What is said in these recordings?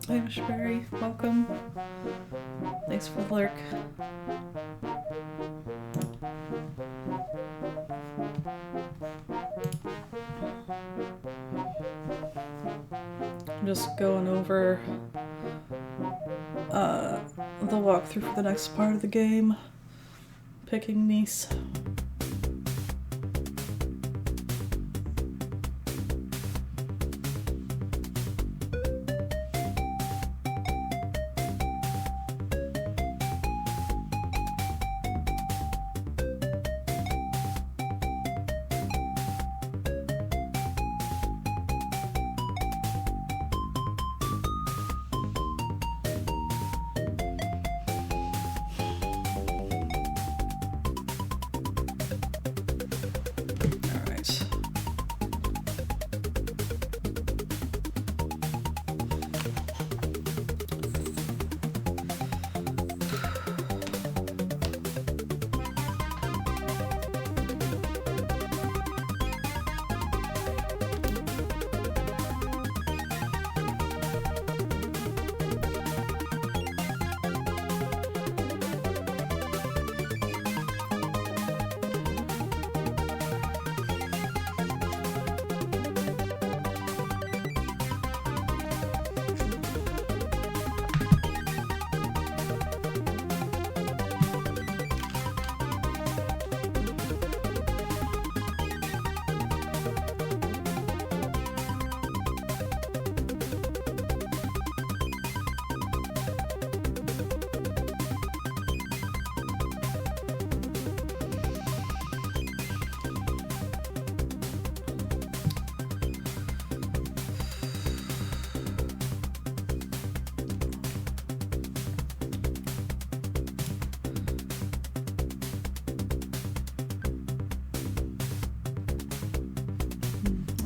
Hi, Bravery. Welcome. Thanks for the lurk. I'm just going over the walkthrough for the next part of the game. Picking niece.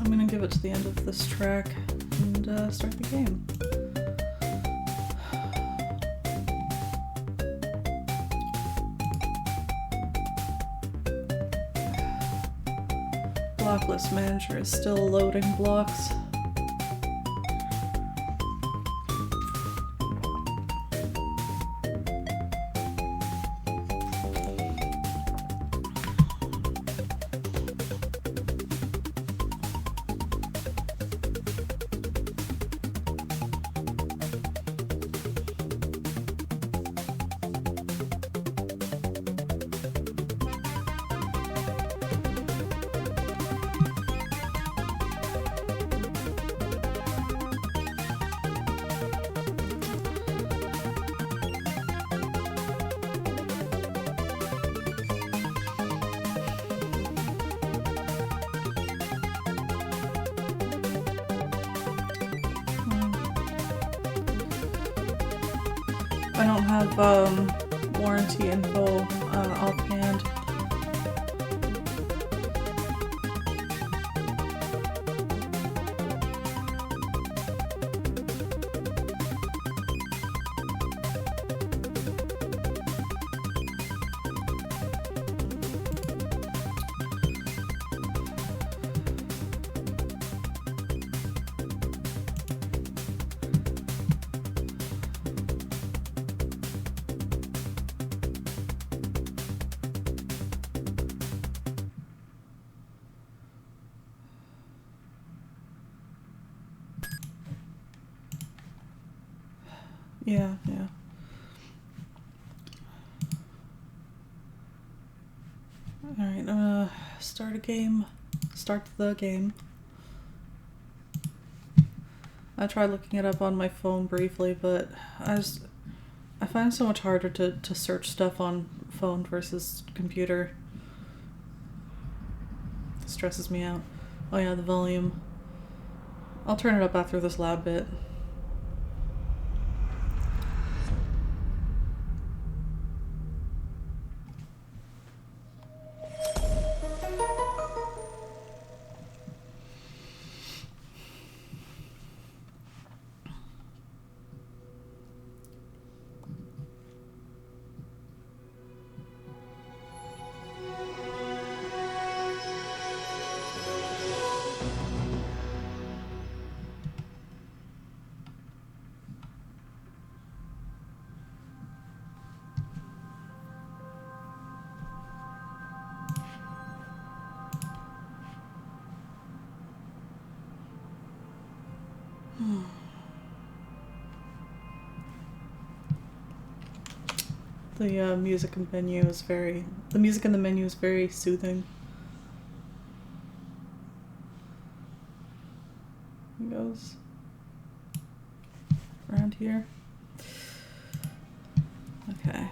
I'm gonna give it to the end of this track and start the game. block list manager is still loading blocks. I don't have warranty info offhand. Yeah. Alright, start a game. Start the game. I tried looking it up on my phone briefly, but I find it so much harder to search stuff on phone versus computer. It stresses me out. Oh yeah, the volume. I'll turn it up after this loud bit. The music in the menu is very soothing. It goes around here. Okay.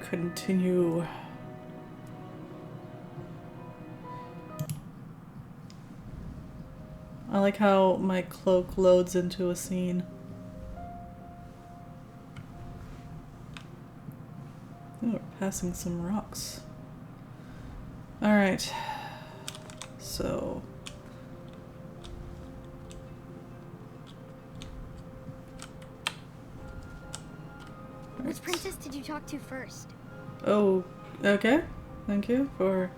Continue. I like how my cloak loads into a scene. Ooh, we're passing some rocks. Alright. So... Which princess did you talk to first? Oh, okay. Thank you for...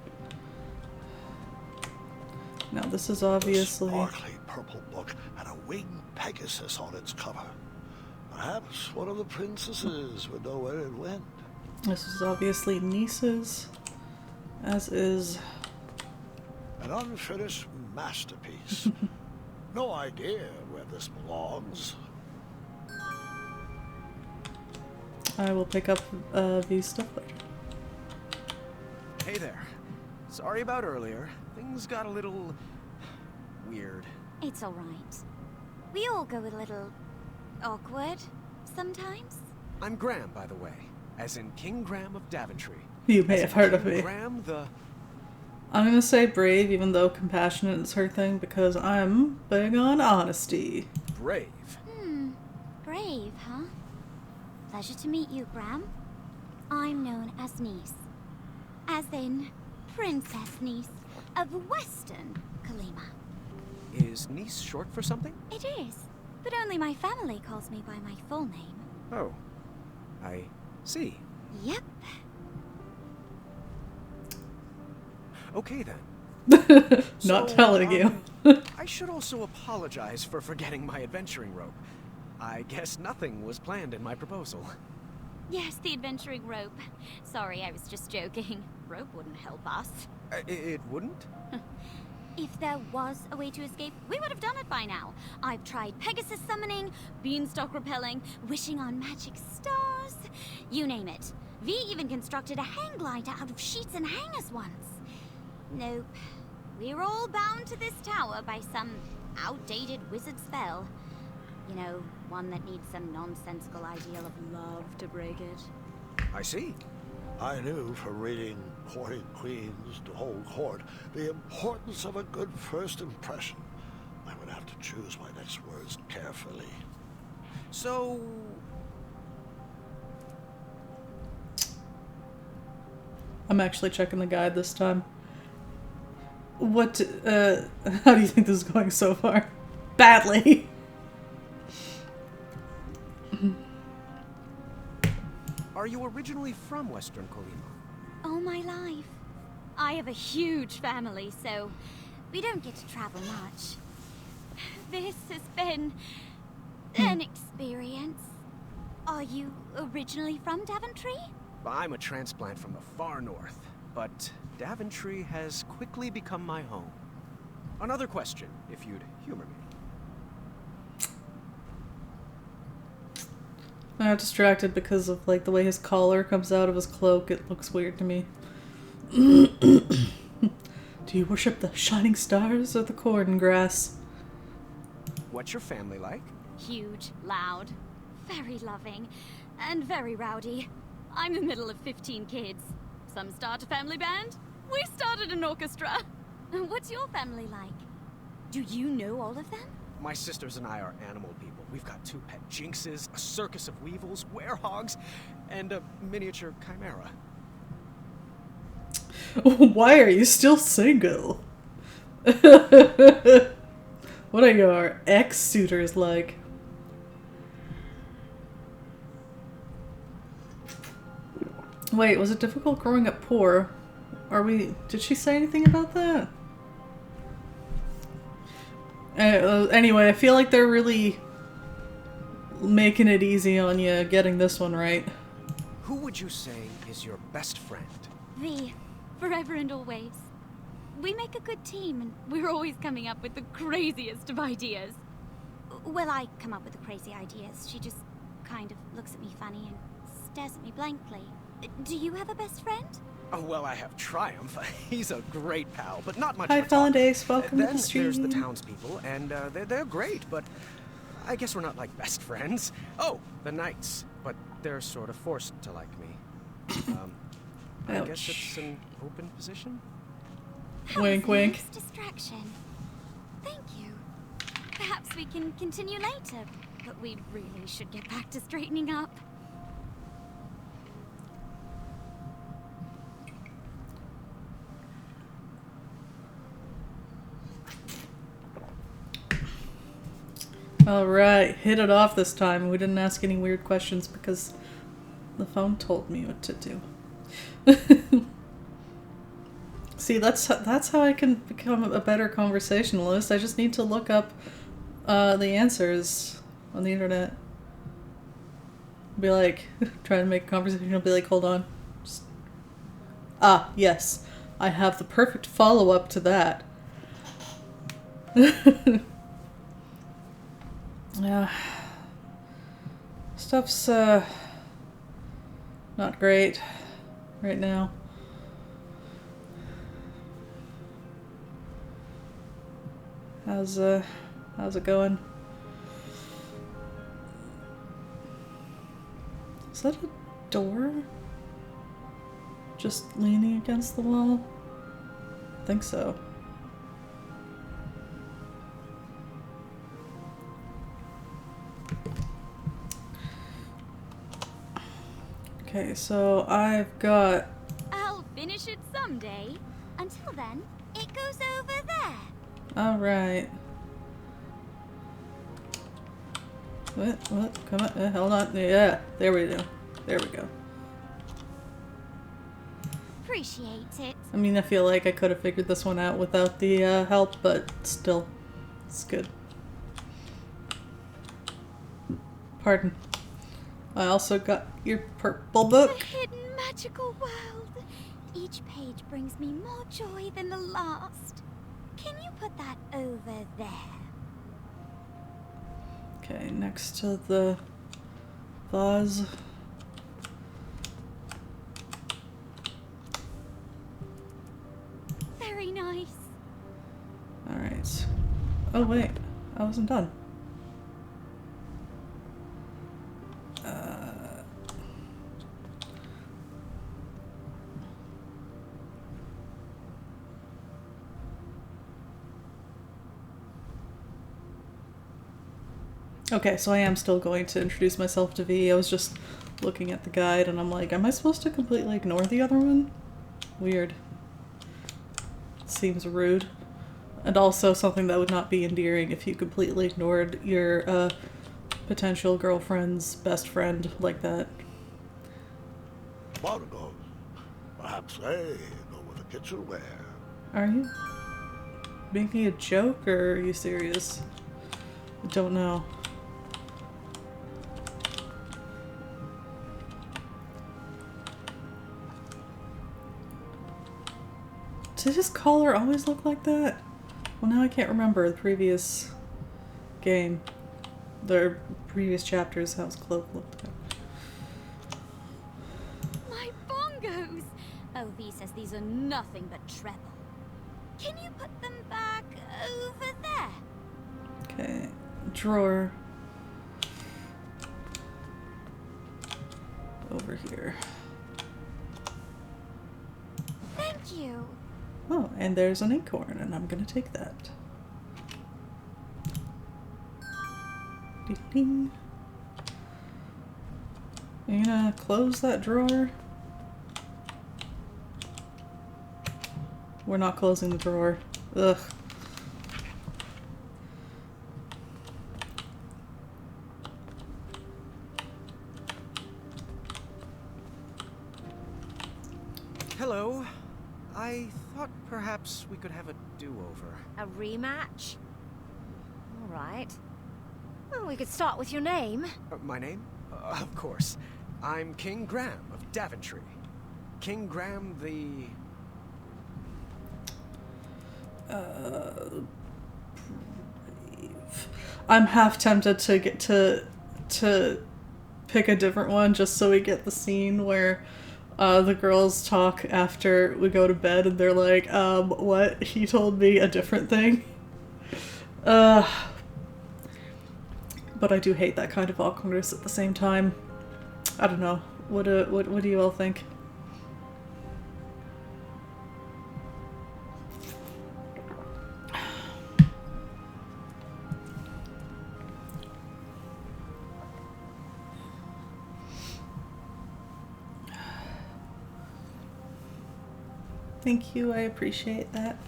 Now this is obviously... A sparkly purple book and a winged Pegasus on its cover. Perhaps one of the princesses would know where it went. This is obviously Niece's, as is... An unfinished masterpiece. No idea where this belongs. I will pick up these stuff later. Hey there. Sorry about earlier. Things got a little... weird. It's alright. We all go a little... awkward sometimes. I'm Graham, by the way. As in King Graham of Daventry. You may have heard of me. Graham the... I'm gonna say brave, even though compassionate is her thing, because I'm big on honesty. Brave. Brave, huh? Pleasure to meet you, Graham. I'm known as Niece. As in, Princess Niece of Western Kalima. Is Niece short for something? It is, but only my family calls me by my full name. Oh. I see. Yep. Okay then. Not So, telling you. I should also apologize for forgetting my adventuring rope. I guess nothing was planned in my proposal. Yes, the adventuring rope. Sorry, I was just joking. Rope wouldn't help us. It wouldn't? If there was a way to escape, we would have done it by now. I've tried Pegasus summoning, beanstalk repelling, wishing on magic stars. You name it. V even constructed a hang glider out of sheets and hangers once. Nope. We're all bound to this tower by some outdated wizard spell. You know, one that needs some nonsensical ideal of love to break it. I see. I knew from reading Courting Queens to Hold Court the importance of a good first impression. I would have to choose my next words carefully. So... I'm actually checking the guide this time. What, how do you think this is going so far? Badly. Are you originally from Western Colima? All my life. I have a huge family, so we don't get to travel much. This has been an experience. Are you originally from Daventry? I'm a transplant from the far north, but Daventry has quickly become my home. Another question, if you'd humor me. I got distracted because of like the way his collar comes out of his cloak. It looks weird to me. Do you worship the shining stars or the corn grass? What's your family like? Huge, loud, very loving, and very rowdy. I'm the middle of 15 kids. Some start a family band. We started an orchestra. What's your family like? Do you know all of them? My sisters and I are animal people. We've got 2 pet jinxes, a circus of weevils, werehogs, and a miniature chimera. Why are you still single? What are your ex-suitors like? Wait, was it difficult growing up poor? Did she say anything about that? Anyway, I feel like they're really making it easy on you getting this one right. Who would you say is your best friend? V, forever and always. We make a good team, and we're always coming up with the craziest of ideas. Well, I come up with the crazy ideas. She just kind of looks at me funny and stares at me blankly. Do you have a best friend? Oh, well, I have Triumph. He's a great pal, but not much Hi, of a talker. Fellandace. Welcome to Then the stream. there's the townspeople, and they're great, but I guess we're not like best friends. Oh, the knights, but they're sort of forced to like me. I guess it's an open position? That Wink, was a wink. nice distraction. Thank you. Perhaps we can continue later, but we really should get back to straightening up. Alright, hit it off this time. We didn't ask any weird questions because the phone told me what to do. See, that's how I can become a better conversationalist. I just need to look up the answers on the internet. Be like, try to make a conversation. I'll be like, hold on. Yes. I have the perfect follow-up to that. Yeah. Stuff's, not great right now. How's it going? Is that a door? Just leaning against the wall? I think so. Okay, so I've got... I'll finish it someday. Until then, it goes over there. Alright. What? Come on, hold on. Yeah, there we go. There we go. appreciate it. I mean, I feel like I could have figured this one out without the help, but still, it's good. Pardon. I also got your purple book. A hidden magical world. Each page brings me more joy than the last. Can you put that over there? Okay, next to the vase. Very nice. Alright. Oh wait, I wasn't done. Okay, so I am still going to introduce myself to V. I was just looking at the guide and I'm like, am I supposed to completely ignore the other one? Weird. Seems rude. And also something that would not be endearing if you completely ignored your potential girlfriend's best friend like that. Water goes. Perhaps they go with the kitchenware. Are you making a joke or are you serious? I don't know. Did his collar always look like that? Well, now I can't remember the previous game. The previous chapters, how his cloak looked like. My bongos! OV says these are nothing but treble. Can you put them back over there? Okay, drawer. Over here. Thank you. Oh, and there's an acorn, and I'm gonna take that. Ding ding. Are you gonna close that drawer? We're not closing the drawer. Ugh. Hello. I thought perhaps we could have a do-over. A rematch? All right. Well, we could start with your name. My name? Of course. I'm King Graham of Daventry. King Graham the... I'm half tempted to get to pick a different one just so we get the scene where the girls talk after we go to bed and they're like, what? He told me a different thing. But I do hate that kind of awkwardness at the same time. I don't know. What do you all think? Thank you, I appreciate that.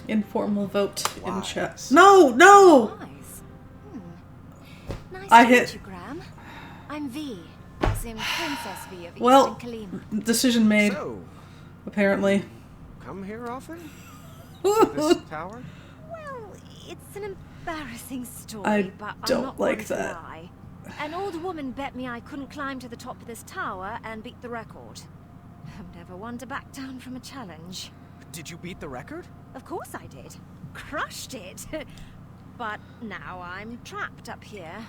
Informal vote in chat. No! Nice. Nice I to hit- meet you, Graham. I'm V, as in Princess V of Well, Eastern Kalima. decision made, So, apparently. come here often? This tower? Well, it's an embarrassing story, I but don't I'm not like one to that. lie. An old woman bet me I couldn't climb to the top of this tower and beat the record. I'm never one to back down from a challenge. Did you beat the record? Of course I did. Crushed it. But now I'm trapped up here.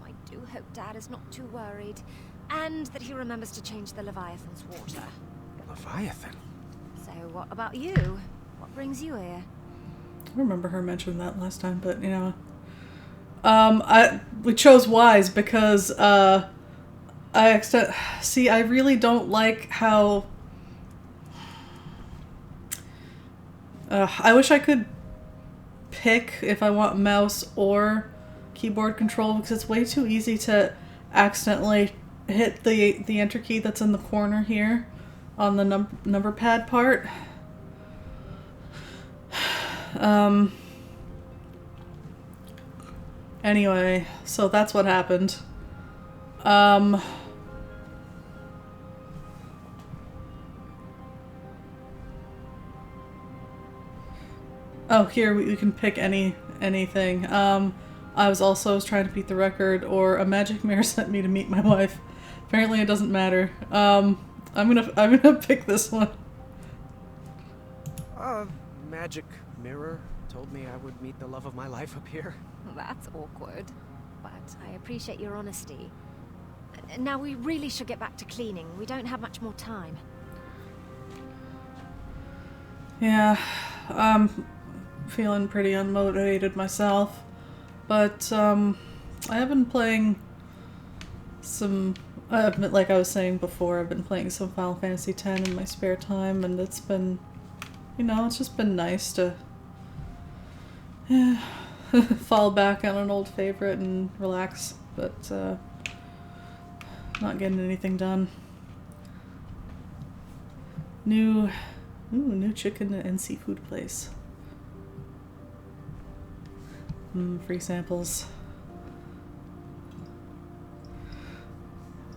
I do hope Dad is not too worried. And that he remembers to change the Leviathan's water. Leviathan? So what about you? What brings you here? I remember her mentioning that last time, but you know. We chose wise because, I really don't like how, I wish I could pick if I want mouse or keyboard control because it's way too easy to accidentally hit the enter key that's in the corner here on the number pad part. Anyway, so that's what happened. Oh, here we can pick anything. I was trying to beat the record, or a magic mirror sent me to meet my wife. Apparently, it doesn't matter. I'm gonna pick this one. Magic mirror told me I would meet the love of my life up here. That's awkward, but I appreciate your honesty. Now we really should get back to cleaning. We don't have much more time. Yeah, I'm feeling pretty unmotivated myself, but I have been playing some. Like I was saying before, I've been playing some Final Fantasy X in my spare time, and it's been, it's just been nice to fall back on an old favorite and relax, but not getting anything done. New chicken and seafood place. Free samples.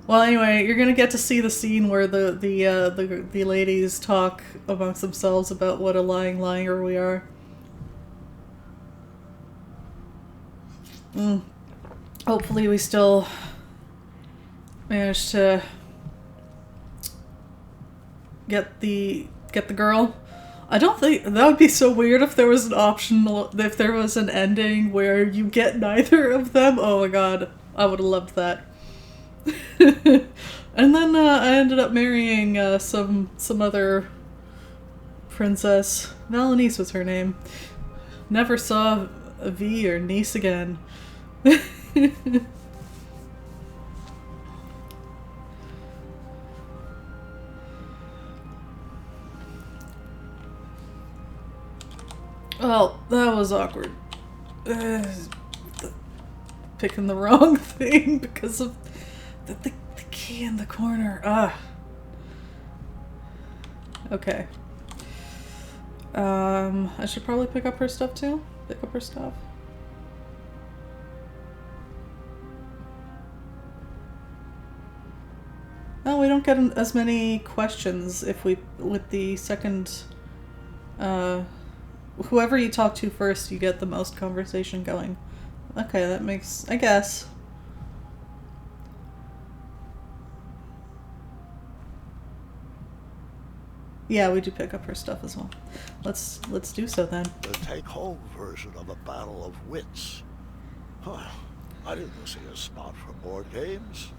Well, anyway, you're gonna get to see the scene where the ladies talk amongst themselves about what a lying liar we are. Hopefully, we still manage to get the girl. I don't think that would be so weird if there was an option, if there was an ending where you get neither of them. Oh my god, I would have loved that. And then I ended up marrying some other princess. Valenice was her name. Never saw a V or niece again. Well, that was awkward. Picking the wrong thing because of the key in the corner. Okay. I should probably pick up her stuff too. Pick up her stuff. Oh, we don't get as many questions if we with the second. Whoever you talk to first, you get the most conversation going. Okay, that makes, I guess. Yeah, we do pick up her stuff as well. Let's do so then. The take-home version of a battle of wits. Huh. I didn't see a spot for board games.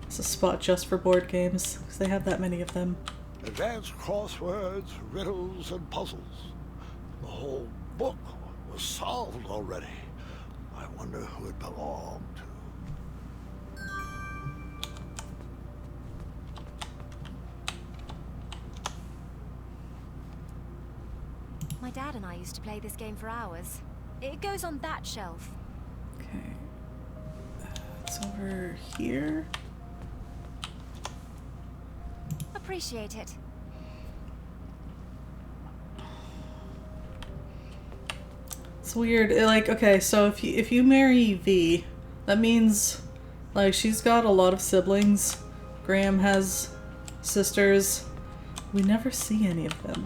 It's a spot just for board games, because they have that many of them. Advanced crosswords, riddles, and puzzles. The whole book was solved already. I wonder who it belonged to. My dad and I used to play this game for hours. It goes on that shelf. Okay. It's over here. Appreciate it. It's weird. Like, okay, so if you marry V, that means like she's got a lot of siblings. Graham has sisters. We never see any of them.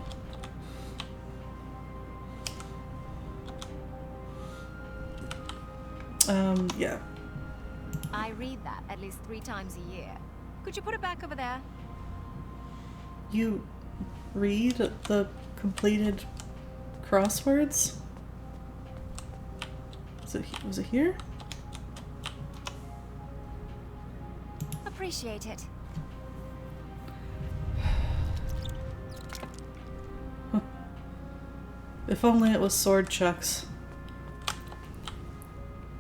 Yeah. I read that at least 3 times a year. Could you put it back over there? You read the completed crosswords? Was it here? Appreciate it. Huh. If only it was sword chucks.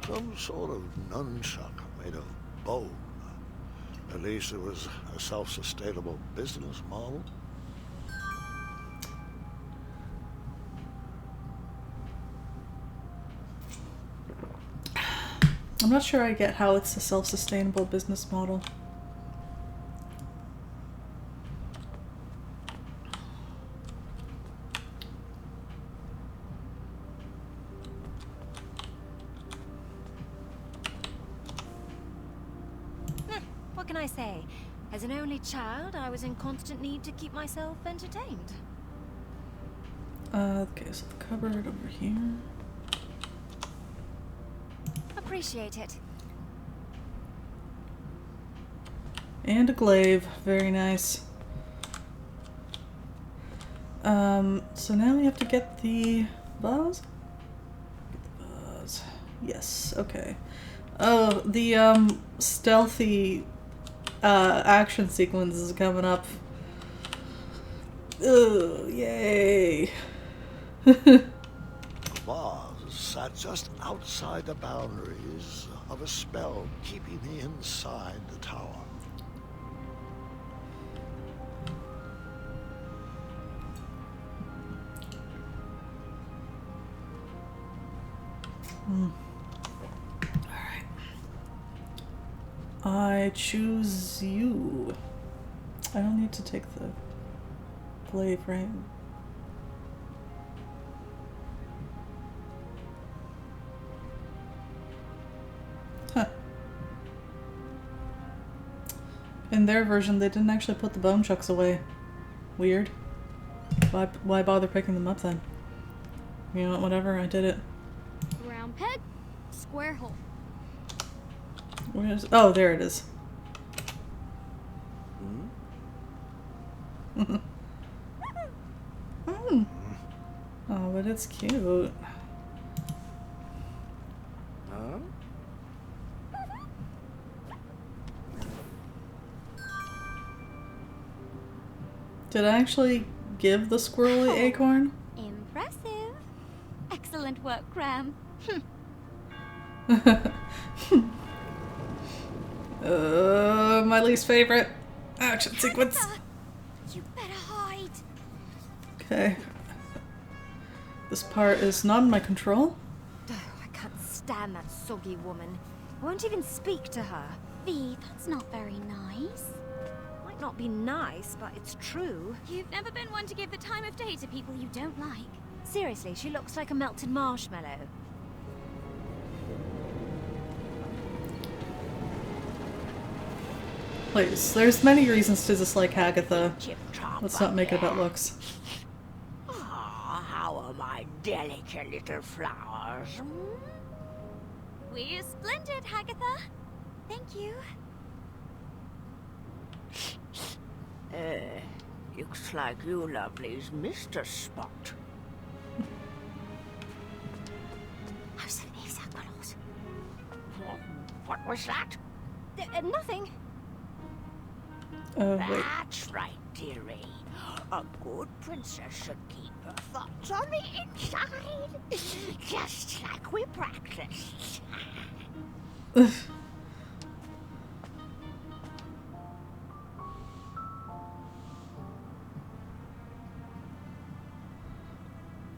Some sort of nunchuck made of bone. At least it was a self-sustainable business model. I'm not sure I get how it's a self-sustainable business model. can I say? As an only child, I was in constant need to keep myself entertained. Okay, so the cupboard over here. Appreciate it. And a glaive. Very nice. So now we have to get the vase? Get the vase. Yes, okay. Oh, the, stealthy, action sequence is coming up. Oh, yay. The vase sat just outside the boundaries of a spell keeping me inside the tower. Alright. I choose you. I don't need to take the glaive, right? Huh. In their version, they didn't actually put the bone chucks away. Weird. Why bother picking them up then? You know what, whatever, I did it. Round peg, square hole. Where is? Oh, there it is. Mm. Oh, but it's cute. Huh? Did I actually give the squirrel the acorn? Impressive. Excellent work, Graham. My least favorite action sequence. You better hide. Okay. This part is not in my control. Oh, I can't stand that soggy woman. I won't even speak to her. V, that's not very nice. Might not be nice, but it's true. You've never been one to give the time of day to people you don't like. Seriously, she looks like a melted marshmallow. Please, there's many reasons to dislike Agatha. Let's not make it about looks. Ah, how are my delicate little flowers? We're splendid, Agatha. Thank you. Looks like you lovelies missed a spot. What was that? Nothing. Oh, wait. That's right, dearie. A good princess should keep her thoughts on the inside, just like we practiced.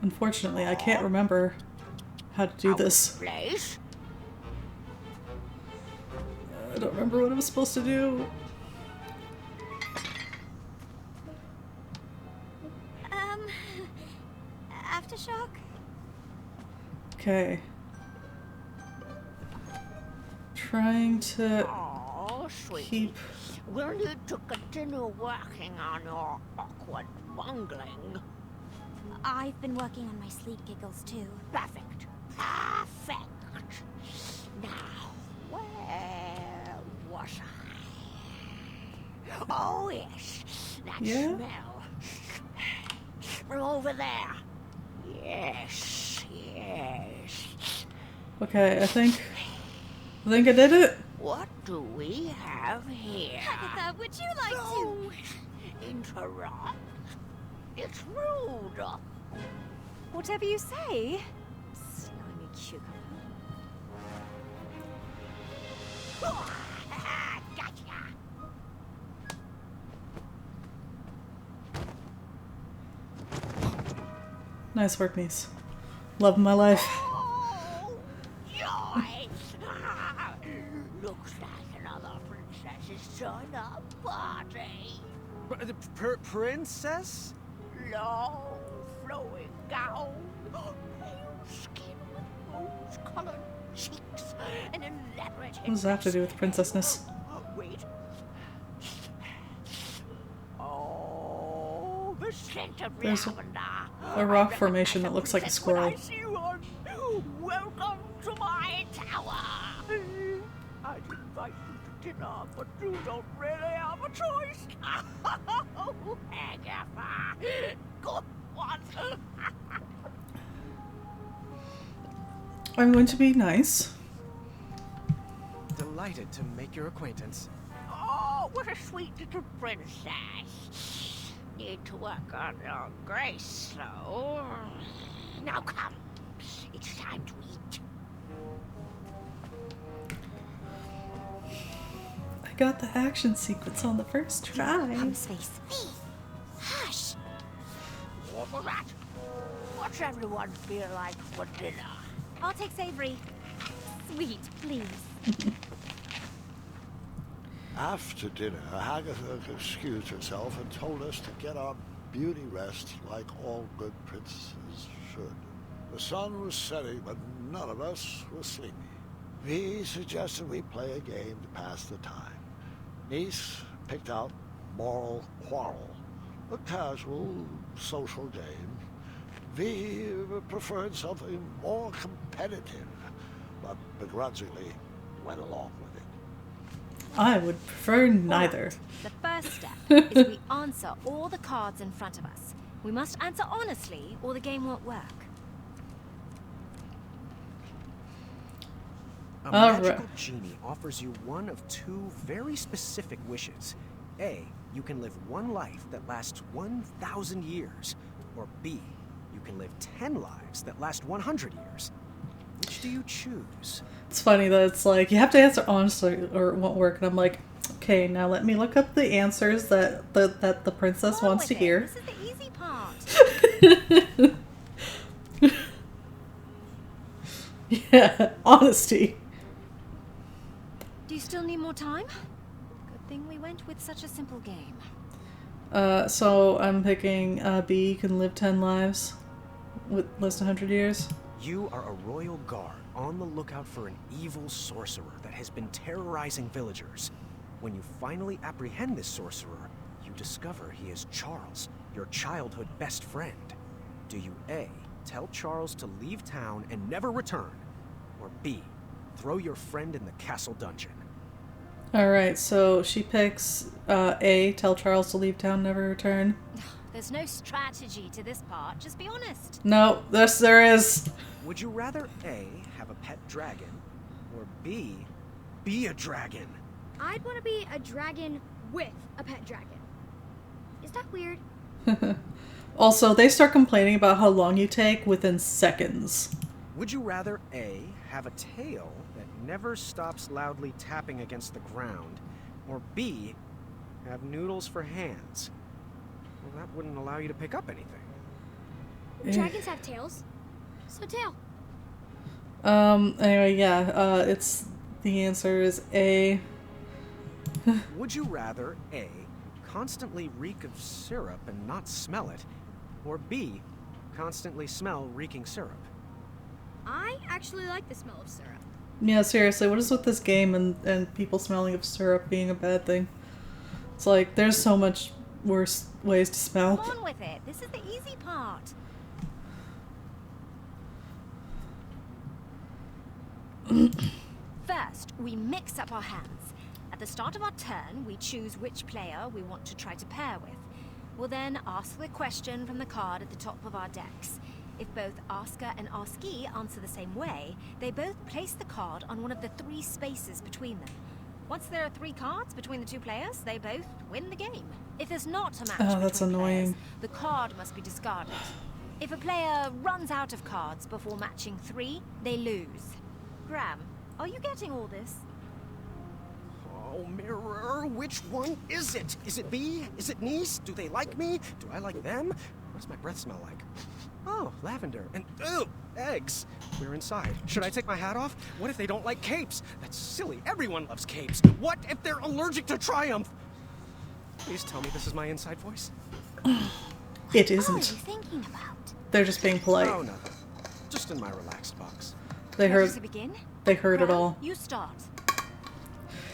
Unfortunately, I can't remember how to do this. Place? I don't remember what I was supposed to do. Aftershock? Okay. Trying to Oh, sweetie. keep... We'll need to continue working on your awkward bungling. I've been working on my sleep giggles too. Perfect. Perfect. Now, where was I? Oh, yes. That Yeah? smell. From over there. Yes, yes. Okay, I think I did it. What do we have here? Agatha, would you like to? Don't interrupt. It's rude. Whatever you say. Slimy cucumber. Gotcha. Nice work, niece. Love of my life. Oh, joy! Looks like another princess's turned up party. Princess? Long, flowing gown, pale skin with rose-colored cheeks, and elaborate. What does that have to do with princessness? Wait, There's a rock formation that looks like a squirrel. Welcome to my tower. I'd invite you to dinner, but you don't really have a choice. Oh, Agatha. Good one. I'm going to be nice. Delighted to make your acquaintance. Oh, what a sweet little princess. Need to work on your grace, though. Now come. It's time to eat. I got the action sequence on the first try. Ham's face. Hush. Over that. What's everyone feel like for dinner? I'll take savory. Sweet, please. After dinner, Agatha excused herself and told us to get our beauty rest like all good princesses should. The sun was setting, but none of us were sleepy. V suggested we play a game to pass the time. Nice picked out Moral Quarrel, a casual social game. V preferred something more competitive, but begrudgingly went along with it. I would prefer neither. The first step is we answer all the cards in front of us. We must answer honestly, or the game won't work. A All magical right. genie offers you one of two very specific wishes. A, you can live one life that lasts 1,000 years. Or B, you can live 10 lives that last 100 years. Which do you choose? It's funny that it's like, you have to answer honestly or it won't work. And I'm like, okay, now let me look up the answers that the princess Go on wants to with it. hear. This is the easy part. Yeah, honesty. Do you still need more time? Good thing we went with such a simple game. So I'm picking B, you can live 10 lives with less than 100 years. You are a royal guard on the lookout for an evil sorcerer that has been terrorizing villagers. When you finally apprehend this sorcerer, you discover he is Charles, your childhood best friend. Do you A, tell Charles to leave town and never return? Or B, throw your friend in the castle dungeon? Alright, so she picks A, tell Charles to leave town, never return. There's no strategy to this part, just be honest. No, yes there is. Would you rather A, have a pet dragon, or B, be a dragon? I'd want to be a dragon with a pet dragon. Is that weird? Also, they start complaining about how long you take within seconds. Would you rather A, have a tail that never stops loudly tapping against the ground, or B, have noodles for hands? Well, that wouldn't allow you to pick up anything. Dragons have tails. So tail. Anyway, yeah, it's, the answer is A. Would you rather A, constantly reek of syrup and not smell it, or B, constantly smell reeking syrup? I actually like the smell of syrup. Yeah, seriously, what is with this game and people smelling of syrup being a bad thing? It's like, there's so much worse ways to smell. Come on with it. This is the easy part. First, we mix up our hands. At the start of our turn, we choose which player we want to try to pair with. We'll then ask the question from the card at the top of our decks. If both asker and askee answer the same way, they both place the card on one of the 3 spaces between them. Once there are 3 cards between the 2 players, they both win the game. If there's not a match Oh, that's between annoying. players, the card must be discarded. If a player runs out of cards before matching 3, they lose. Graham, are you getting all this? Oh, mirror, which one is it? Is it B? Is it Nice? Do they like me? Do I like them? What does my breath smell like? Oh, lavender. And, ew, eggs. We're inside. Should I take my hat off? What if they don't like capes? That's silly. Everyone loves capes. What if they're allergic to Triumph? Please tell me this is my inside voice. It What are you isn't. thinking about? They're just being polite. Oh, nothing. Just in my relaxed box. They Ready heard to begin? they heard it Graham, all. You start.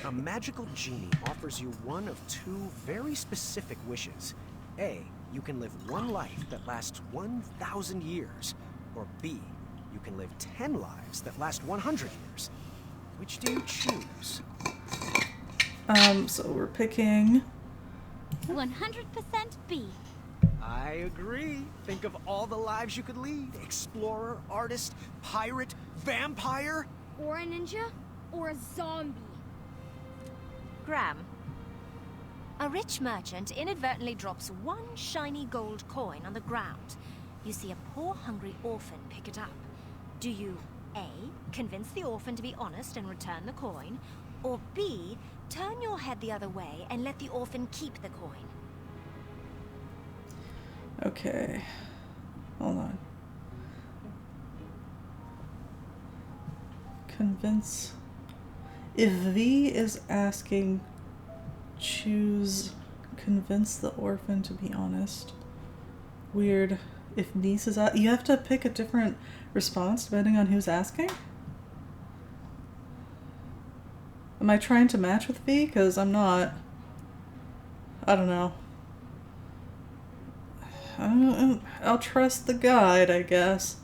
A magical genie offers you one of 2 very specific wishes. A, you can live one life that lasts 1,000 years. Or B, you can live 10 lives that last 100 years. Which do you choose? So we're picking... 100% B. I agree. Think of all the lives you could lead. Explorer, artist, pirate, vampire. Or a ninja, or a zombie. Graham, a rich merchant inadvertently drops one shiny gold coin on the ground. You see a poor, hungry orphan pick it up. Do you A, convince the orphan to be honest and return the coin, or B, turn your head the other way and let the orphan keep the coin? Okay. Hold on. Convince... If V is asking, choose convince the orphan to be honest. Weird. If niece is you have to pick a different response depending on who's asking? Am I trying to match with V? Because I'm not. I don't know. I'll trust the guide, I guess.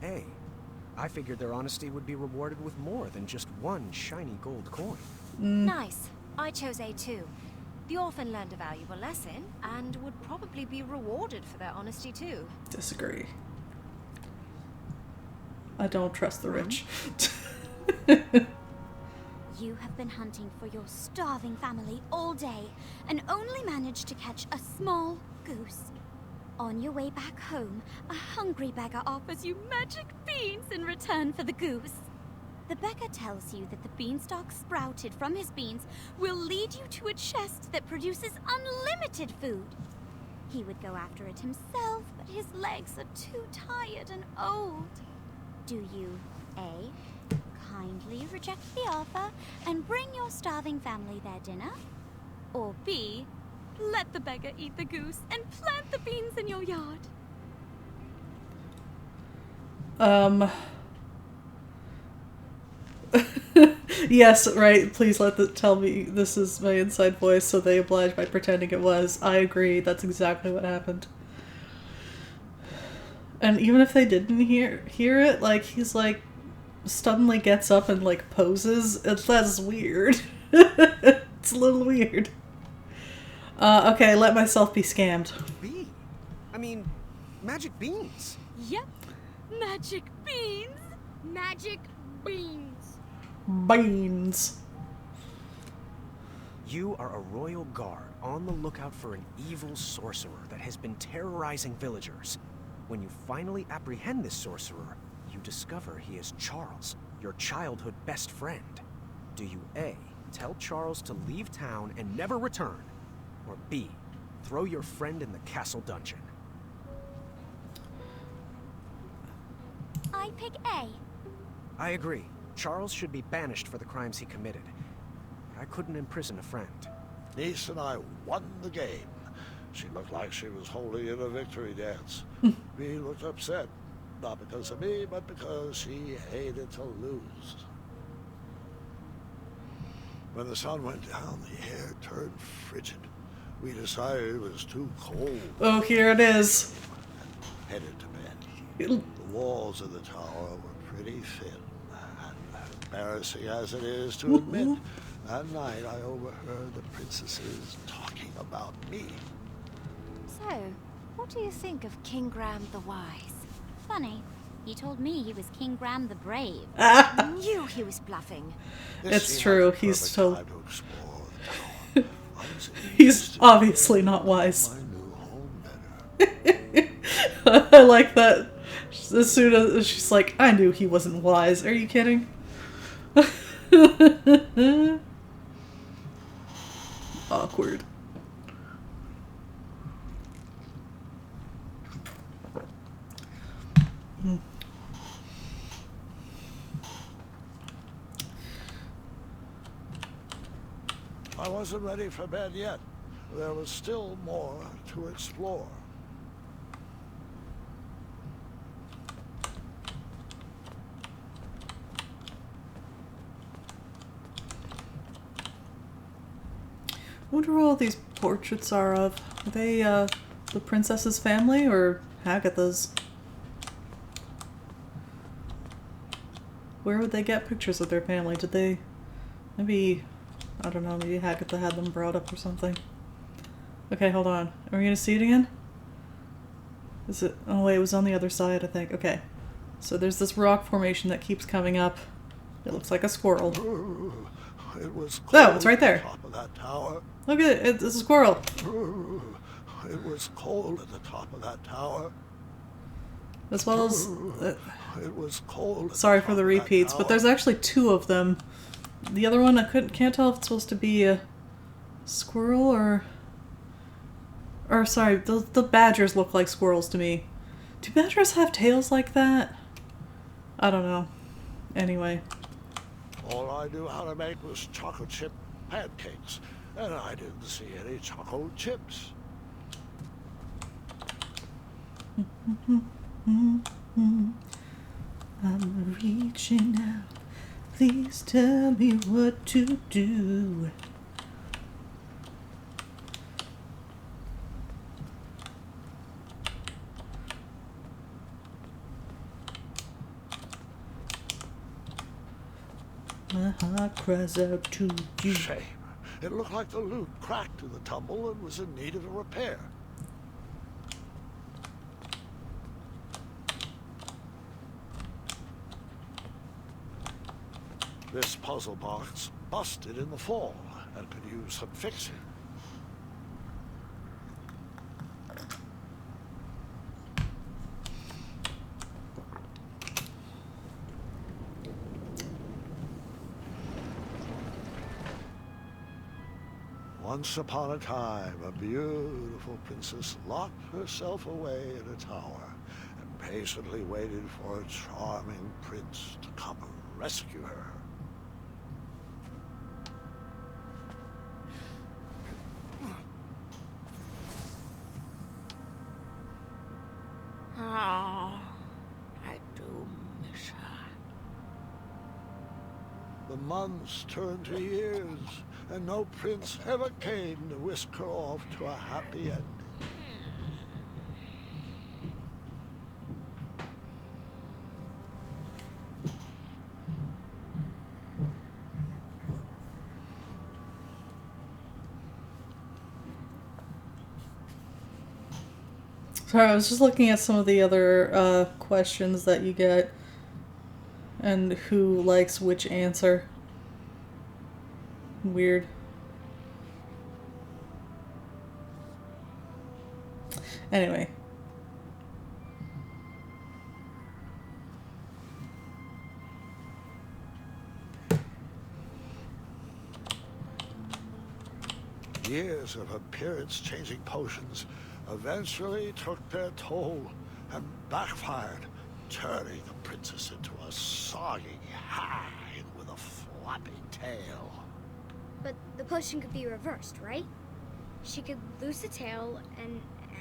A. I figured their honesty would be rewarded with more than just one shiny gold coin. Nice. I chose A too. The orphan learned a valuable lesson and would probably be rewarded for their honesty too. Disagree. I don't trust the rich. You have been hunting for your starving family all day and only managed to catch a small goose. On your way back home, a hungry beggar offers you magic beans in return for the goose. The beggar tells you that the beanstalk sprouted from his beans will lead you to a chest that produces unlimited food. He would go after it himself, but his legs are too tired and old. Do you A, kindly reject the offer and bring your starving family their dinner? Or B, let the beggar eat the goose and plant the beans in your yard? Yes, right. Please tell me this is my inside voice, so they oblige by pretending it was. I agree. That's exactly what happened. And even if they didn't hear it, like he's like suddenly gets up and like poses. That's weird. It's a little weird. Okay, let myself be scammed. B. I mean, magic beans. Yep, magic beans. Magic beans. Beans. You are a royal guard on the lookout for an evil sorcerer that has been terrorizing villagers. When you finally apprehend this sorcerer, you discover he is Charles, your childhood best friend. Do you A, tell Charles to leave town and never return? Or B, throw your friend in the castle dungeon? I pick A. I agree. Charles should be banished for the crimes he committed. But I couldn't imprison a friend. Niece and I won the game. She looked like she was holding in a victory dance. V looked upset, not because of me, but because she hated to lose. When the sun went down, the air turned frigid. We decided it was too cold. Oh, here it is. Headed to bed. The walls of the tower were pretty thin. And embarrassing as it is to admit, that night I overheard the princesses talking about me. So, what do you think of King Graham the Wise? Funny, he told me he was King Graham the Brave. Knew he was bluffing. It's true, he's Perfect told- time to explore the tower. I was He's used to obviously not wise. my new home better. I like that. As soon as she's like, I knew he wasn't wise. Are you kidding? Awkward. I wasn't ready for bed yet. there was still more to explore. I wonder what all these portraits are of. Are they the princess's family or Hagatha's? Where would they get pictures of their family? Did they... Maybe... I don't know, maybe Hagatha had them brought up or something. Okay, hold on. Are we gonna see it again? Is it... Oh wait, it was on the other side, I think. Okay. So there's this rock formation that keeps coming up. It looks like a squirrel. It was Oh, it's right there. at the top of that tower. Look at it, it's a squirrel. It was cold at the top of that tower. As well as... It was cold. sorry for the repeats, but there's actually two of them. The other one, I can't tell if it's supposed to be a squirrel or... Or, sorry, the badgers look like squirrels to me. Do badgers have tails like that? I don't know. Anyway. All I knew how to make was chocolate chip pancakes, and I didn't see any chocolate chips. I'm reaching out. Please tell me what to do. My heart cries out to you. Shame. It looked like the lute cracked in the tumble and was in need of a repair. This puzzle box busted in the fall and could use some fixing. Once upon a time, a beautiful princess locked herself away in a tower and patiently waited for a charming prince to come and rescue her. Oh, I do miss her. The months turned to years, and no prince ever came to whisk her off to a happy ending. Sorry, I was just looking at some of the other questions that you get and who likes which answer. Weird. Anyway. Years of appearance-changing potions eventually took their toll and backfired, turning the princess into a soggy hide with a floppy tail. But the potion could be reversed, right? She could lose the tail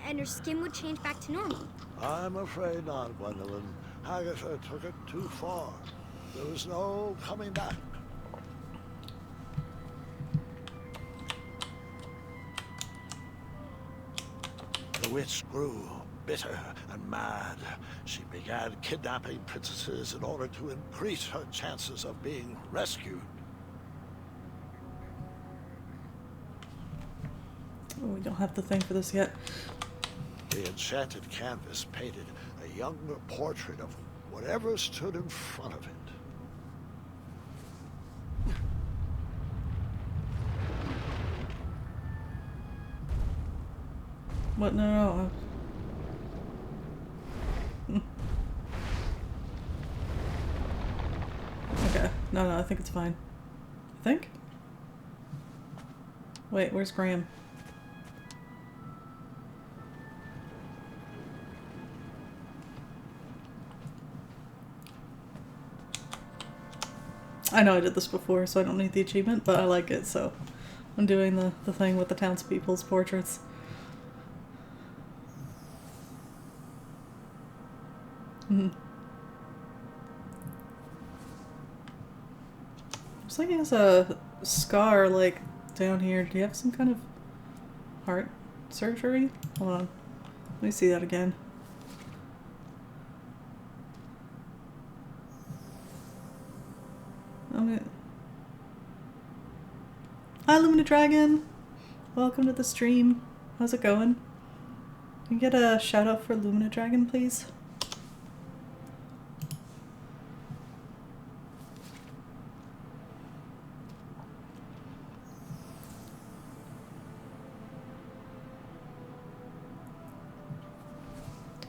and her skin would change back to normal. I'm afraid not, Gwendolyn. Agatha took it too far. There was no coming back. The witch grew bitter and mad. She began kidnapping princesses in order to increase her chances of being rescued. Oh, we don't have the thing for this yet. The enchanted canvas painted a younger portrait of whatever stood in front of it. What? No. Okay. No, I think it's fine. I think? Wait, where's Graham? I know I did this before, so I don't need the achievement, but I like it, so I'm doing the thing with the townspeople's portraits. Mm-hmm. Looks like he has a scar, like, down here. Do you have some kind of heart surgery? Hold on. Let me see that again. Hi, Lumina Dragon! Welcome to the stream. How's it going? Can you get a shout out for Lumina Dragon, please?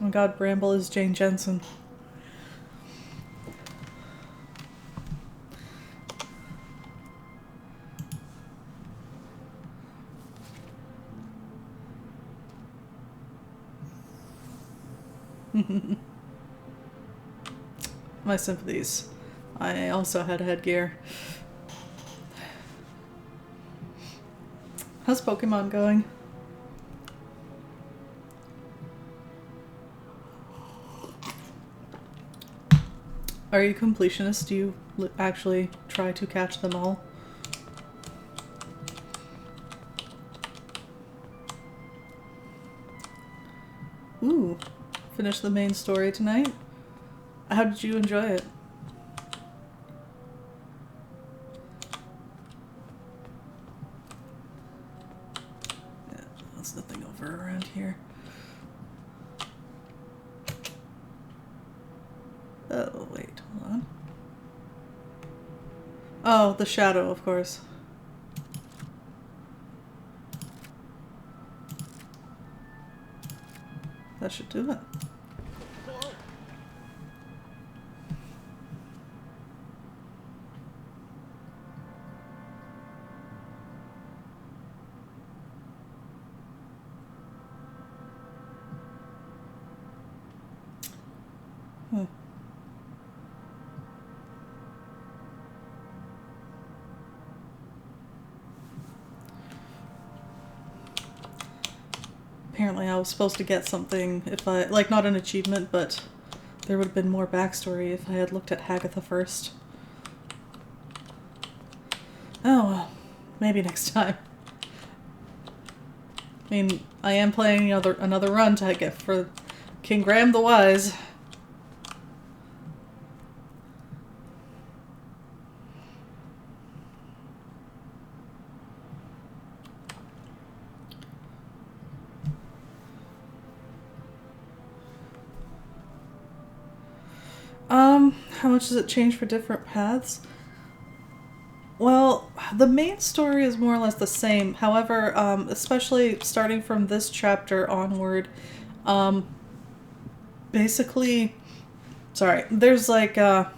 Oh my god, Bramble is Jane Jensen. My sympathies. I also had headgear. How's Pokemon going? Are you completionist? Do you actually try to catch them all? Ooh, finish the main story tonight. How did you enjoy it? Yeah, there's nothing over around here. Oh, wait, hold on. Oh, the shadow, of course. That should do it. Hmm. Apparently I was supposed to get something if I, like, not an achievement, but there would have been more backstory if I had looked at Hagatha first. Oh well, maybe next time. I mean, I am playing another run to get for King Graham the Wise. How much does it change for different paths? Well, the main story is more or less the same. However, especially starting from this chapter onward, basically, sorry, there's like a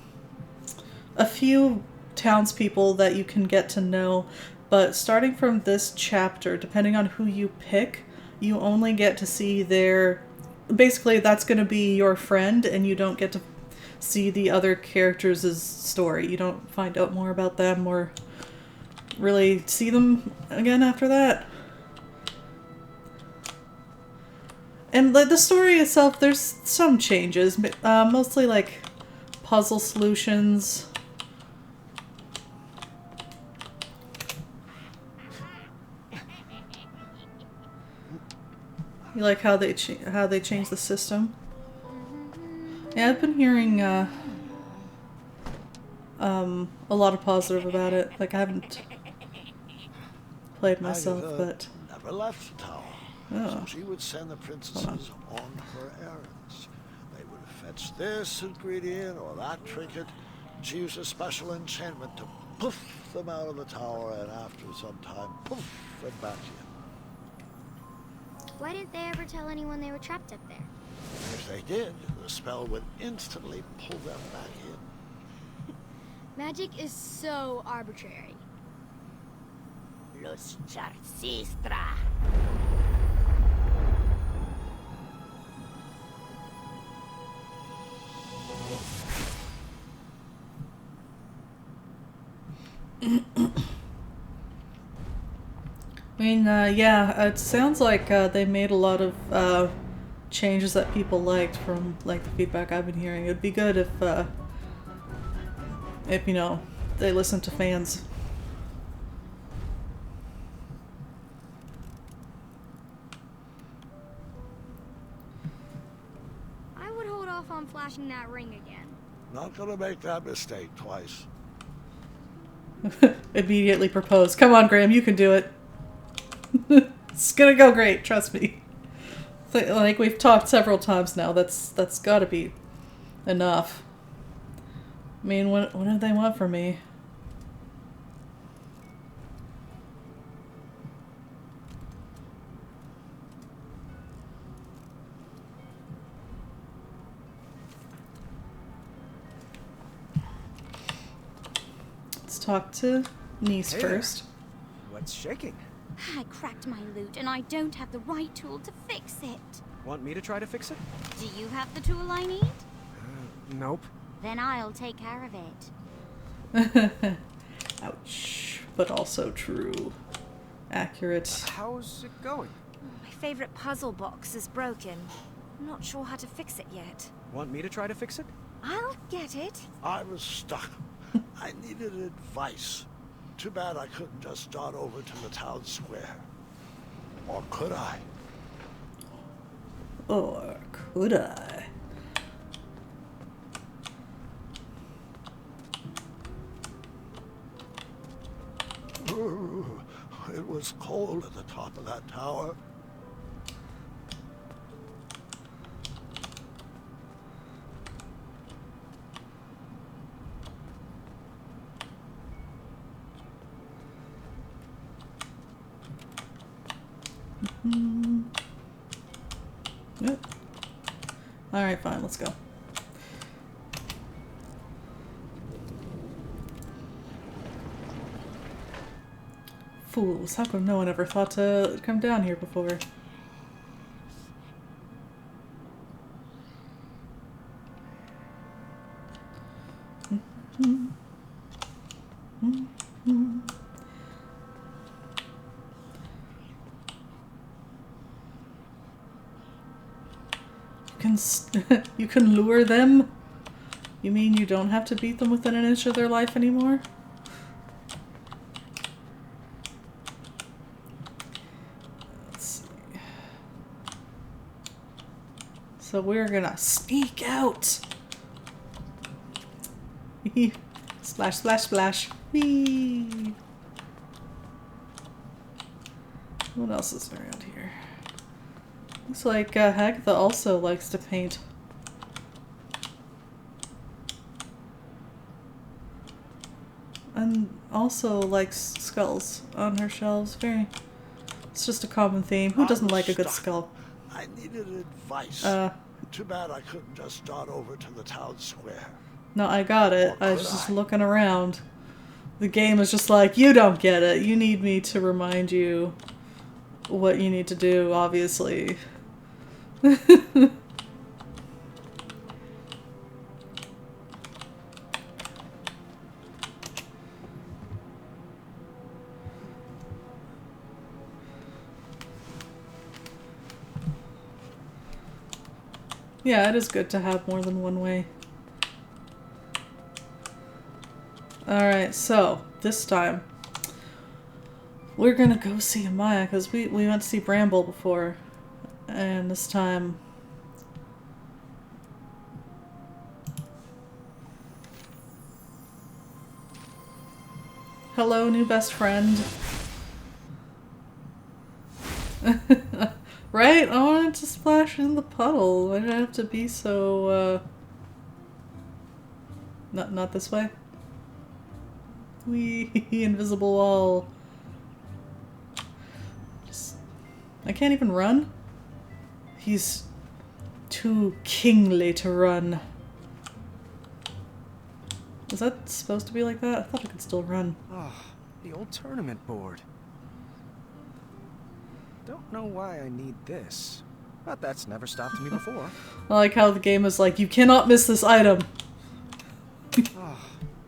few townspeople that you can get to know, but starting from this chapter, depending on who you pick, you only get to see their, basically that's going to be your friend, and you don't get to see the other characters' story. You don't find out more about them or really see them again after that. And the story itself, there's some changes, mostly like puzzle solutions. You like how they changed the system? Yeah, I've been hearing a lot of positive about it. Like, I haven't played myself, Agatha but never left the tower. Oh. So she would send the princesses on her errands. They would fetch this ingredient or that trinket. She used a special enchantment to poof them out of the tower, and after some time, poof, them back in. Why didn't they ever tell anyone they were trapped up there? If they did, the spell would instantly pull them back in. Magic is so arbitrary. Los Charcistra. mean, yeah, it sounds like they made a lot of changes that people liked from like the feedback I've been hearing. It'd be good if you know they listen to fans. I would hold off on flashing that ring again. Not gonna make that mistake twice. Immediately propose. Come on, Graham, you can do it. It's gonna go great, trust me. Like we've talked several times now, that's gotta be enough. I mean, what do they want from me? Let's talk to Niece Hey first. What's shaking? I cracked my loot and I don't have the right tool to fix it. Want me to try to fix it? Do you have the tool I need? Nope. Then I'll take care of it. Ouch. But also true. Accurate. How's it going? My favorite puzzle box is broken. I'm not sure how to fix it yet. Want me to try to fix it? I'll get it. I was stuck. I needed advice. Too bad I couldn't just start over to the town square. Or could I? Or could I? Ooh, it was cold at the top of that tower. Yep. Alright, fine, let's go. Fools, how come no one ever thought to come down here before? You can lure them? You mean you don't have to beat them within an inch of their life anymore? Let's see. So we're gonna sneak out. Splash, splash, splash. Whee! What else is around here? Looks like Hagatha also likes to paint. And also likes skulls on her shelves. It's just a common theme. Who doesn't like a good skull? I needed advice. Too bad I couldn't just start over to the town square. No, I got it. Or I was could just I? looking around. The game is just like, you don't get it. You need me to remind you what you need to do, obviously. Yeah, it is good to have more than one way. Alright, so this time we're gonna go see Amaya because we went to see Bramble before, and this time hello, new best friend. Right? I wanted to splash in the puddle. I didn't have to be so not this way. Wee, invisible wall. I can't even run? He's too kingly to run. Was that supposed to be like that? I thought I could still run. Oh, the old tournament board. Don't know why I need this, but that's never stopped me before. I like how the game is like, you cannot miss this item. Oh,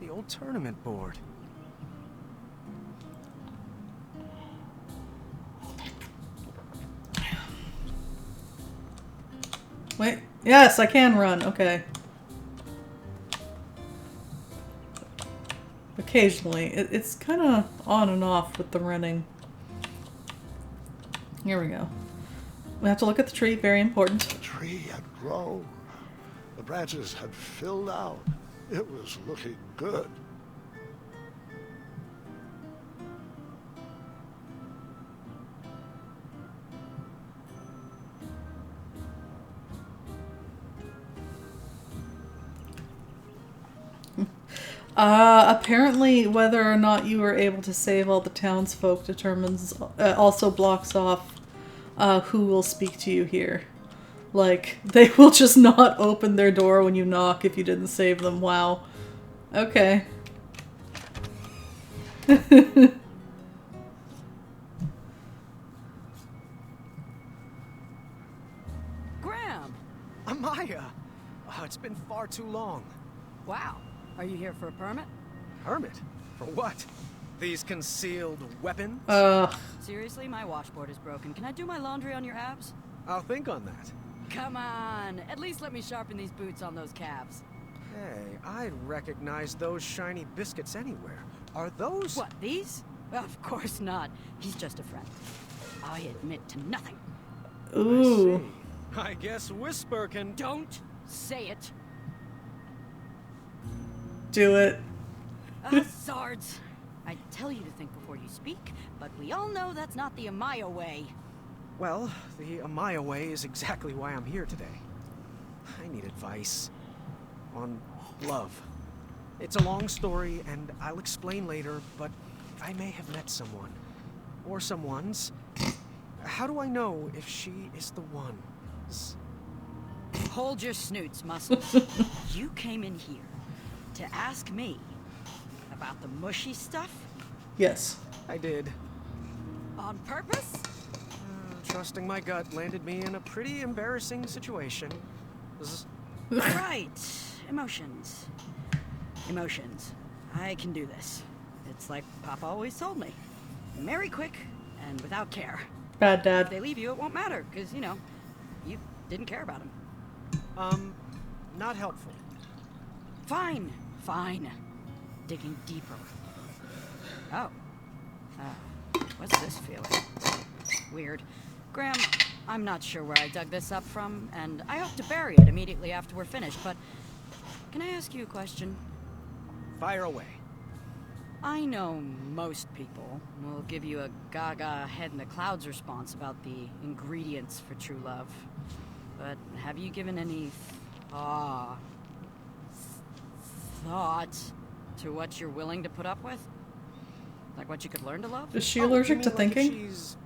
the old tournament board. Wait. Yes, I can run. Okay. Occasionally. It's kind of on and off with the running. Here we go. We have to look at the tree. Very important. The tree had grown. The branches had filled out. It was looking good. Apparently whether or not you were able to save all the townsfolk determines, also blocks off who will speak to you here. Like, they will just not open their door when you knock if you didn't save them. Wow. Okay. Graham! Amaya! Oh, it's been far too long. Wow. Are you here for a permit? Hermit? For what? These concealed weapons? Seriously, my washboard is broken. Can I do my laundry on your abs? I'll think on that. Come on. At least let me sharpen these boots on those calves. Hey, I'd recognize those shiny biscuits anywhere. Are those... What, these? Of course not. He's just a friend. I admit to nothing. Ooh. I see. I guess Whisper can... Don't say it. Do it. Sards. I tell you to think before you speak, but we all know that's not the Amaya way. Well, the Amaya way is exactly why I'm here today. I need advice. On love. It's a long story, and I'll explain later, but I may have met someone. Or someone's. How do I know if she is the one? Hold your snoots, Muscles. You came in here to ask me about the mushy stuff? Yes. I did. On purpose? Trusting my gut landed me in a pretty embarrassing situation. Right. Emotions. Emotions. I can do this. It's like Papa always told me. Marry quick and without care. Bad If dad. they leave you, it won't matter, because, you know, you didn't care about him. Not helpful. Fine. Fine. Digging deeper. Oh. What's this feeling? Weird. Graham, I'm not sure where I dug this up from, and I hope to bury it immediately after we're finished, but can I ask you a question? Fire away. I know most people will give you a gaga head in the clouds response about the ingredients for true love. But have you given any thought to what you're willing to put up with? Like what you could learn to love? Is she You allergic mean to like if thinking? she's...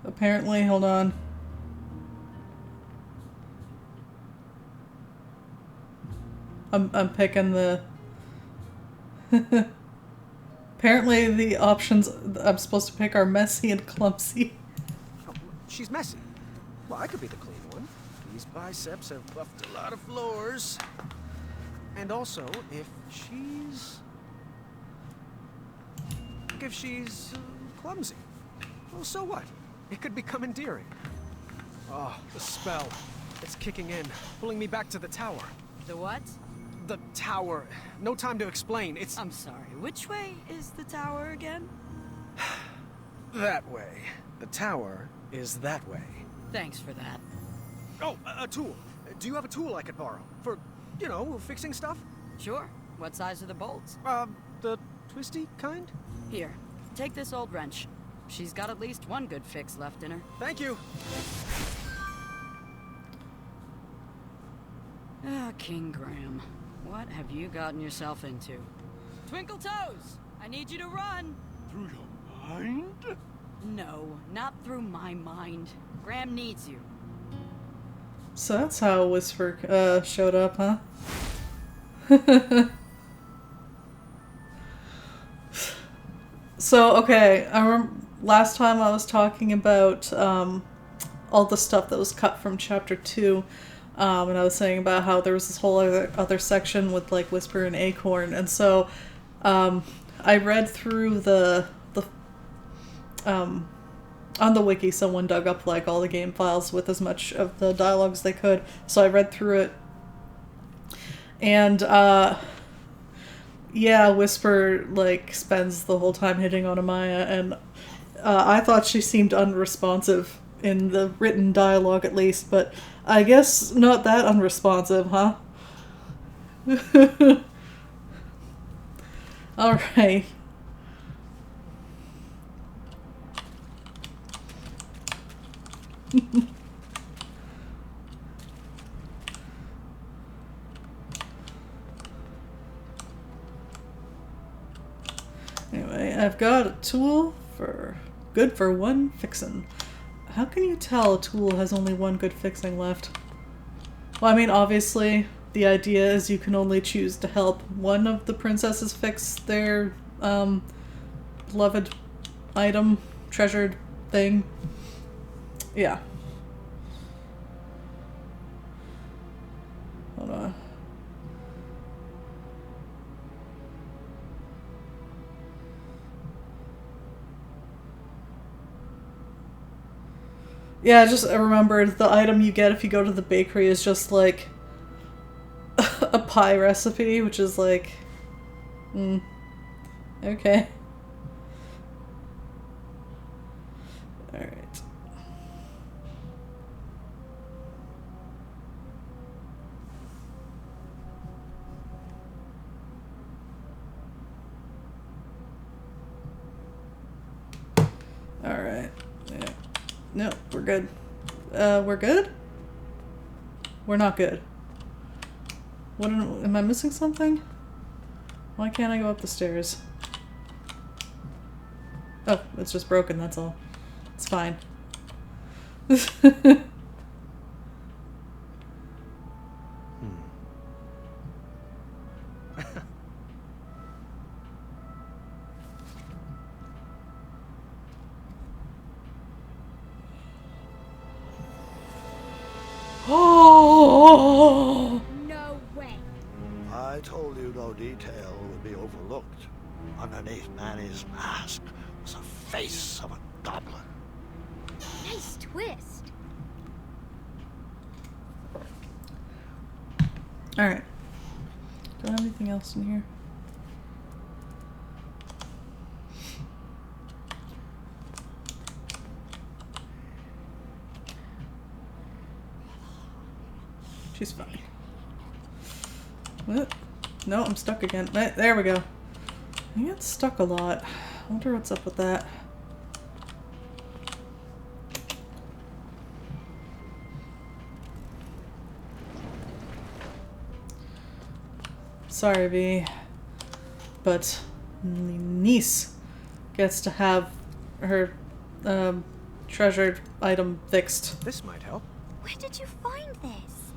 Apparently, hold on. I'm picking the... Apparently the options I'm supposed to pick are messy and clumsy. Oh, she's messy. Well, I could be the clean one. These biceps have buffed a lot of floors. And also, if she's clumsy, well, so what? It could become endearing. Oh, the spell. It's kicking in, pulling me back to the tower. The what? The tower. No time to explain. It's I'm sorry, which way is the tower again? that way. The tower is that way. Thanks for that. Oh, a tool. Do you have a tool I could borrow? For, you know, fixing stuff? Sure. What size are the bolts? The twisty kind? Here, take this old wrench. She's got at least one good fix left in her. Thank you. Ah, King Graham. What have you gotten yourself into? Twinkle Toes! I need you to run! Through your mind? No, not through my mind. Graham needs you. So that's how Whisper showed up, huh? So, okay, I remember last time I was talking about all the stuff that was cut from chapter 2, and I was saying about how there was this whole other section with like Whisper and Acorn, and so I read through the on the wiki, someone dug up like all the game files with as much of the dialogue as they could. So I read through it, and yeah, Whisper like spends the whole time hitting on Amaya, and I thought she seemed unresponsive in the written dialogue at least, but I guess not that unresponsive, huh? All right. Anyway, I've got a tool for good for one fixin'. How can you tell a tool has only one good fixing left? Well, I mean, obviously, the idea is you can only choose to help one of the princesses fix their beloved item, treasured thing. Yeah. Hold on. Yeah, just I remembered the item you get if you go to the bakery is just like a pie recipe, which is like, okay. Alright. Alright. Yeah. No, we're good. We're good? We're not good. What am I missing something? Why can't I go up the stairs? Oh, it's just broken, that's all. It's fine. Oh! No way. I told you no detail would be overlooked. Underneath Manny's mask was the face of a goblin. Nice twist. Alright. Do I have anything else in here? She's fine. What? No, I'm stuck again. There we go. I get stuck a lot. I wonder what's up with that. Sorry, V. But niece gets to have her treasured item fixed. This might help. Where did you find this?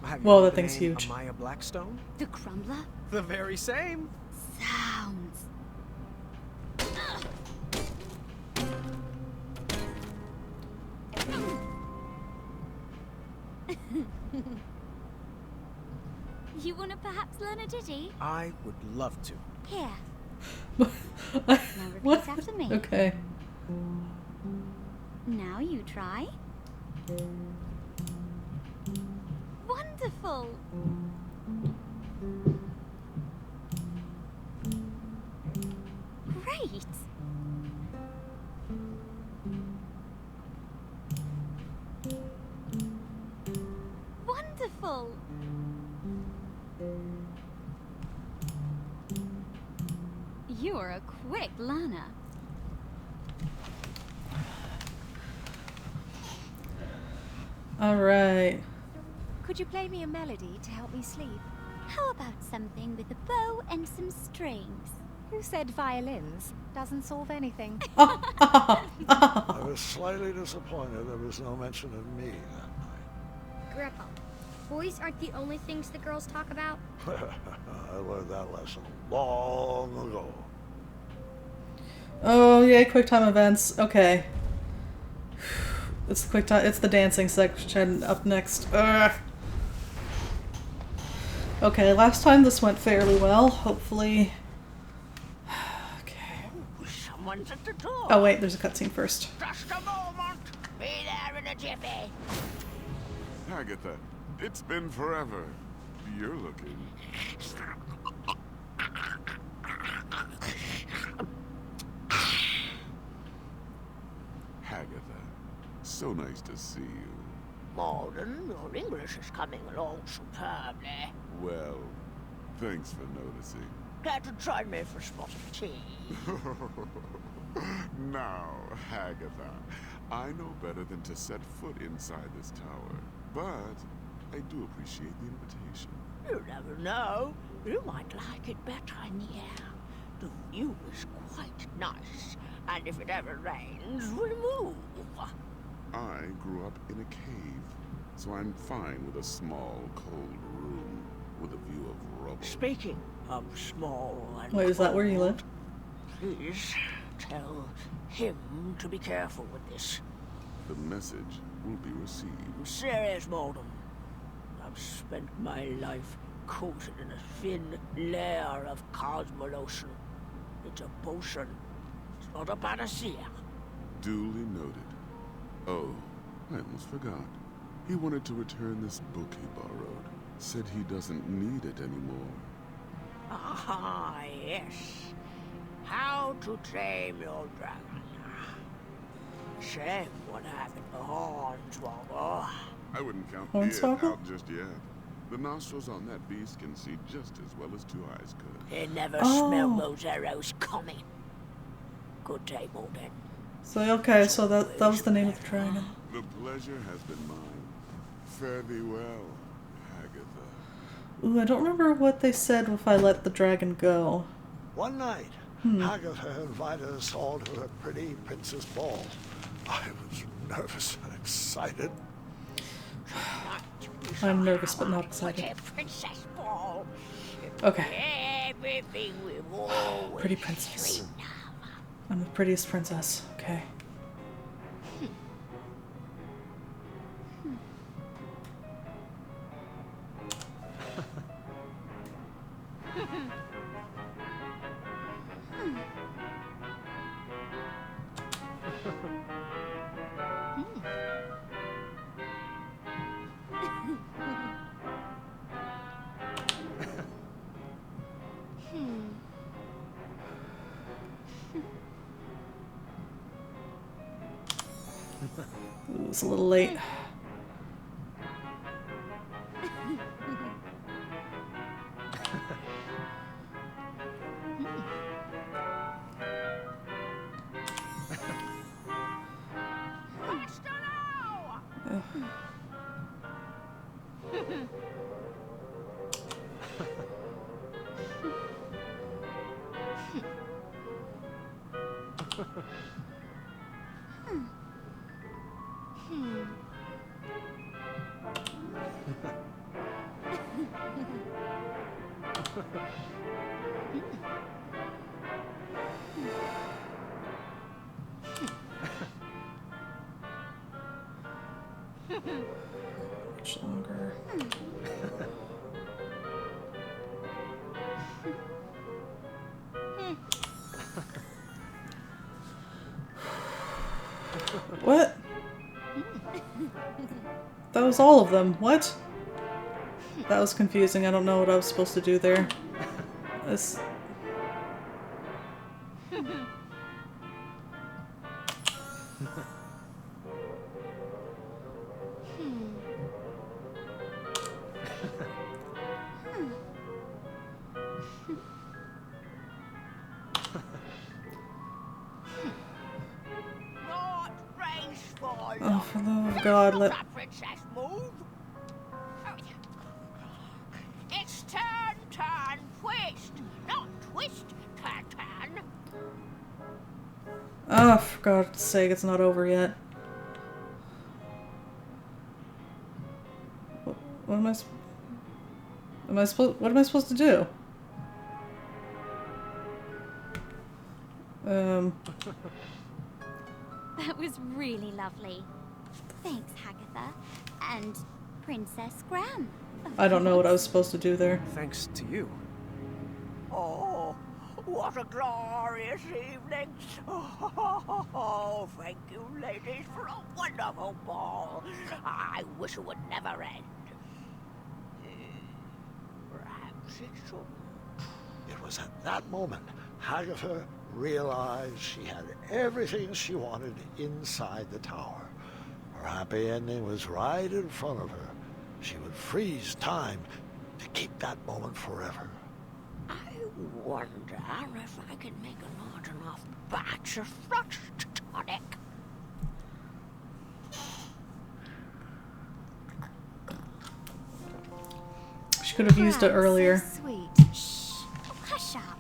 Have you Whoa, heard that the thing's name huge. Amaya Blackstone? The crumbler? The very same. Sounds. You want to perhaps learn a ditty? I would love to. Here. Now repeat after me. Okay. Now you try. Wonderful. Great. Wonderful. You're a quick learner. All right. Could you play me a melody to help me sleep? How about something with a bow and some strings? Who said violins? Doesn't solve anything. I was slightly disappointed there was no mention of me that Grandpa, boys aren't the only things the girls talk about. night. I learned that lesson long ago. Oh, yay, QuickTime events. Okay. It's the QuickTime. It's the dancing section up next. Ugh. Okay, last time this went fairly well. Hopefully. Okay. Someone Someone's at the door. Oh wait, there's a cutscene first. Just a moment. Be there in a jiffy. Agatha, it's been forever. You're looking... Agatha, so nice to see you. Morden, your English is coming along superbly. Well, thanks for noticing. Care to join me for a spot of tea? Now, Agatha, I know better than to set foot inside this tower, but I do appreciate the invitation. You never know. You might like it better in the air. The view is quite nice, and if it ever rains, we'll move. I grew up in a cave, so I'm fine with a small, cold room with a view of rubble. Speaking of small and Wait, is that where you cold, live? please tell him to be careful with this. The message will be received. I'm serious, Morden. I've spent my life coated in a thin layer of cosmolotion. It's a potion. It's not a panacea. Duly noted. Oh, I almost forgot. He wanted to return this book he borrowed. Said he doesn't need it anymore. Ah, yes. How to Tame Your Dragon. Shame what happened to Hornswoggle. I wouldn't count it Hornswoggle? out just yet. The nostrils on that beast can see just as well as two eyes could. He never Oh. smelled those arrows coming. Good day, Morden. So okay, so that was the name of the dragon. The pleasure has been mine. Fare thee well, Agatha. Ooh, I don't remember what they said if I let the dragon go. One night, Agatha invited us all to her pretty princess ball. I was nervous and excited. I'm nervous but not excited. What a princess ball. Okay. Everything we've always Pretty princess. dreamed of. I'm the prettiest princess. Okay. Ooh, it's a little late. Faster now! Much longer. What? That was all of them. What? That was confusing. I don't know what I was supposed to do there. This... Not graceful. Oh, for the love of God, let... Not princess move. It's turn, turn, twist. Not twist, turn, turn. Oh, for God's sake, it's not over yet. What am I what am I supposed to do? That was really lovely. Thanks, Hagatha. And Princess Graham. I don't know what I was supposed to do there. Thanks to you. Oh, What a glorious evening. Oh, thank you, ladies, for a wonderful ball. I wish it would never end. Perhaps it should. It was at that moment Hagatha realized she had everything she wanted inside the tower. Her happy ending was right in front of her. She would freeze time to keep that moment forever. I wonder if I can make a large enough batch of fresh tonic. She could have used it earlier. So sweet. Shh. Hush up.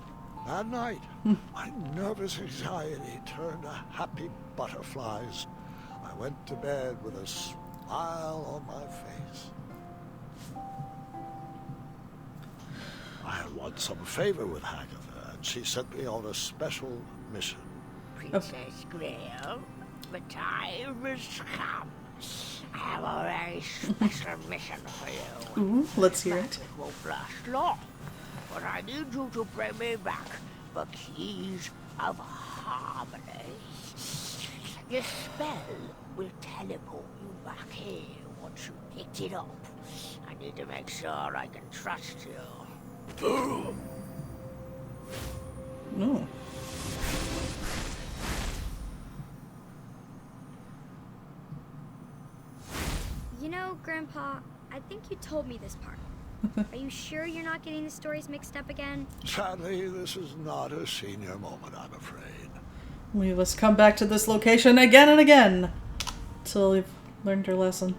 That night, my nervous anxiety turned to happy butterflies. I went to bed with a smile on my face. I had won some favor with Hagatha, and she sent me on a special mission. Princess Grail, the time has come. I have a very special mission for you. Ooh, let's hear it. It won't last long, but I need you to bring me back the keys of harmony. This spell will teleport you back here once you picked it up. I need to make sure I can trust you. No. You know, Grandpa, I think you told me this part. Are you sure you're not getting the stories mixed up again? Sadly, this is not a senior moment, I'm afraid. We must come back to this location again and again till we've learned our lesson.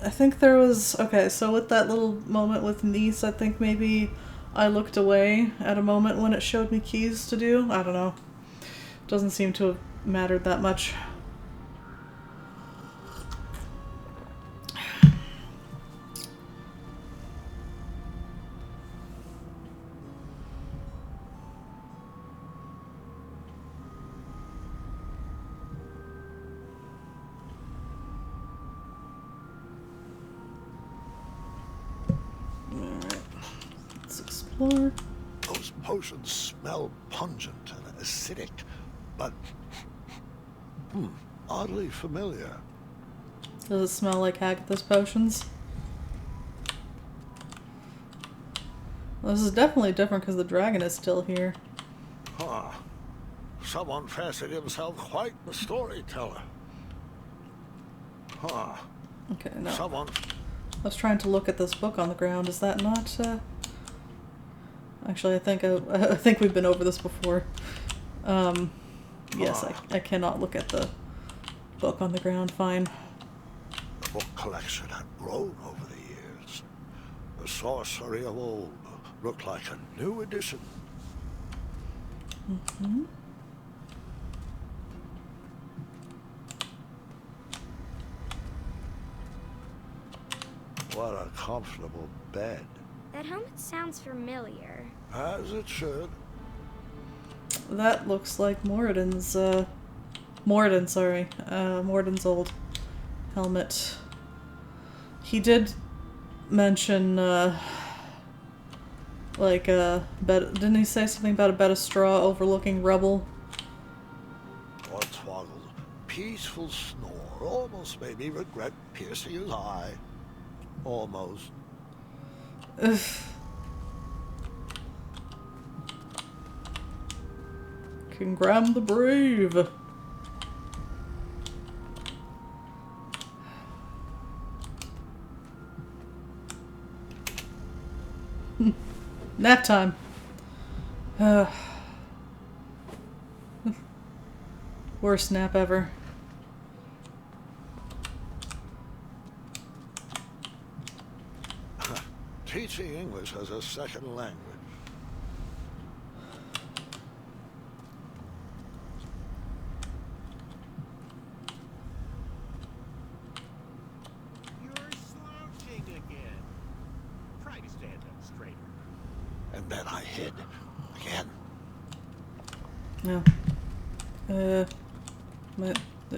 I think there was... Okay, so with that little moment with Nice, I think maybe I looked away at a moment when it showed me keys to do. I don't know. Doesn't seem to have mattered that much. Explore. Those potions smell pungent and acidic, but oddly familiar. Does it smell like Hagatha's potions? Well, this is definitely different because the dragon is still here. Huh. Someone fancied himself quite the storyteller. Huh. Okay, no. Someone... I was trying to look at this book on the ground. Is that not... Actually, I think we've been over this before. Yes, I cannot look at the book on the ground. Fine. The book collection had grown over the years. The sorcery of old looked like a new edition. Mm-hmm. What a comfortable bed. That helmet sounds familiar. As it should. That looks like Moradin's, Moradin's old helmet. He did mention, didn't he say something about a bed of straw overlooking rubble? Hornswoggle's peaceful snore almost made me regret piercing his eye. Almost. Ugh. King Graham the Brave. Nap time. Worst nap ever. Teaching English as a second language. You're slouching again. Try to stand up straighter. And then I hid again. No.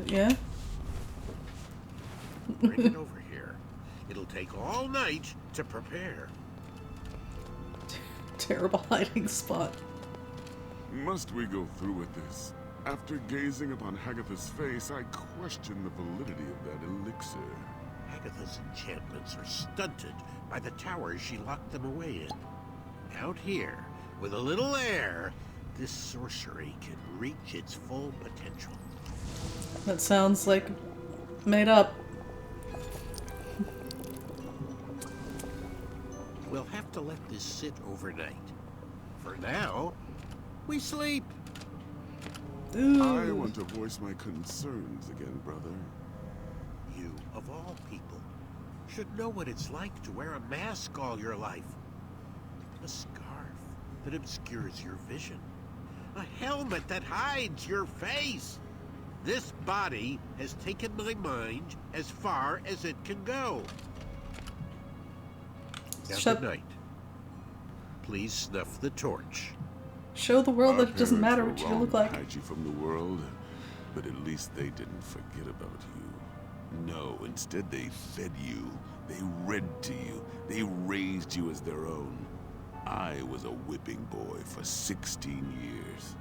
Yeah? Bring it over here. It'll take all night to prepare. Terrible hiding spot. Must we go through with this? After gazing upon Hagatha's face, I question the validity of that elixir. Agatha's enchantments are stunted by the towers she locked them away in. Out here, with a little air, this sorcery can reach its full potential. That sounds like made up. We'll have to let this sit overnight. For now, we sleep. Ooh. I want to voice my concerns again, brother. You, of all people, should know what it's like to wear a mask all your life. A scarf that obscures your vision. A helmet that hides your face. This body has taken my mind as far as it can go. Now, good night. Please snuff the torch. Show the world Our that it doesn't matter parents what were you look wrong like. to hide you from the world, but at least they didn't forget about you. No, instead they fed you. They read to you. They raised you as their own. I was a whipping boy for 16 years.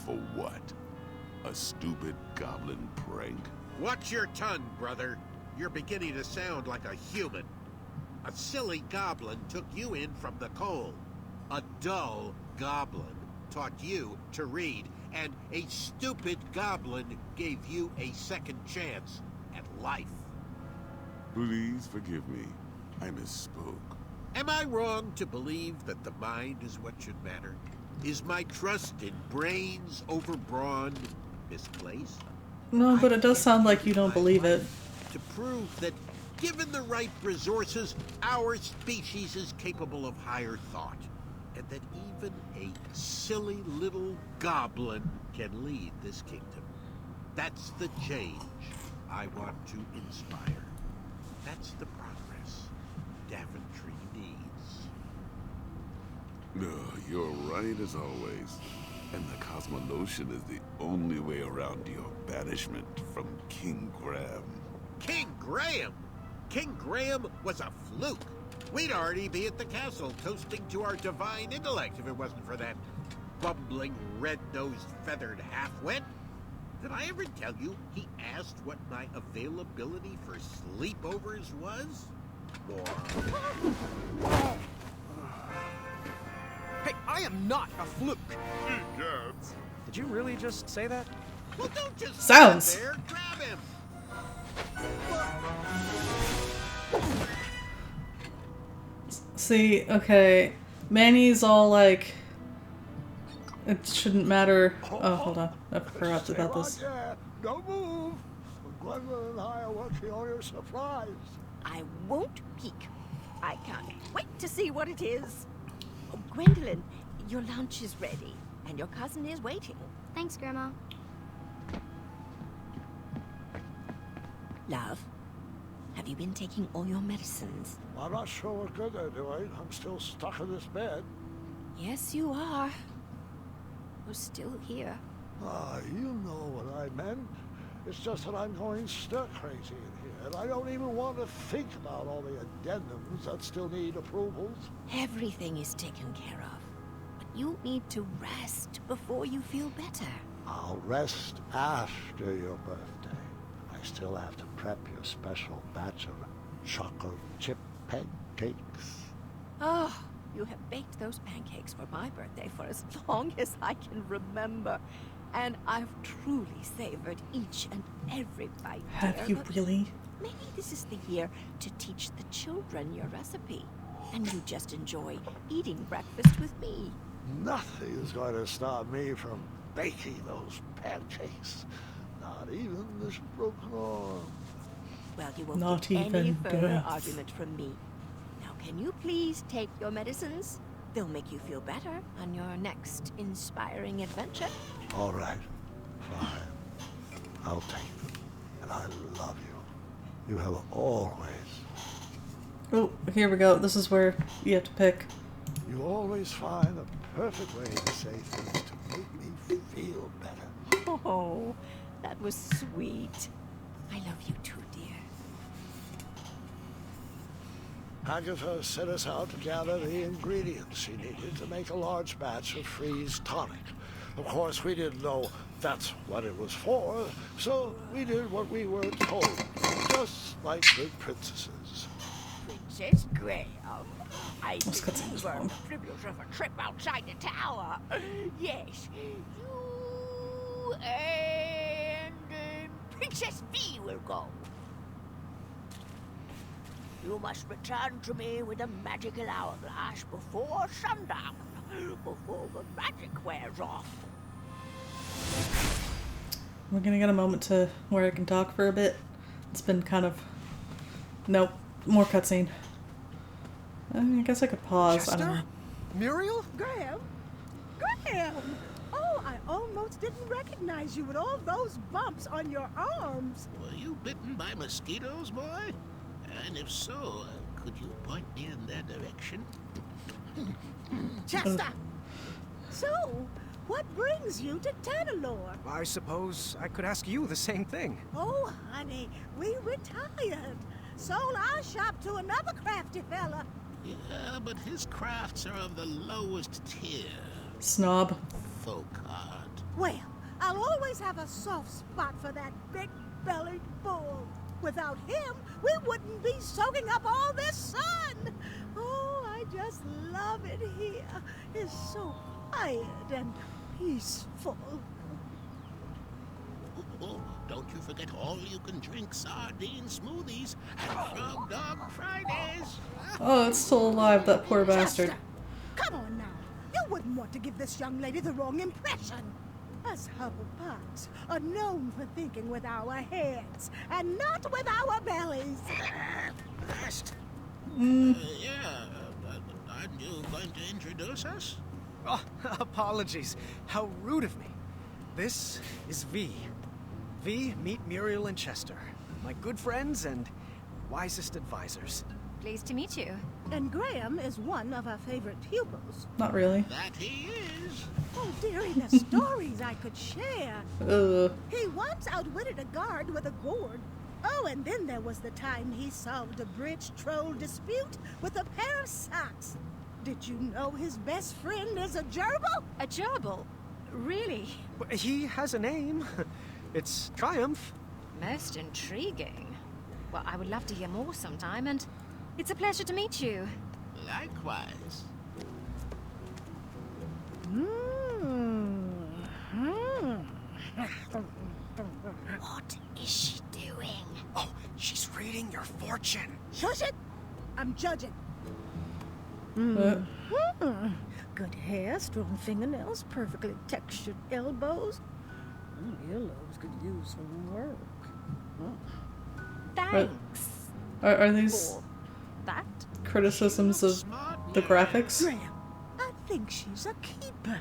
For what? A stupid goblin prank? Watch your tongue, brother. You're beginning to sound like a human. A silly goblin took you in from the cold. A dull goblin taught you to read, and a stupid goblin gave you a second chance at life. Please forgive me. I misspoke. Am I wrong to believe that the mind is what should matter? Is my trust in brains over brawn misplaced? No, but it does sound like you don't believe it. To prove that, given the right resources, our species is capable of higher thought, and that even a silly little goblin can lead this kingdom. That's the change I want to inspire. That's the progress Daventry needs. You're right as always. And the Cosmolotion is the only way around your banishment from King Graham. King Graham? King Graham was a fluke. We'd already be at the castle toasting to our divine intellect if it wasn't for that bumbling, red-nosed, feathered half-wit. Did I ever tell you he asked what my availability for sleepovers was? More. Hey, I am not a fluke. Egads. Did you really just say that? Well, don't just Sounds. stand there. Grab him. See, okay. Manny's all like, it shouldn't matter. Oh, hold on. I forgot Stay about right this. there. Don't move. Gwendolyn and I are working on your surprise. I won't peek. I can't wait to see what it is. Oh, Gwendolyn, your lunch is ready, and your cousin is waiting. Thanks, Grandma. Love, have you been taking all your medicines? I'm not sure what good they're doing. I'm still stuck in this bed. Yes, you are. We're still here. Ah, you know what I meant. It's just that I'm going stir crazy in here, and I don't even want to think about all the addendums that still need approvals. Everything is taken care of. But you need to rest before you feel better. I'll rest after your birthday. I still have to prep your special batch of chocolate chip pancakes. Oh, you have baked those pancakes for my birthday for as long as I can remember. And I've truly savored each and every bite. Have dear, you but really? maybe this is the year to teach the children your recipe. And you just enjoy eating breakfast with me. Nothing is going to stop me from baking those pancakes. Not even this broken arm. Well, you won't Not get any even further death. argument from me. Now, can you please take your medicines? They'll make you feel better on your next inspiring adventure. All right, fine. I'll take them. And I love you. You have always, Oh, here we go. This is where you have to pick. you always find the perfect way to say things to make me feel better. Oh, that was sweet. I love you too, dear. Agatha sent us out to gather the ingredients she needed to make a large batch of freeze tonic. Of course, we didn't know that's what it was for, so we did what we were told, just like good princesses. Princess Graham, I Let's cut some believe we're long. privileged of a trip outside the tower. Yes, you and Princess V will go. You must return to me with a magical hourglass before sundown, before the magic wears off. We're gonna get a moment to where I can talk for a bit. It's been kind of... Nope. More cutscene. I guess I could pause. I don't know. Chester? Muriel? Graham? Graham! Oh, I almost didn't recognize you with all those bumps on your arms. Were you bitten by mosquitoes, boy? And if so, could you point me in their direction? Chester! So, what brings you to Tanalorr? I suppose I could ask you the same thing. Oh, honey, we retired. Sold our shop to another crafty fella. Yeah, but his crafts are of the lowest tier. Snob. Folk art. Well, I'll always have a soft spot for that big-bellied bull. Without him, we wouldn't be soaking up all this sun. Oh, I just love it here. It's so quiet and peaceful. Oh, don't you forget all-you-can-drink sardine smoothies and Frog Dog Fridays. Oh, it's still alive, that poor bastard. Chester, come on now. You wouldn't want to give this young lady the wrong impression. Us Hufflepuffs are known for thinking with our heads and not with our bellies. First. Aren't you going to introduce us? Oh, apologies. How rude of me. This is V. V, meet Muriel and Chester. My good friends and wisest advisors. Pleased to meet you. And Graham is one of our favorite pupils. Not really. That he is. Oh, dearie, the stories I could share. He once outwitted a guard with a gourd. Oh, and then there was the time he solved a bridge troll dispute with a pair of socks. Did you know his best friend is a gerbil? A gerbil? Really? He has a name. It's Triumph. Most intriguing. Well, I would love to hear more sometime, and it's a pleasure to meet you. Likewise. What is she doing? Oh, she's reading your fortune. Shush it! I'm judging. Good hair, strong fingernails, perfectly textured elbows. Earlobes could use some work. Thanks Are these for that. criticisms of the graphics? Graham, I think she's a keeper.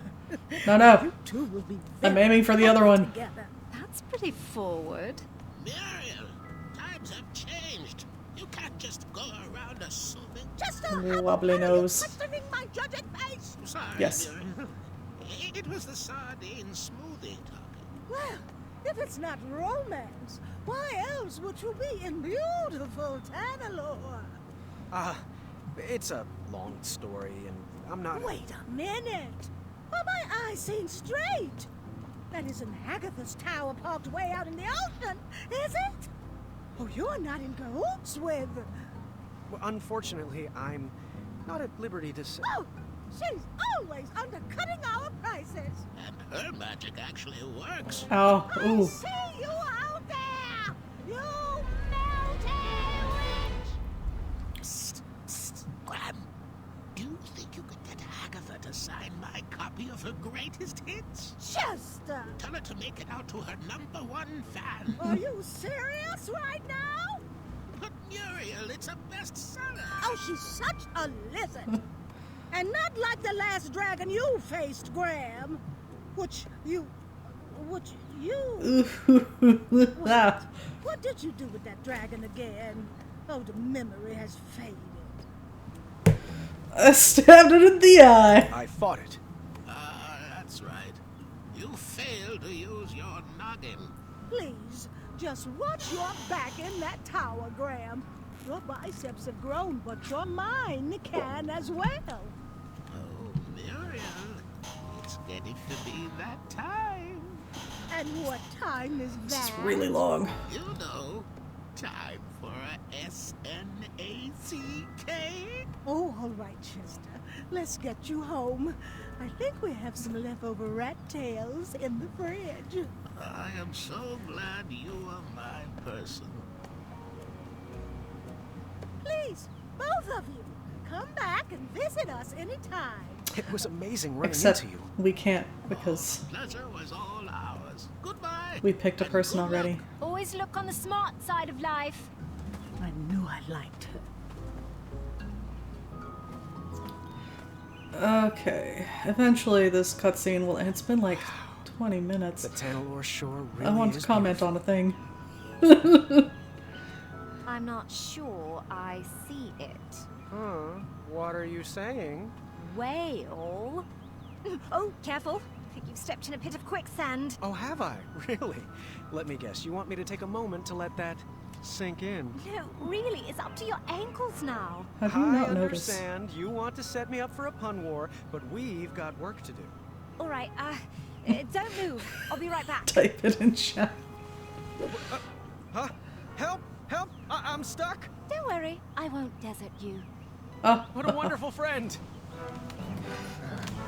No. You two will be I'm very aiming for the other happy one. together. That's pretty forward. Muriel, times have changed. You can't just go around assuming. Just Wobbly nose. questioning my judging face. Sorry, Yes. Muriel. It was the sardine smoothie talking. Well, if it's not romance, why else would you be in beautiful Tanalorr? It's a long story, and I'm not... Wait a minute. Are my eyes seen straight? That isn't Agatha's tower parked way out in the ocean, is it? Oh, you're not in cahoots with... Well, unfortunately, I'm not at liberty to say... Oh, she's always undercutting our prices. And her magic actually works. Ow. I Ooh. see you out there! You melting witch! Psst, Graham. Do you think you could get Agatha to sign my copy of her greatest hits? Chester! Tell her to make it out to her #1 fan. Are you serious right now? But Muriel, it's a bestseller. Oh, she's such a lizard. And not like the last dragon you faced, Graham. Which you... Ah. What did you do with that dragon again? Oh, the memory has faded. I stabbed it in the eye. I fought it. That's right. You failed to use your noggin. Please, just watch your back in that tower, Graham. Your biceps have grown, but your mind can as well. Oh, Muriel, it's getting to be that time. And what time is This is that? really long. You know, time for a SNACK. Oh, all right, Chester. Let's get you home. I think we have some leftover rat tails in the fridge. I am so glad you are my person. Please, both of you, come back and visit us anytime. It was amazing running Except into you. we can't because Pleasure was all ours. Goodbye. we picked a and person good luck. already. Always look on the smart side of life. I knew I liked her. Okay. Eventually this cutscene will... It's been like 20 minutes. The Tanalor shore really I want to is comment beautiful. on a thing. I'm not sure I see it. Huh? What are you saying? Whale? Oh, careful. I think you've stepped in a pit of quicksand. Oh, have I? Really? Let me guess. You want me to take a moment to let that sink in? No, really, it's up to your ankles now. Have you I not noticed? understand you want to set me up for a pun war, but we've got work to do. All right, don't move. I'll be right back. Type it in chat. Huh? Help! Help! I'm stuck! Don't worry, I won't desert you. Oh, What a wonderful friend!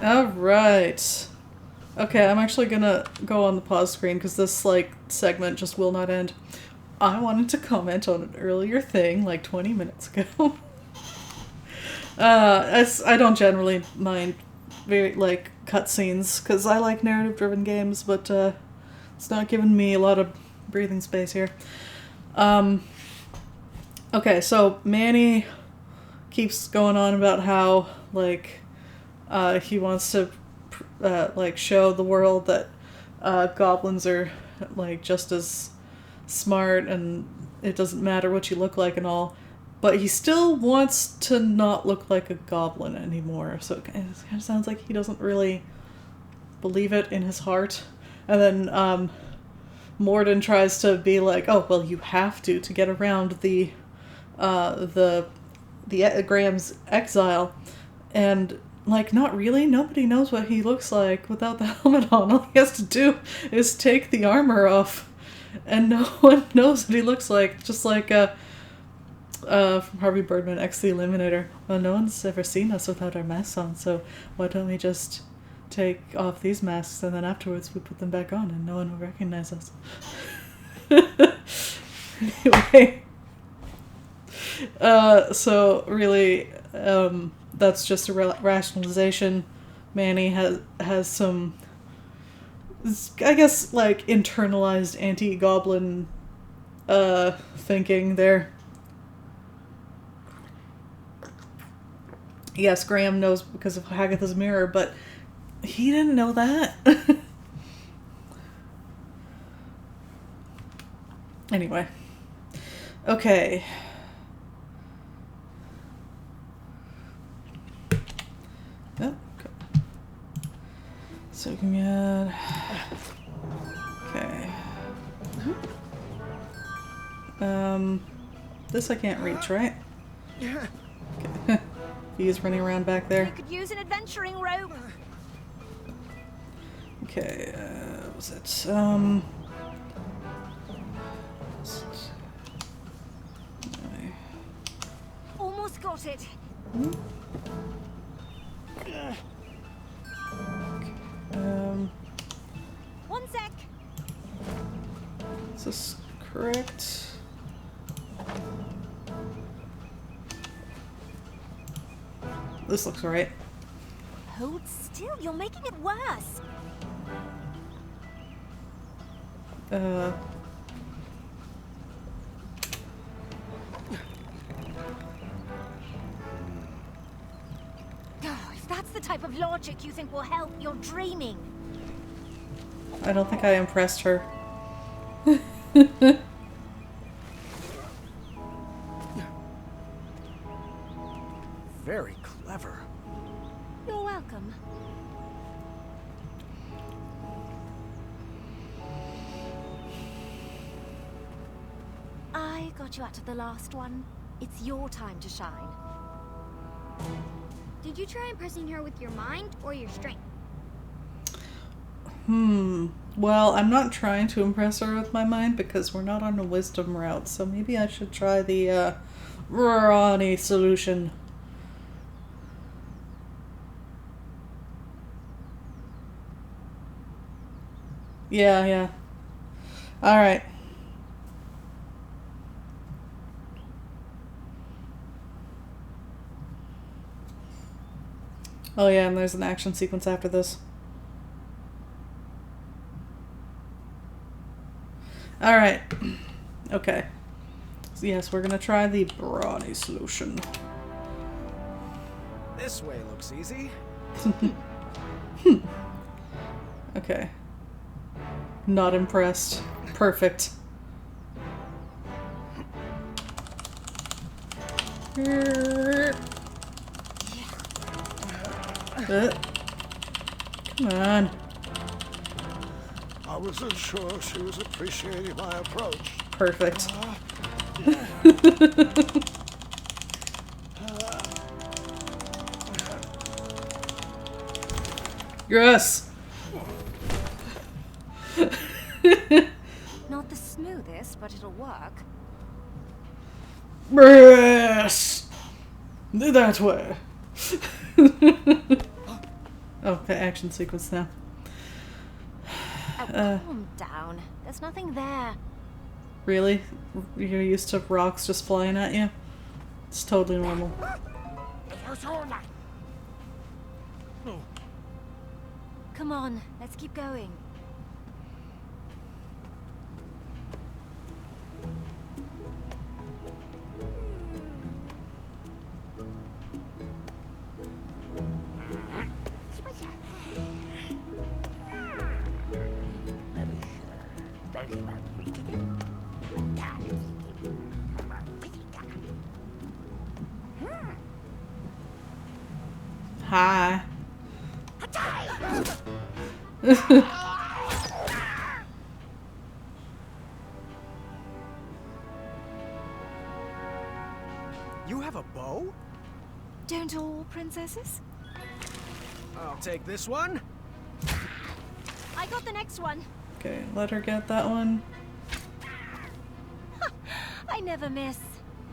Alright. Okay, I'm actually gonna go on the pause screen because this, like, segment just will not end. I wanted to comment on an earlier thing, like 20 minutes ago. I don't generally mind very, like, cutscenes because I like narrative-driven games, but, it's not giving me a lot of breathing space here. Okay, so Manny keeps going on about how, like, he wants to, like, show the world that goblins are, like, just as smart and it doesn't matter what you look like and all. But he still wants to not look like a goblin anymore. So it kind of sounds like he doesn't really believe it in his heart. And then Morden tries to be like, oh, well, you have to get around the Graham's exile. And, like, not really. Nobody knows what he looks like without the helmet on. All he has to do is take the armor off. And no one knows what he looks like. Just like from Harvey Birdman, X the Eliminator. Well, no one's ever seen us without our masks on, so why don't we just take off these masks and then afterwards we put them back on and no one will recognize us. Anyway. So really, that's just a rationalization. Manny has some, I guess, like, internalized anti-goblin thinking there. Yes, Graham knows because of Hagatha's mirror, but he didn't know that. Anyway. Okay. Oh, okay. So we can get... Okay. This I can't reach, right? Yeah. Okay. He's running around back there. You could use an adventuring rope. Okay, what was it? Almost got it. One sec. Is this correct? This looks right. Hold still, you're making it worse. Oh, if that's the type of logic you think will help, you're dreaming. I don't think I impressed her. Very clever. You're welcome. I got you out of the last one. It's your time to shine. Did you try impressing her with your mind or your strength? Well, I'm not trying to impress her with my mind because we're not on a wisdom route, so maybe I should try the, Ronnie solution. Yeah. Alright. Oh yeah, and there's an action sequence after this. Alright. Okay. So yes, we're gonna try the Brawny solution. This way looks easy. Okay. Not impressed. Perfect. Come on. I wasn't sure she was appreciating my approach. Perfect. Yes. Not the smoothest, but it'll work. Yes. That way. Oh, the action sequence now. Oh, calm down. There's nothing there. Really? You're used to rocks just flying at you? It's totally normal. Come on, let's keep going. Hi. You have a bow? Don't all princesses? I'll take this one. I got the next one. Okay, let her get that one. I never miss.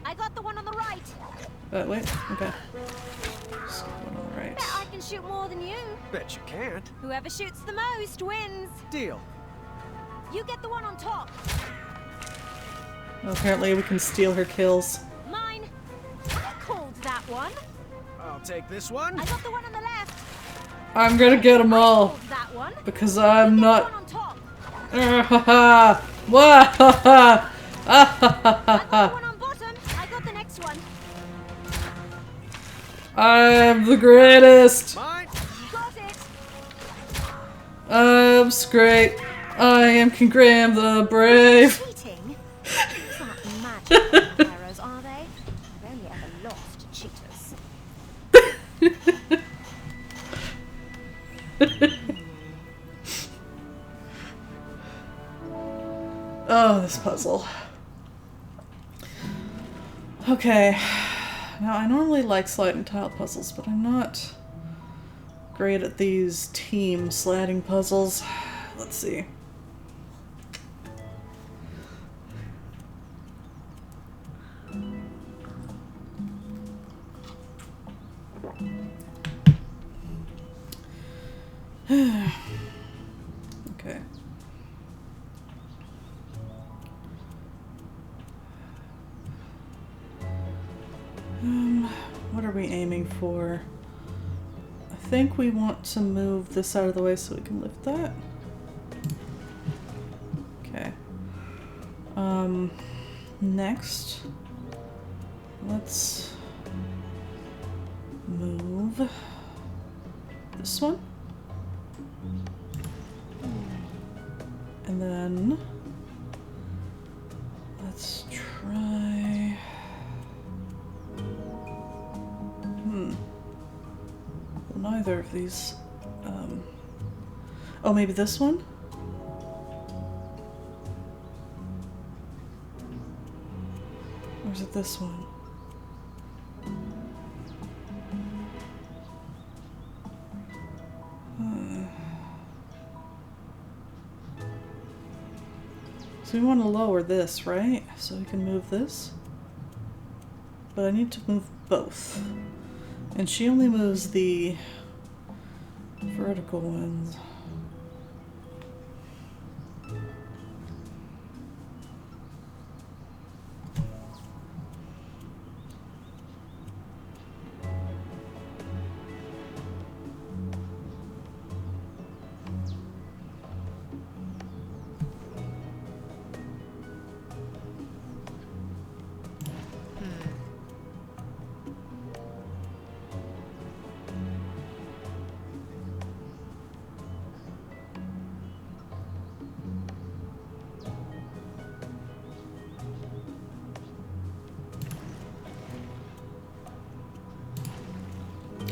I got the one on the right. Wait, okay. Just one on the right. Bet I can shoot more than you. Bet you can't. Whoever shoots the most wins. Deal. You get the one on top. Well, apparently we can steal her kills. Mine. I called that one. I'll take this one. I got the one on the left. I'm gonna get them all. Called that one. Because I'm You get not... the one on top. I I got the one on bottom. I got the next one. I'm the greatest. Mine. Got it. I'm great. I am King Graham the Brave. Cheating? These aren't magic heroes, are they? I've only ever lost to cheaters. Oh, this puzzle. Okay. Now, I normally like sliding tile puzzles, but I'm not great at these team sliding puzzles. Let's see. Okay. What are we aiming for? I think we want to move this out of the way so we can lift that. Okay. Next, let's move this one. And then let's try... Well, neither of these. Oh, maybe this one? Or is it this one? So we want to lower this, right? So we can move this. But I need to move both. And she only moves the vertical ones.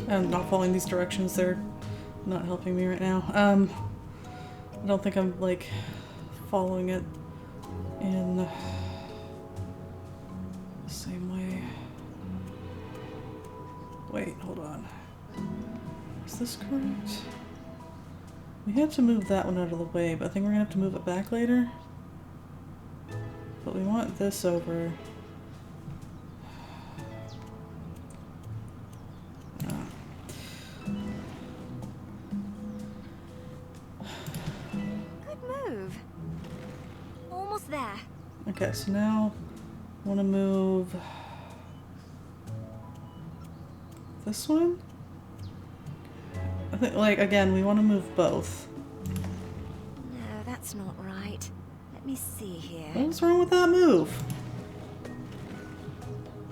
I'm not following these directions, they're not helping me right now. I don't think I'm, like, following it in the same way. Wait, hold on. Is this correct? We had to move that one out of the way, but I think we're gonna have to move it back later. But we want this over. Okay, so now I want to move this one. I think, like, again, we want to move both. No, that's not right. Let me see here. What's wrong with that move?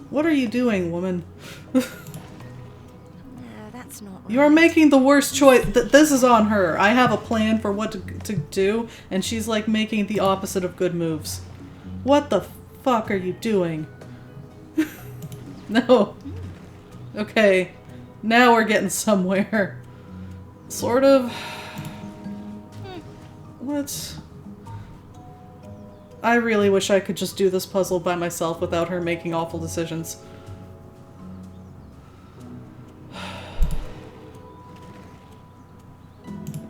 What are you doing, woman? No, that's not right. You are making the worst choice. This is on her. I have a plan for what to do, and she's like making the opposite of good moves. What the fuck are you doing? No. Okay. Now we're getting somewhere. Sort of. What? I really wish I could just do this puzzle by myself without her making awful decisions.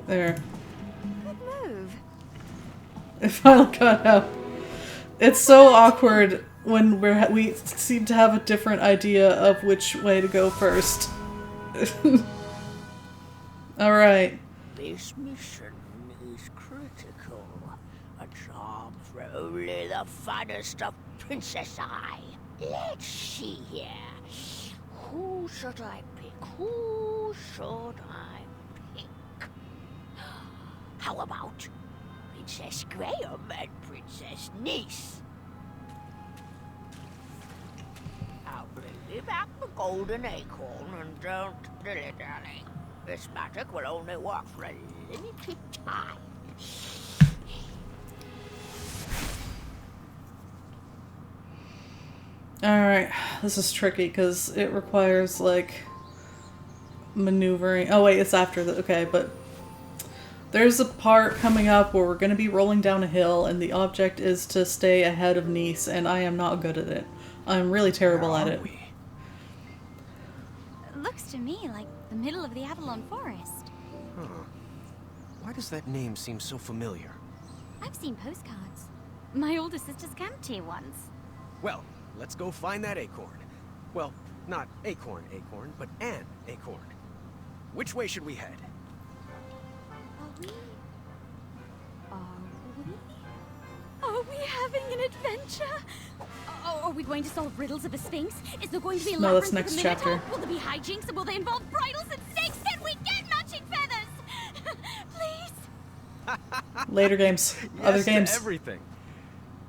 There. Good move. It finally got out. It's so awkward when we seem to have a different idea of which way to go first. Alright. This mission is critical. A job for only the finest of Princess Eye. Let's see here. Who should I pick? Who should I pick? How about Princess Graham and Princess Niece? I'll bring you back the golden acorn and don't dilly-dally. This magic will only work for a limited time. Alright, this is tricky because it requires, like, maneuvering. Oh wait, it's after the, okay, but there's a part coming up where we're going to be rolling down a hill and the object is to stay ahead of Niece, and I am not good at it. I'm really terrible at it. Looks to me like the middle of the Avalon Forest. Huh. Why does that name seem so familiar? I've seen postcards. My older sister's camped here once. Well, let's go find that acorn. Well, not acorn, but an acorn. Which way should we head? Are we having an adventure? Are we going to solve riddles of the Sphinx? Is there going to be a No, that's labyrinth next of the Minotaur? chapter. Will there be hijinks and will they involve bridles and snakes? Can we get matching feathers? Please? Later games. Yes Other games. To everything.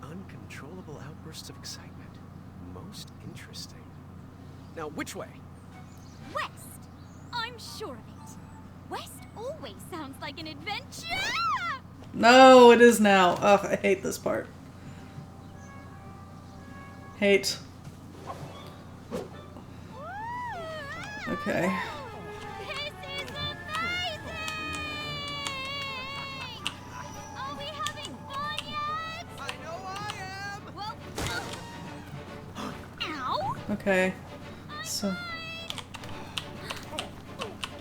Uncontrollable outbursts of excitement. Most interesting. Now, which way? West. I'm sure of it. West always sounds like an adventure. No, it is now. Ugh, I hate this part. Hate. Okay. This is amazing! Are we having fun yet? I know I am! Well, ow! Okay. So.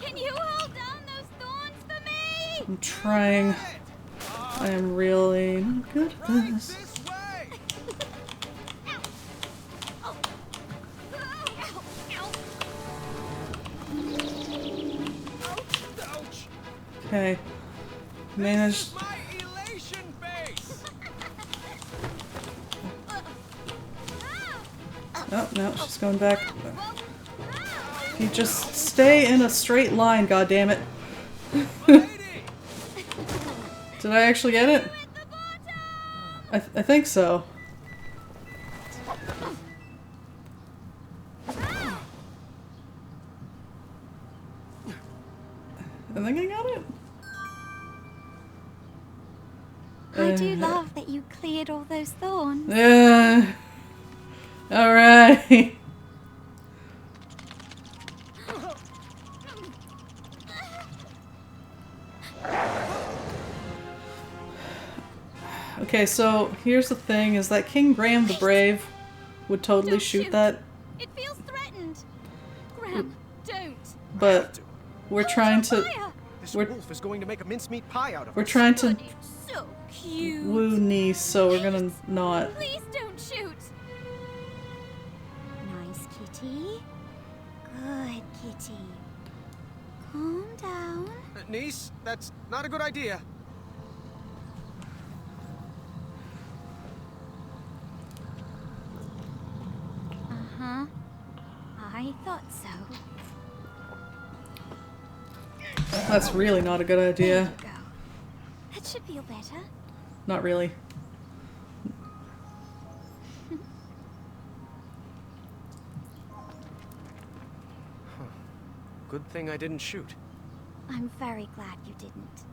Can you hold down those thorns for me? I'm trying. I am really not good at this. This way! Ouch! Okay. Managed. My elation face! Oh, no, she's going back. You just stay in a straight line, goddammit. Did I actually get it? I think so. I think I got it. I do love that you cleared all those thorns. Yeah. All right. Okay, so here's the thing: is that King Graham the Brave would totally Don't shoot that, It feels threatened. Graham, don't. but we're trying to This We're- wolf is going to make a mincemeat pie out of we're us. trying to So cute. woo niece, so we're gonna not. Please don't shoot. Nice kitty. Good kitty. Calm down. Niece, that's not a good idea. Uh-huh. I thought so. That's really not a good There idea. you go. That should feel better. Not really. Good thing I didn't shoot. I'm very glad you didn't.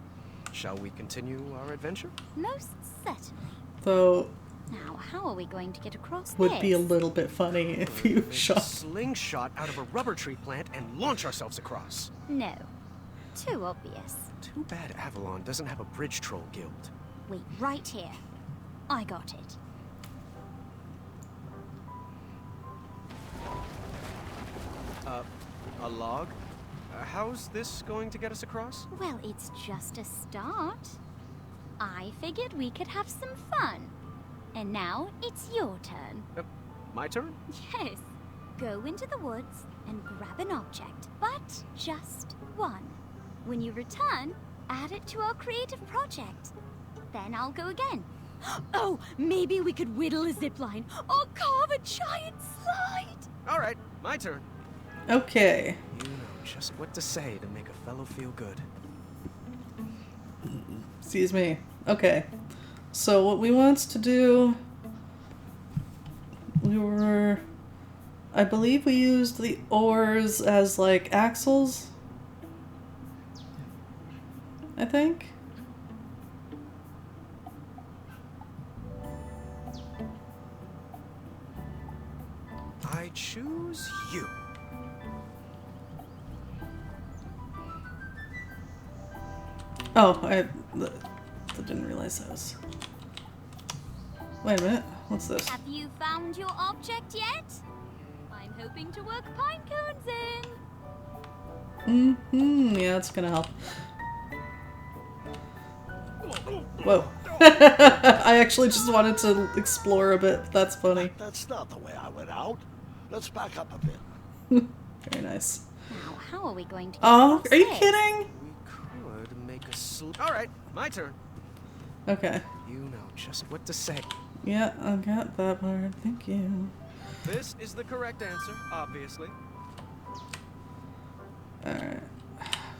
Shall we continue our adventure? Most certainly. Though Now, how are we going to get across would this? be a little bit funny if you Make a shot. slingshot out of a rubber tree plant and launch ourselves across. No. Too obvious. Too bad Avalon doesn't have a bridge troll guild. Wait, right here. I got it. A log? How's this going to get us across? Well, it's just a start. I figured we could have some fun. And now it's your turn. My turn? Yes. Go into the woods and grab an object, but just one. When you return, add it to our creative project. Then I'll go again. Oh, maybe we could whittle a zipline or carve a giant slide. All right, my turn. Okay. You know just what to say to make a fellow feel good. Excuse me. Okay. So what we want to do, I believe we used the oars as like axles. I think. I choose you. Oh, I didn't realize that was. Wait a minute. What's this? Have you found your object yet? I'm hoping to work pine cones in. Yeah, it's gonna help. Whoa. I actually just wanted to explore a bit. That's funny. That's not the way I went out. Let's back up a bit. Very nice. Now, how are we going to get Oh, across are you this? kidding? We could make a All right, my turn. Okay. You know just what to say. Yeah, I got that part. Thank you. This is the correct answer, obviously. Alright.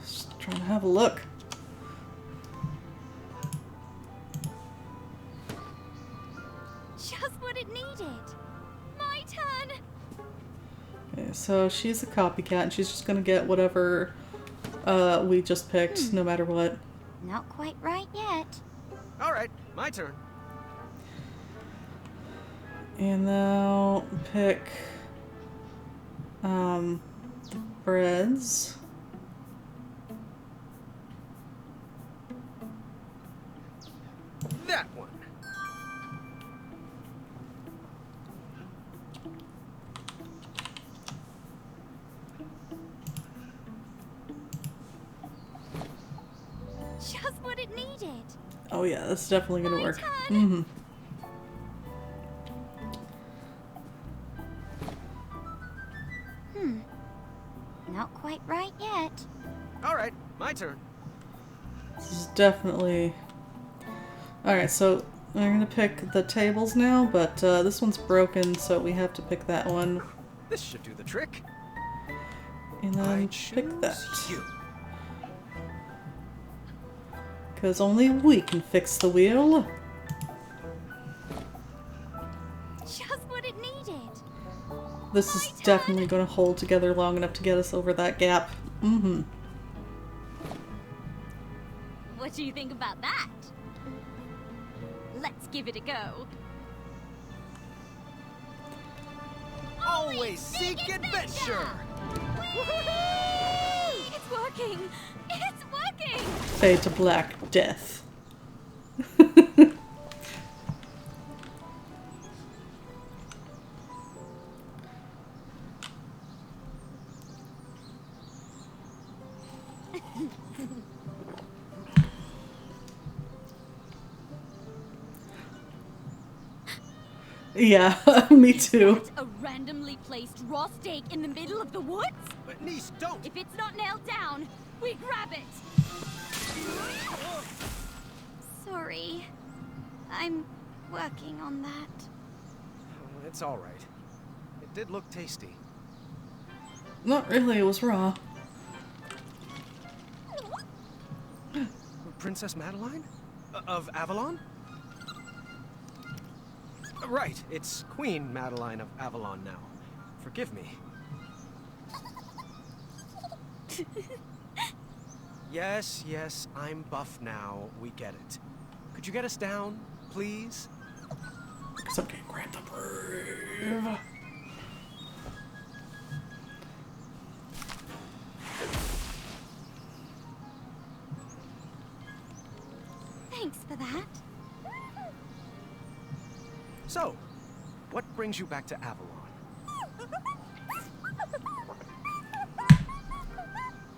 Just trying to have a look. Just what it needed. My turn. Okay, so she's a copycat and she's just gonna get whatever we just picked, no matter what. Not quite right yet. All right, my turn. And now pick the breads. That one. Just what it needed. Oh yeah, that's definitely gonna work. turn. Mm-hmm. Not quite right yet. All right, my turn. This is definitely... Alright, so I'm gonna pick the tables now, but this one's broken, so we have to pick that one. This should do the trick. And I then choose pick that. you. Because only we can fix the wheel. Just what it needed. This is definitely going to hold together long enough to get us over that gap. Mm-hmm. What do you think about that? Let's give it a go. Always seek adventure. It's working! It's working! Fade to black, death. Yeah, me too. That's a randomly placed raw steak in the middle of the woods? But niece, don't. If it's not nailed down, we grab it. Sorry. I'm working on that. Oh, it's all right. It did look tasty. Not really, it was raw. Princess Madeline? Of Avalon? Right, it's Queen Madeline of Avalon now. Forgive me. Yes, I'm buff now. We get it. Could you get us down, please? Because I'm getting grabbed up. Brave. Thanks for that. So, what brings you back to Avalon?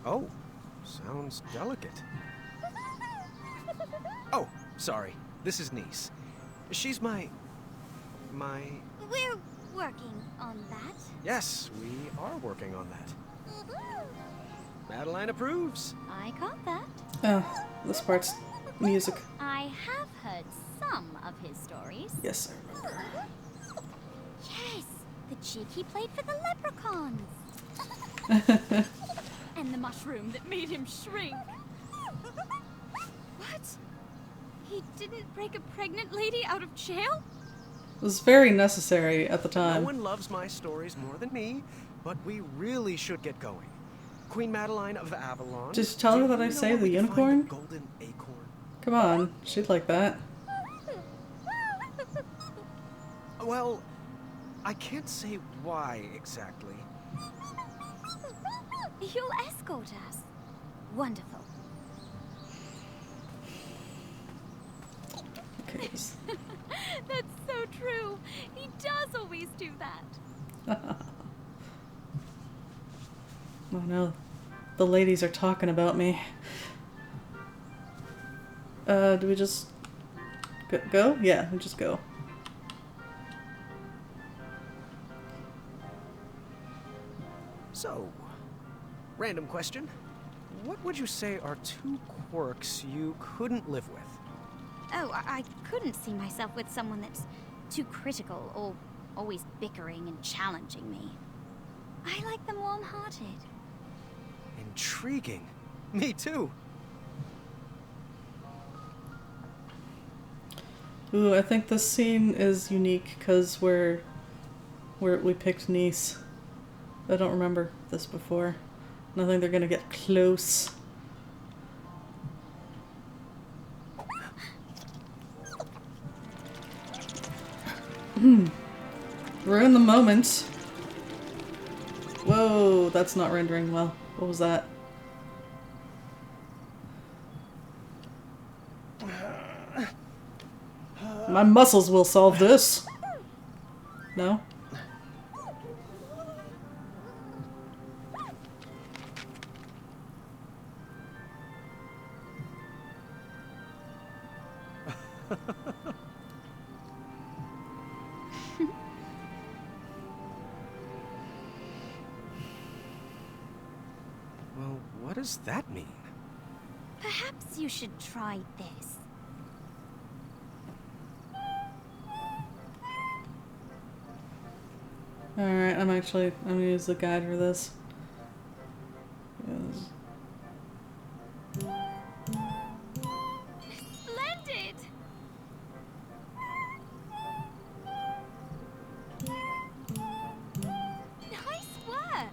Oh, sounds delicate. Oh, sorry. This is Niece. She's my... We're working on that. Yes, we are working on that. Madeline approves. I got that. Oh, this part's music. I have heard some of his stories. Yes, I remember. Yes, the cheek he played for the leprechauns. And the mushroom that made him shrink. What? He didn't break a pregnant lady out of jail? It was very necessary at the No time. one loves my stories more than me, but we really should get going. Queen Madeline of Avalon. Just tell her that I saved the unicorn? Golden acorn. Come on, she'd like that. Well, I can't say why exactly. You'll escort us. Wonderful. Okay. That's so true. He does always do that. Oh no, the ladies are talking about me. Do we just go? Yeah, we just go. So, random question. What would you say are 2 quirks you couldn't live with? Oh, I couldn't see myself with someone that's too critical or always bickering and challenging me. I like them warm-hearted. Intriguing. Me too. Ooh, I think this scene is unique because we picked Nice. I don't remember this before. And I think they're gonna get close. Ruin the moment. Whoa, that's not rendering well. What was that? My muscles will solve this. No? does that mean? Perhaps you should try this. Alright, I'm gonna use the guide for this. Yes. Splendid! Nice work!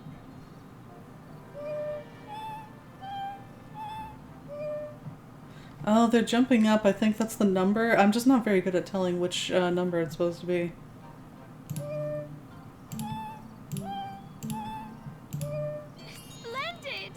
Oh, they're jumping up. I think that's the number. I'm just not very good at telling which number it's supposed to be. Splendid!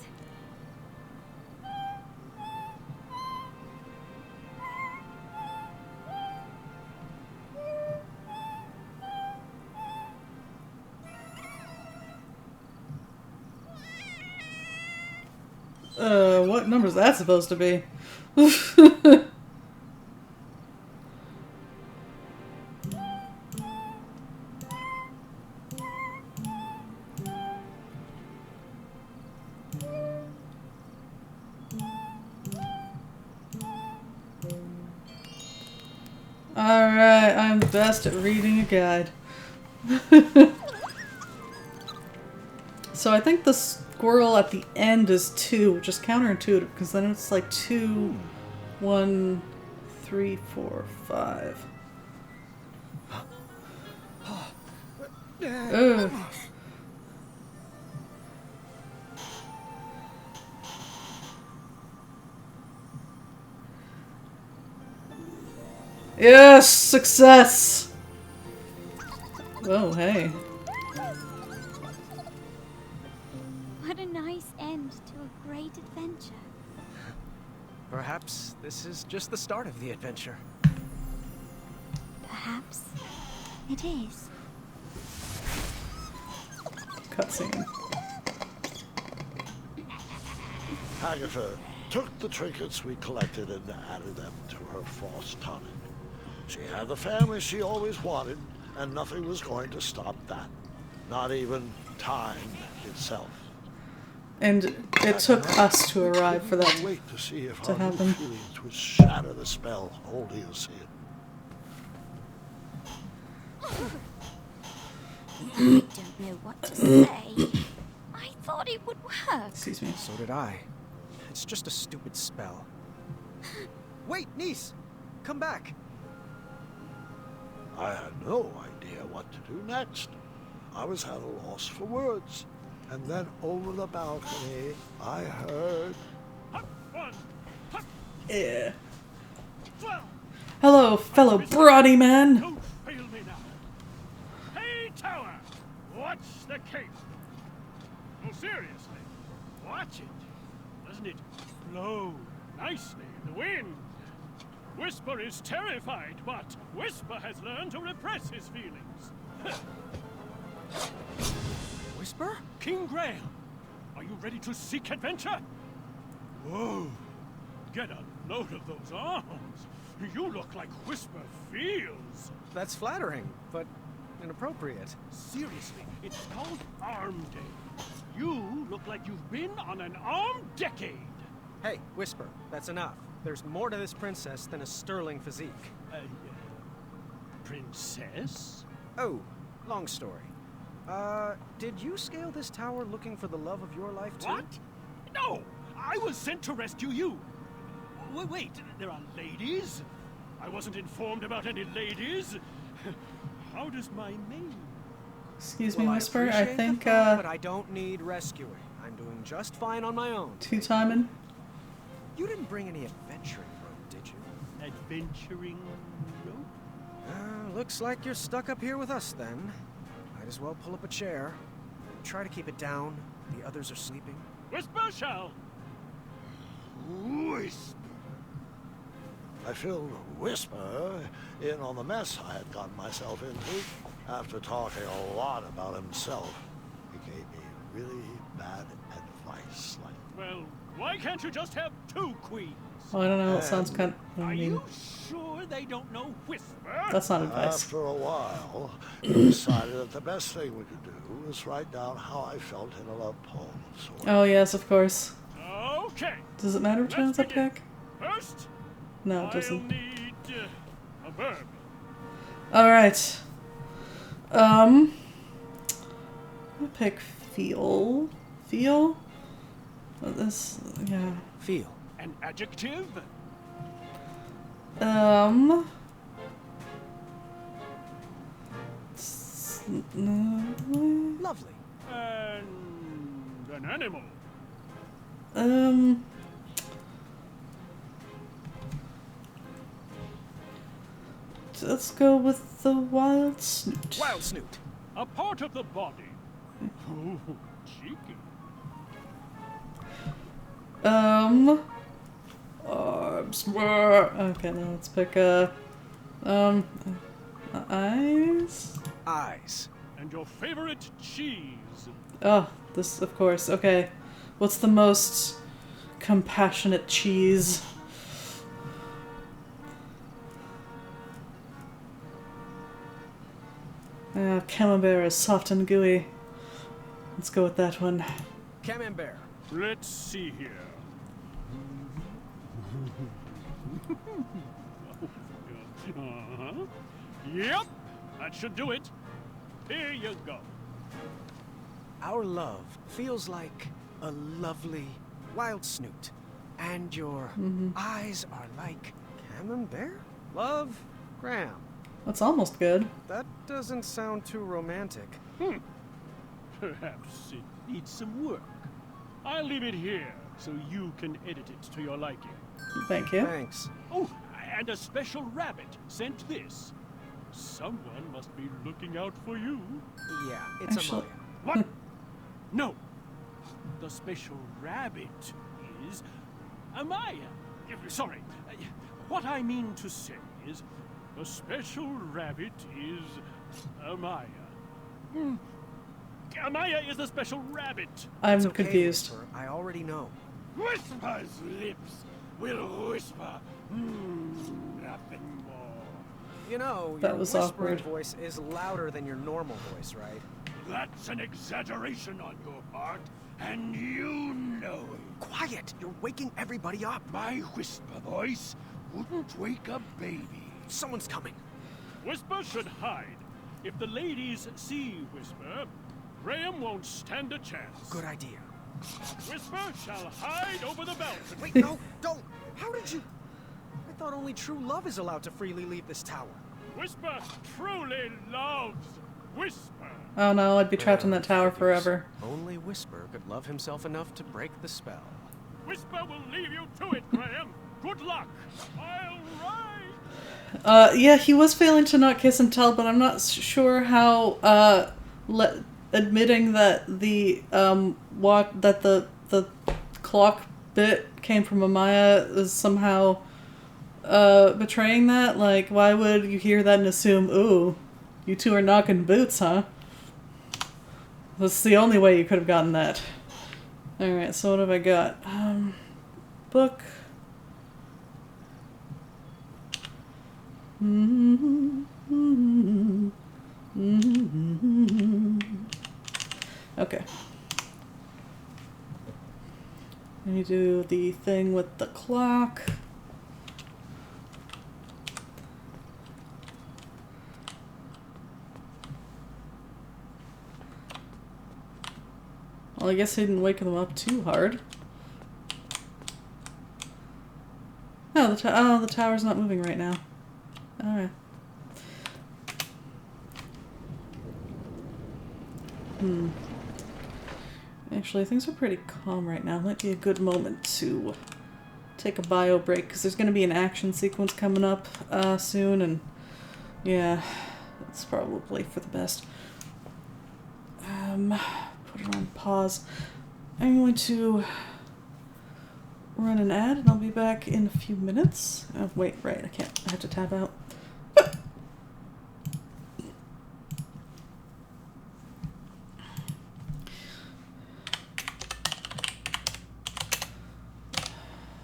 What number is that supposed to be? Alright, I'm best at reading a guide. So I think the squirrel at the end is 2, which is counterintuitive, because then it's like 2, 1, 3, 4, 5. Ugh. Yes! Success! Oh, hey. What a nice end to a great adventure. Perhaps this is just the start of the adventure. Perhaps it is. Cutscene. Agatha took the trinkets we collected and added them to her frost tonic. She had the family she always wanted, and nothing was going to stop that. Not even time itself. And it took us to arrive for that Wait to see if to our new happen. feelings would shatter the spell. Only to see it. I don't know what to say. I thought it would work. Excuse me. So did I. It's just a stupid spell. Wait, niece! Come back! I had no idea what to do next. I was at a loss for words. And then over the balcony, I heard... Yeah. Hello, fellow Brody man. Don't fail me now. Hey, Tower! Watch the cape. No, seriously. Watch it. Doesn't it flow nicely in the wind? Whisper is terrified, but Whisper has learned to repress his feelings. Whisper? King Graham, are you ready to seek adventure? Whoa. Get a load of those arms. You look like Whisper feels. That's flattering, but inappropriate. Seriously, it's called Arm Day. You look like you've been on an armed decade. Hey, Whisper, that's enough. There's more to this princess than a sterling physique. Princess? Oh, long story. Did you scale this tower looking for the love of your life too? What? No! I was sent to rescue you. Wait, there are ladies? I wasn't informed about any ladies. How does my maid? Excuse me, Well, Whisper. I appreciate think, the thought, but I don't need rescuing. I'm doing just fine on my own. two-timing. You didn't bring any adventuring rope, did you? Adventuring rope? Looks like you're stuck up here with us then. Might as well pull up a chair. Try to keep it down. The others are sleeping. Whisper shall. Whisper. I filled Whisper in on the mess I had gotten myself into. After talking a lot about himself, he gave me really bad advice, like... Well, why can't you just have 2 queens? Oh, I don't know. It sounds kind of... Are you sure they don't know Whisper? That's not advice. After a while, we decided that the best thing we could do was write down how I felt in a love poem. So Oh, yes, of course. Oh, Okay. Does it matter which ones I pick? First, No, it I'll doesn't. need a verb. Alright. I'll pick feel. Feel? This, yeah. Feel. An adjective. Lovely. And an animal. Let's go with the wild snoot. Wild snoot. A part of the body. Ooh, cheeky. Okay, now let's pick eyes. Eyes. And your favorite cheese. Oh, this, of course. Okay. What's the most compassionate cheese? Camembert is soft and gooey. Let's go with that one. Camembert. Let's see here. Uh-huh. Yep, that should do it. Here you go. Our love feels like a lovely wild snoot. And your eyes are like camembert? Love, Graham. That's almost good. That doesn't sound too romantic. Perhaps it needs some work. I'll leave it here so you can edit it to your liking. Thank you. Thanks. Oh, and a special rabbit sent this. Someone must be looking out for you. Yeah, it's Actually- Amaya. What? No. The special rabbit is Amaya. Sorry. What I mean to say is the special rabbit is Amaya. Amaya is the special rabbit. I'm It's okay, confused. Whisper. I already know. Whisper's lips will whisper nothing more. You know, That your was whispering awkward. voice is louder than your normal voice, right? That's an exaggeration on your part, and you know it. Quiet! You're waking everybody up. My whisper voice wouldn't wake a baby. Someone's coming. Whisper should hide. If the ladies see Whisper, Graham won't stand a chance. Good idea. Whisper shall hide over the balcony. Wait, no, don't! How did you... I thought only true love is allowed to freely leave this tower. Whisper truly loves Whisper. Oh no, I'd be trapped in that tower forever. Only Whisper could love himself enough to break the spell. Whisper will leave you to it, Graham. Good luck. I'll ride. Yeah, he was failing to not kiss and tell, but I'm not sure how, admitting that the, the clock bit came from Amaya is somehow, betraying that. Like, why would you hear that and assume, ooh, you two are knocking boots, huh? That's the only way you could have gotten that. Alright, so what have I got? Book. Okay. Let me do the thing with the clock. Well, I guess I didn't wake them up too hard. Oh, the tower's not moving right now. Alright. Actually, things are pretty calm right now. Might be a good moment to take a bio break, because there's going to be an action sequence coming up soon, and yeah, that's probably for the best. Put it on pause. I'm going to run an ad, and I'll be back in a few minutes. Oh, wait, right, I can't. I have to tab out.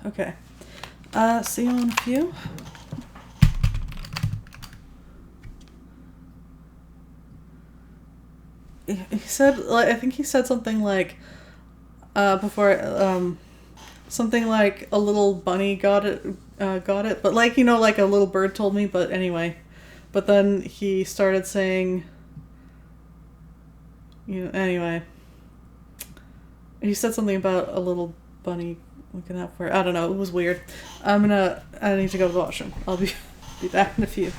Okay. See you in a few. He said, like, I think he said something like, before, something like a little bunny got it, but like, you know, like a little bird told me, but anyway. But then he started saying, you know, anyway. He said something about a little bunny looking out for, I don't know, it was weird. I need to go to the washroom. I'll be back in a few.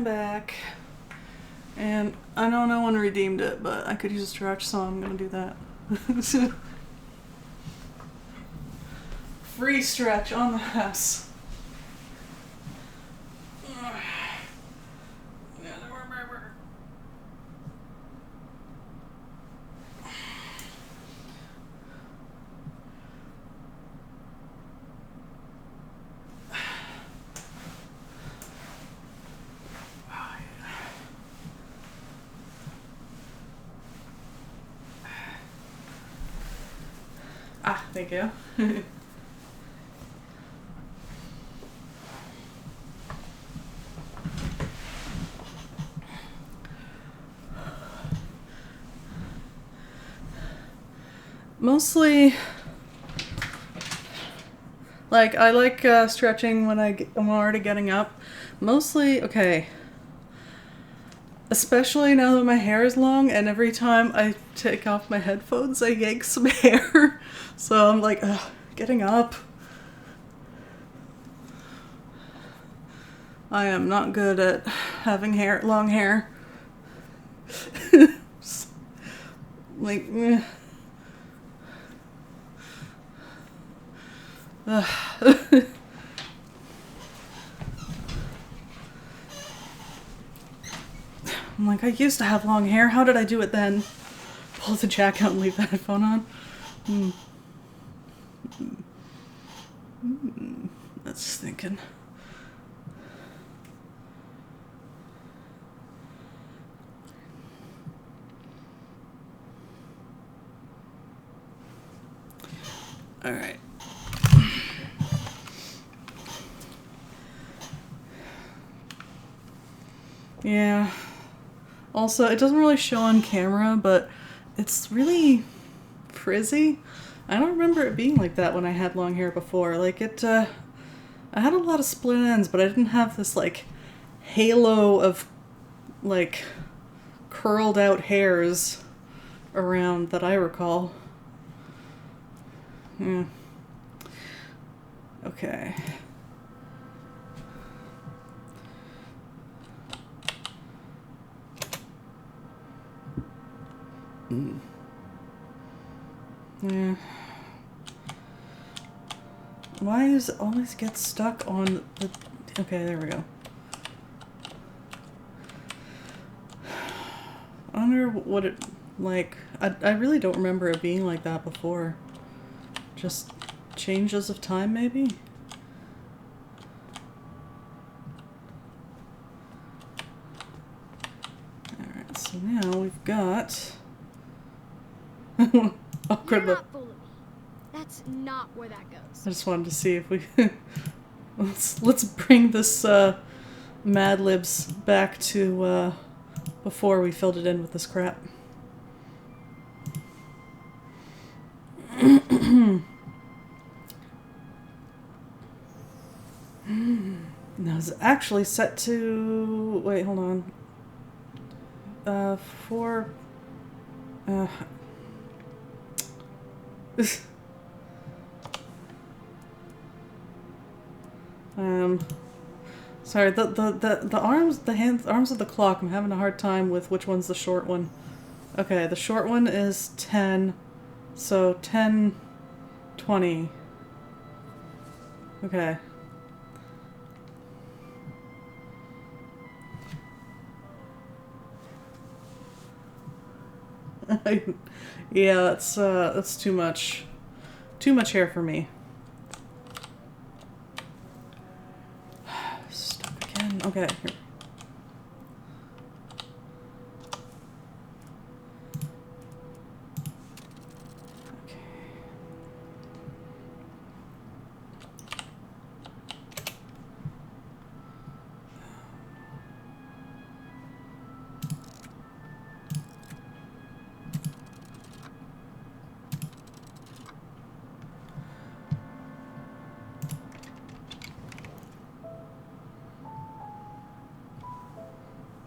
I'm back. And I know no one redeemed it, but I could use a stretch, so I'm gonna do that. Free stretch on the house. Ah, thank you. Mostly, like, I like stretching when I'm already getting up. Mostly, okay. Especially now that my hair is long, and every time I take off my headphones, I yank some hair. So I'm like, ugh, getting up. I am not good at having long hair. Like, I'm like, I used to have long hair. How did I do it then? Pull the jack out and leave the headphone on. That's thinking. All right. Yeah. Also, it doesn't really show on camera, but it's really frizzy. I don't remember it being like that when I had long hair before. Like, I had a lot of split ends, but I didn't have this, like, halo of, like, curled out hairs around that I recall. Yeah. Okay. Yeah. Why does it always get stuck on the... Okay, there we go. I wonder what it... Like, I really don't remember it being like that before. Just changes of time, maybe? Alright, so now we've got... You're not fooling me. That's not where that goes. I just wanted to see if we... let's bring this Mad Libs back to before we filled it in with this crap. Now it's actually set to... Wait, hold on. 4... Sorry, the arms of the clock, I'm having a hard time with which one's the short one. Okay, the short one is 10, so 10:20. Okay. Yeah, that's too much. Too much hair for me. Stuck again. Okay, here.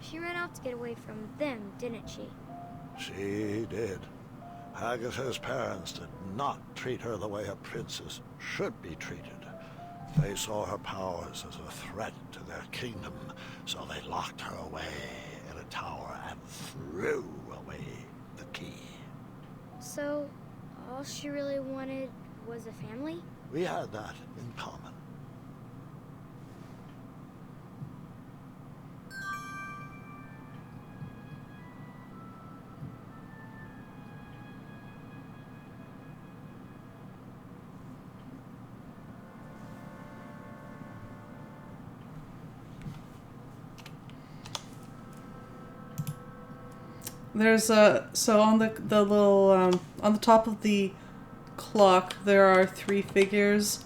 She ran off to get away from them, didn't she? She did. Agatha's parents did not treat her the way a princess should be treated. They saw her powers as a threat to their kingdom, so they locked her away in a tower and threw away the key. So, all she really wanted was a family? We had that in common. There's so on the little on the top of the clock there are 3 figures,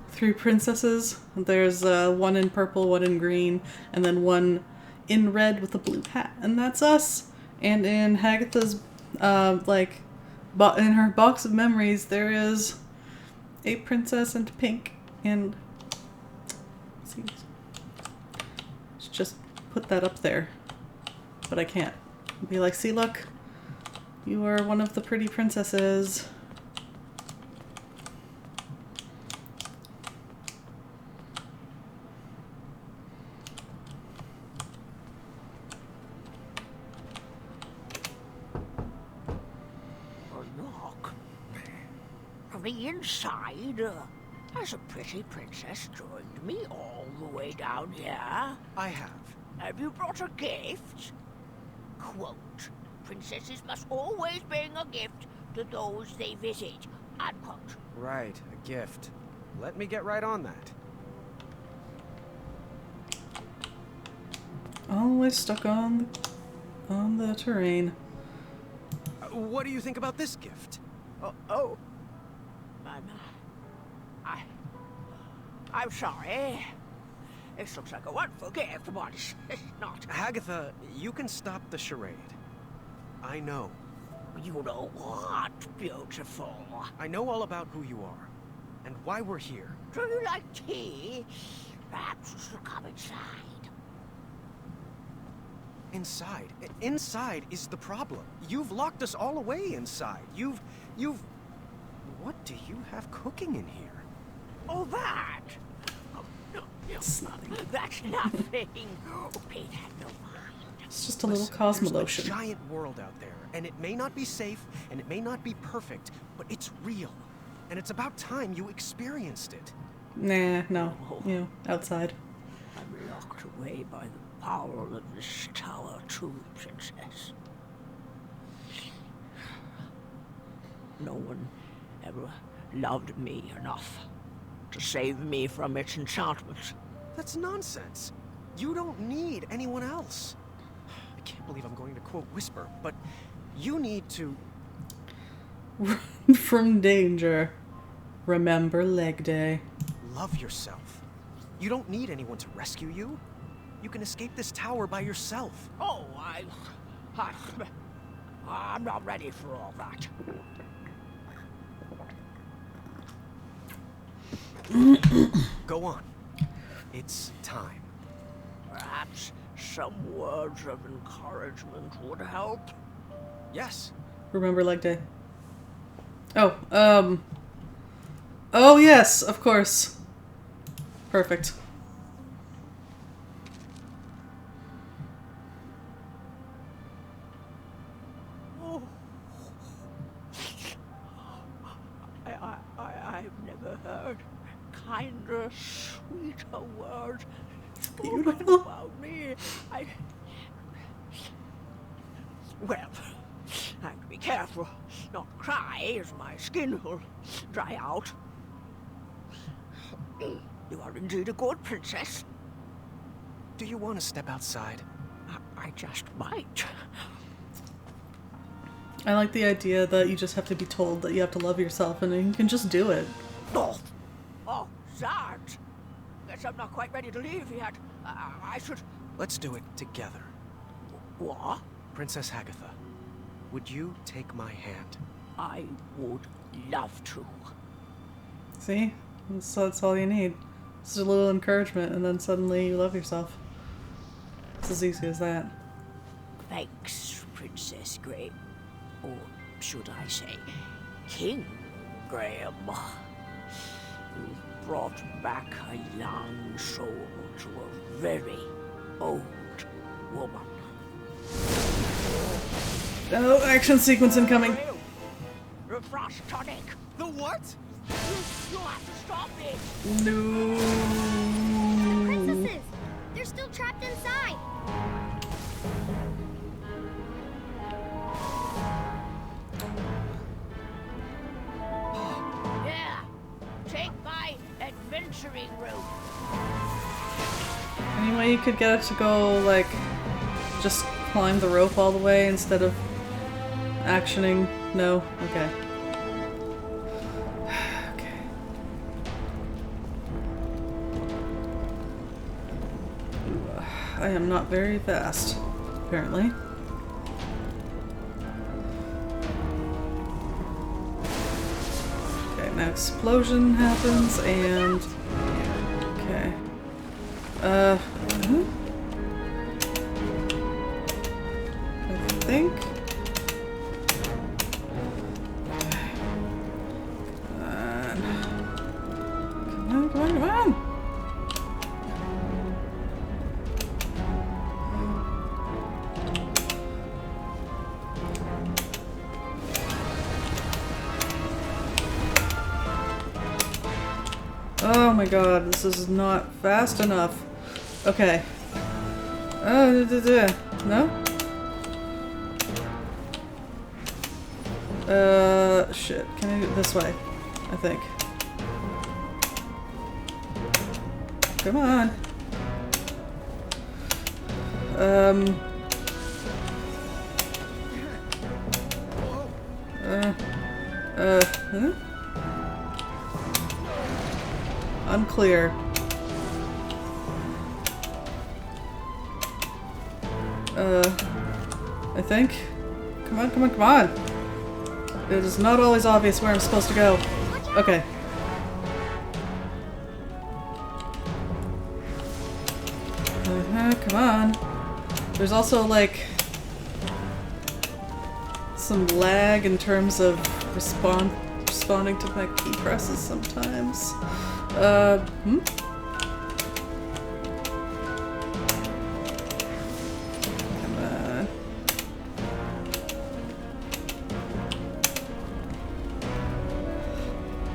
3 princesses. There's one in purple, one in green, and then one in red with a blue hat, and that's us. And in Hagatha's in her box of memories there is a princess in pink, and let's see, let's just put that up there, but I can't. Be like, see, look, you are one of the pretty princesses. A knock. From the inside, has a pretty princess joined me all the way down here? I have. Have you brought a gift? Quote, princesses must always bring a gift to those they visit, unquote. Right, a gift. Let me get right on that. Always stuck on the terrain. What do you think about this gift? Oh. I'm sorry. This looks like a wonderful gift, but it's not. Hagatha, you can stop the charade. I know. You know what, beautiful? I know all about who you are, and why we're here. Do you like tea? Perhaps you should come inside. Inside? Inside is the problem. You've locked us all away inside. You've... What do you have cooking in here? Oh, that? It's nothing. That's nothing. Pay that no mind. It's just a little cosmo There's lotion. a giant world out there, and it may not be safe, and it may not be perfect, but it's real. And it's about time you experienced it. Nah, no. You know, outside. I'm locked away by the power of this tower too, princess. No one ever loved me enough to save me from its enchantments. That's nonsense. You don't need anyone else. I can't believe I'm going to quote Whisper, but you need to... Run from danger. Remember leg day. love yourself. You don't need anyone to rescue you. You can escape this tower by yourself. Oh, I'm not ready for all that. Go on. It's time. Perhaps some words of encouragement would help. Yes. Remember leg day. Oh, oh yes, of course. Perfect. Oh. I've never heard kinder, sweeter words spoken about me. Well, I have to be careful not to cry, as my skin will dry out. You are indeed a good princess. Do you want to step outside? I just might. I like the idea that you just have to be told that you have to love yourself and you can just do it. Oh, that. Guess I'm not quite ready to leave yet. I should... Let's do it together. What? Princess Hagatha, would you take my hand? I would love to. See? That's all you need. Just a little encouragement and then suddenly you love yourself. It's as easy as that. Thanks, Princess Graham. Or should I say, King Graham. You've brought back a young soul to a very old woman. Oh, action sequence incoming. Frost tonic. The what? You have to stop it. No. Princesses! They're still trapped inside. Yeah. Take my adventuring rope. Any way you could get it to go, like, just climb the rope all the way instead of actioning? No? Okay. Okay. Ooh, I am not very fast, apparently. Okay, an explosion happens and... Okay. I think... Come on! Oh my god, this is not fast enough. Okay. No? Shit. Can I do it this way? I think. Come on. Huh? Unclear. I think. Come on, come on, come on! It is not always obvious where I'm supposed to go. Okay. Come on. There's also, like, some lag in terms of responding to my key presses sometimes. Come on.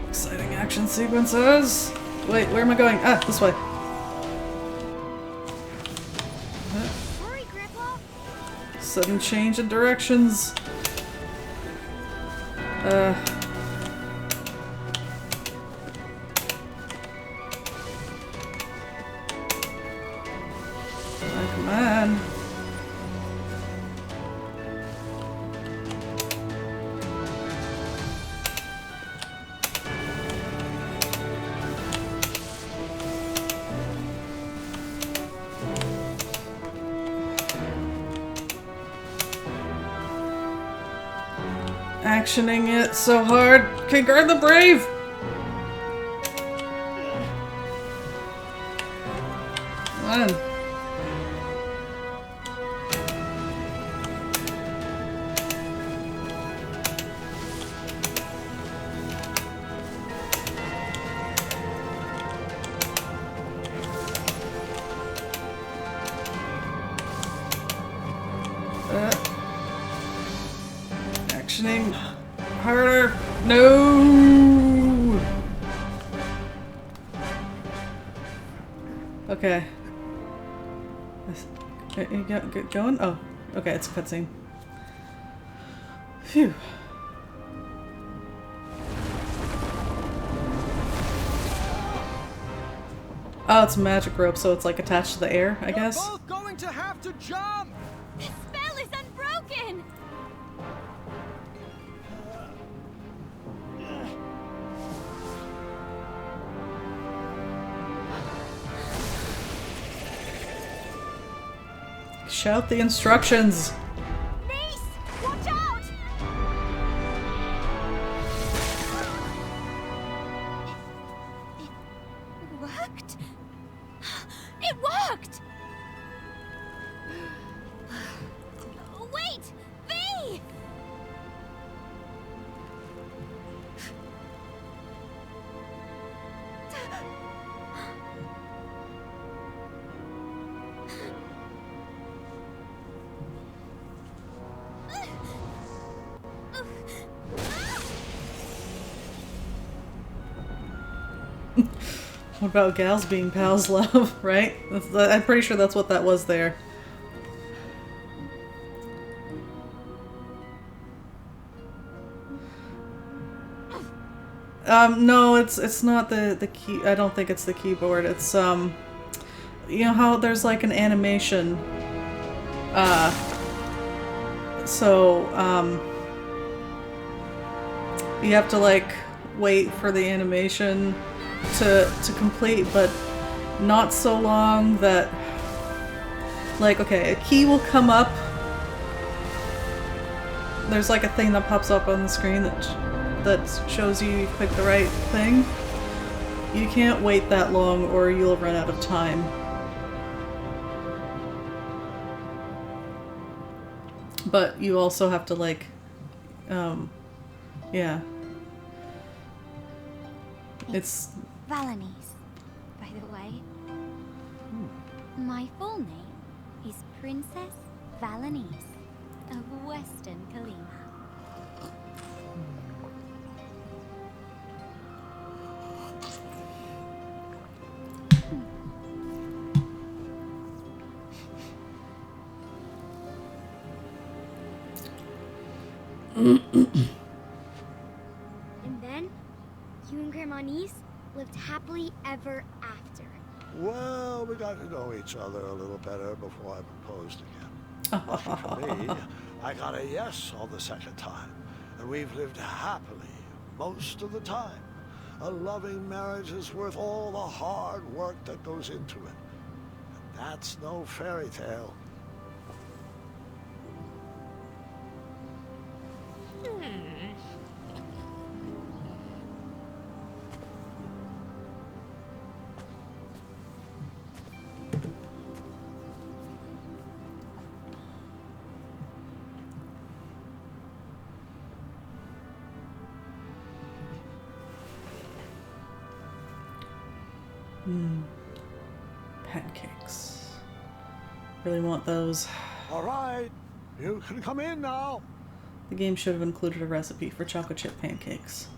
Exciting action sequences! Wait, where am I going? Ah, this way. Hurry, Grandpa! Sudden change in directions. Come on. Actioning it so hard. Okay, guard the brave! Come on. Actioning harder. No. Okay. You got going? Oh, okay. It's a cutscene. Phew. Oh, it's magic rope, so it's like attached to the air, I guess. We're both going to have to jump. The spell is unbroken! Shout the instructions. Niece! Watch out! It worked! It worked! Wait! V! What about gals being pals, love? Right? I'm pretty sure that's what that was there. No, it's not the key. I don't think it's the keyboard. It's you know how there's like an animation. So you have to like wait for the animation to complete, but not so long that like, okay, a key will come up. There's like a thing that pops up on the screen that shows you pick the right thing. You can't wait that long or you'll run out of time. But you also have to like, yeah. It's Valanice, by the way. My full name is Princess Valanice of Western Kalima. And then, you and Grandma Niece lived happily ever after. Well, we got to know each other a little better before I proposed again. Lucky for me, I got a yes on the second time, and we've lived happily most of the time. A loving marriage is worth all the hard work that goes into it. And that's no fairy tale. Pancakes. Really want those. All right, you can come in now. The game should have included a recipe for chocolate chip pancakes.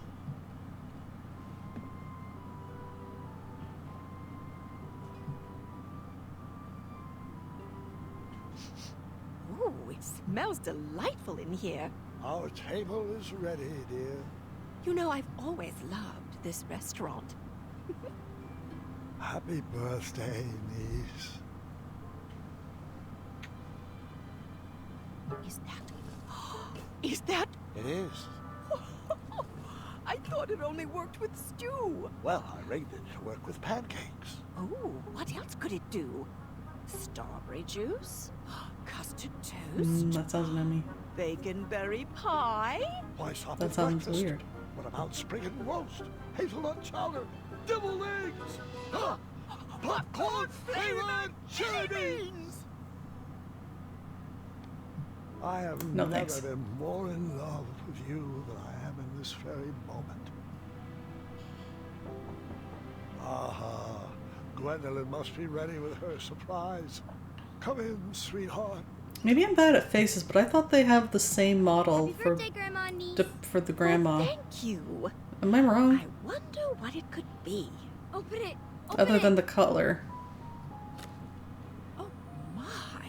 Ooh, it smells delightful in here. Our table is ready, dear. You know, I've always loved this restaurant. Happy birthday, niece. Is that... It is. I thought it only worked with stew. Well, I rigged it to work with pancakes. Oh, what else could it do? Strawberry juice? Custard toast? That sounds yummy. Baconberry pie? Why stop That at sounds breakfast? weird. What about spring and roast, hazelnut chowder, deviled eggs, popcorn flavored chili beans? I have No, never thanks. been more in love with you than I am in this very moment. Aha, Gwendolyn must be ready with her surprise. Come in, sweetheart. Maybe I'm bad at faces, but I thought they have the same model Happy birthday, Grandma Niece. for the grandma. Oh, thank you. Am I wrong? I wonder what it could be. Open it. Open Other it. than the color. Oh my.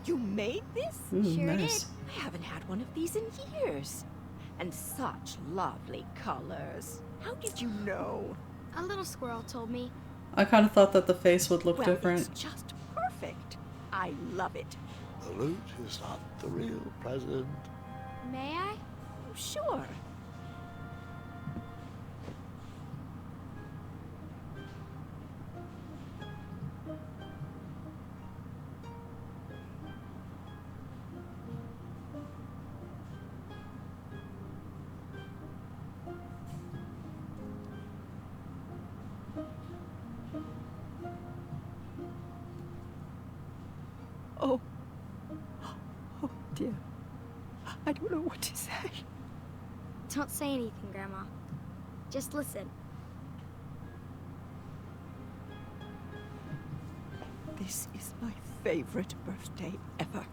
You made this? Ooh, Sure nice. did. I haven't had one of these in years. And such lovely colors. How did you know? A little squirrel told me. I kind of thought that the face would look Well, different. it's just perfect. I love it. The loot is not the real present. May I? Sure. Oh. Oh, dear. I don't know what to say. Don't say anything, Grandma. Just listen. This is my favorite birthday ever.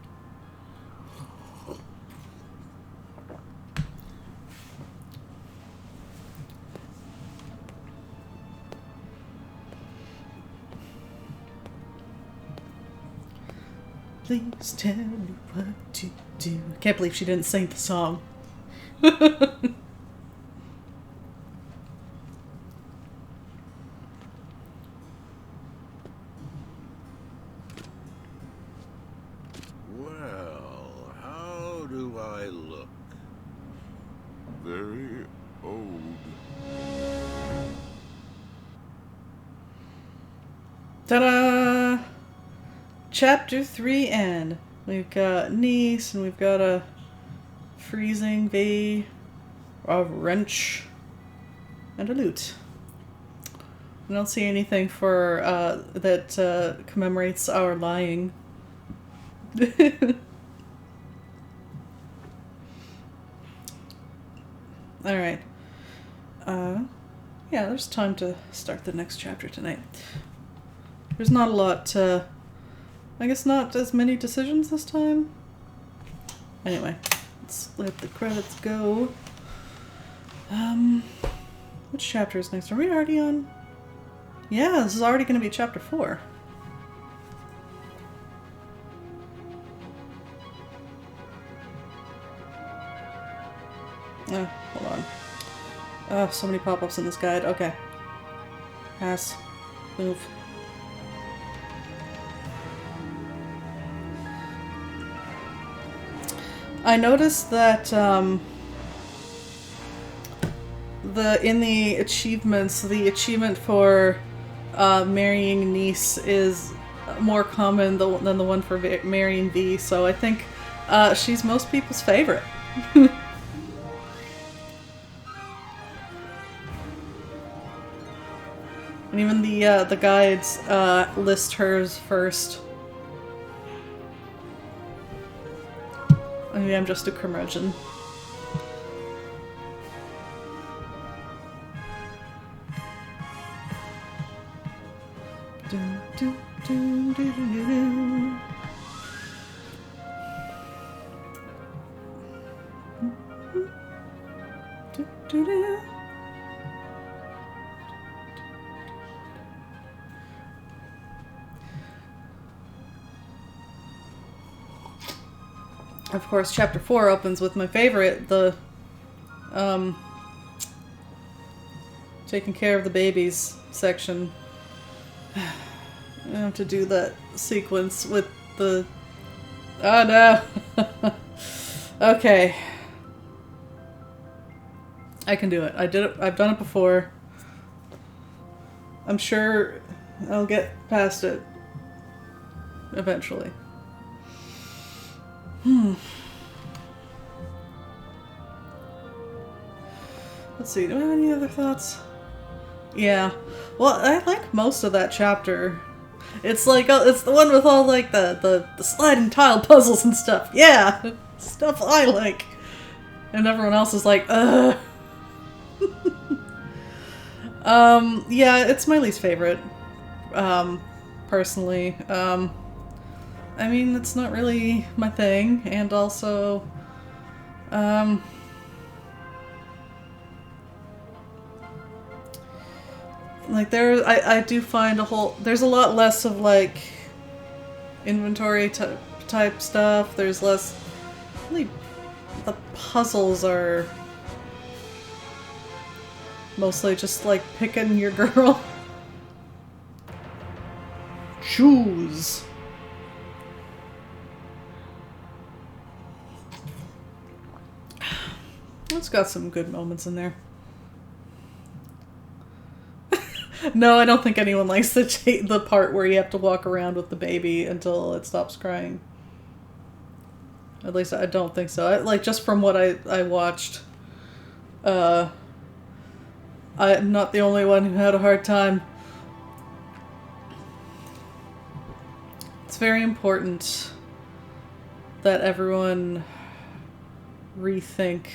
Please tell me what to do. I can't believe she didn't sing the song. Well, how do I look? Very old. Ta-da! Chapter 3 end. We've got Nice, and we've got a freezing V, a wrench, and a lute. I don't see anything for that commemorates our lying. Alright. Yeah, there's time to start the next chapter tonight. There's not a lot, I guess not as many decisions this time. Anyway, let's let the credits go. Which chapter is next? Are we already on? Yeah, this is already going to be chapter 4. Hold on. Oh, so many pop-ups in this guide. Okay. Pass. Move. I noticed that in the achievements, the achievement for marrying Nice is more common than the one for marrying V, so I think she's most people's favorite. And even the guides list hers first. Maybe I'm just a curmudgeon. Dun, dun, dun, dun, dun, dun. Dun, dun, dun. Of course, chapter 4 opens with my favorite, the taking care of the babies section. I have to do that sequence with the... Oh no! Okay. I can do it. I did it. I've done it before. I'm sure I'll get past it eventually. Let's see, do I have any other thoughts? Yeah. Well, I like most of that chapter. It's like, it's the one with all like the sliding tile puzzles and stuff. Yeah! Stuff I like. And everyone else is like, ugh. Yeah, it's my least favorite. Personally. I mean, it's not really my thing, and also, like I do find there's a lot less of like inventory type stuff. There's less, really, the puzzles are mostly just like picking your girl. Choose. It's got some good moments in there. No, I don't think anyone likes the part where you have to walk around with the baby until it stops crying. At least I don't think so. Like, just from what I watched, I'm not the only one who had a hard time. It's very important that everyone rethink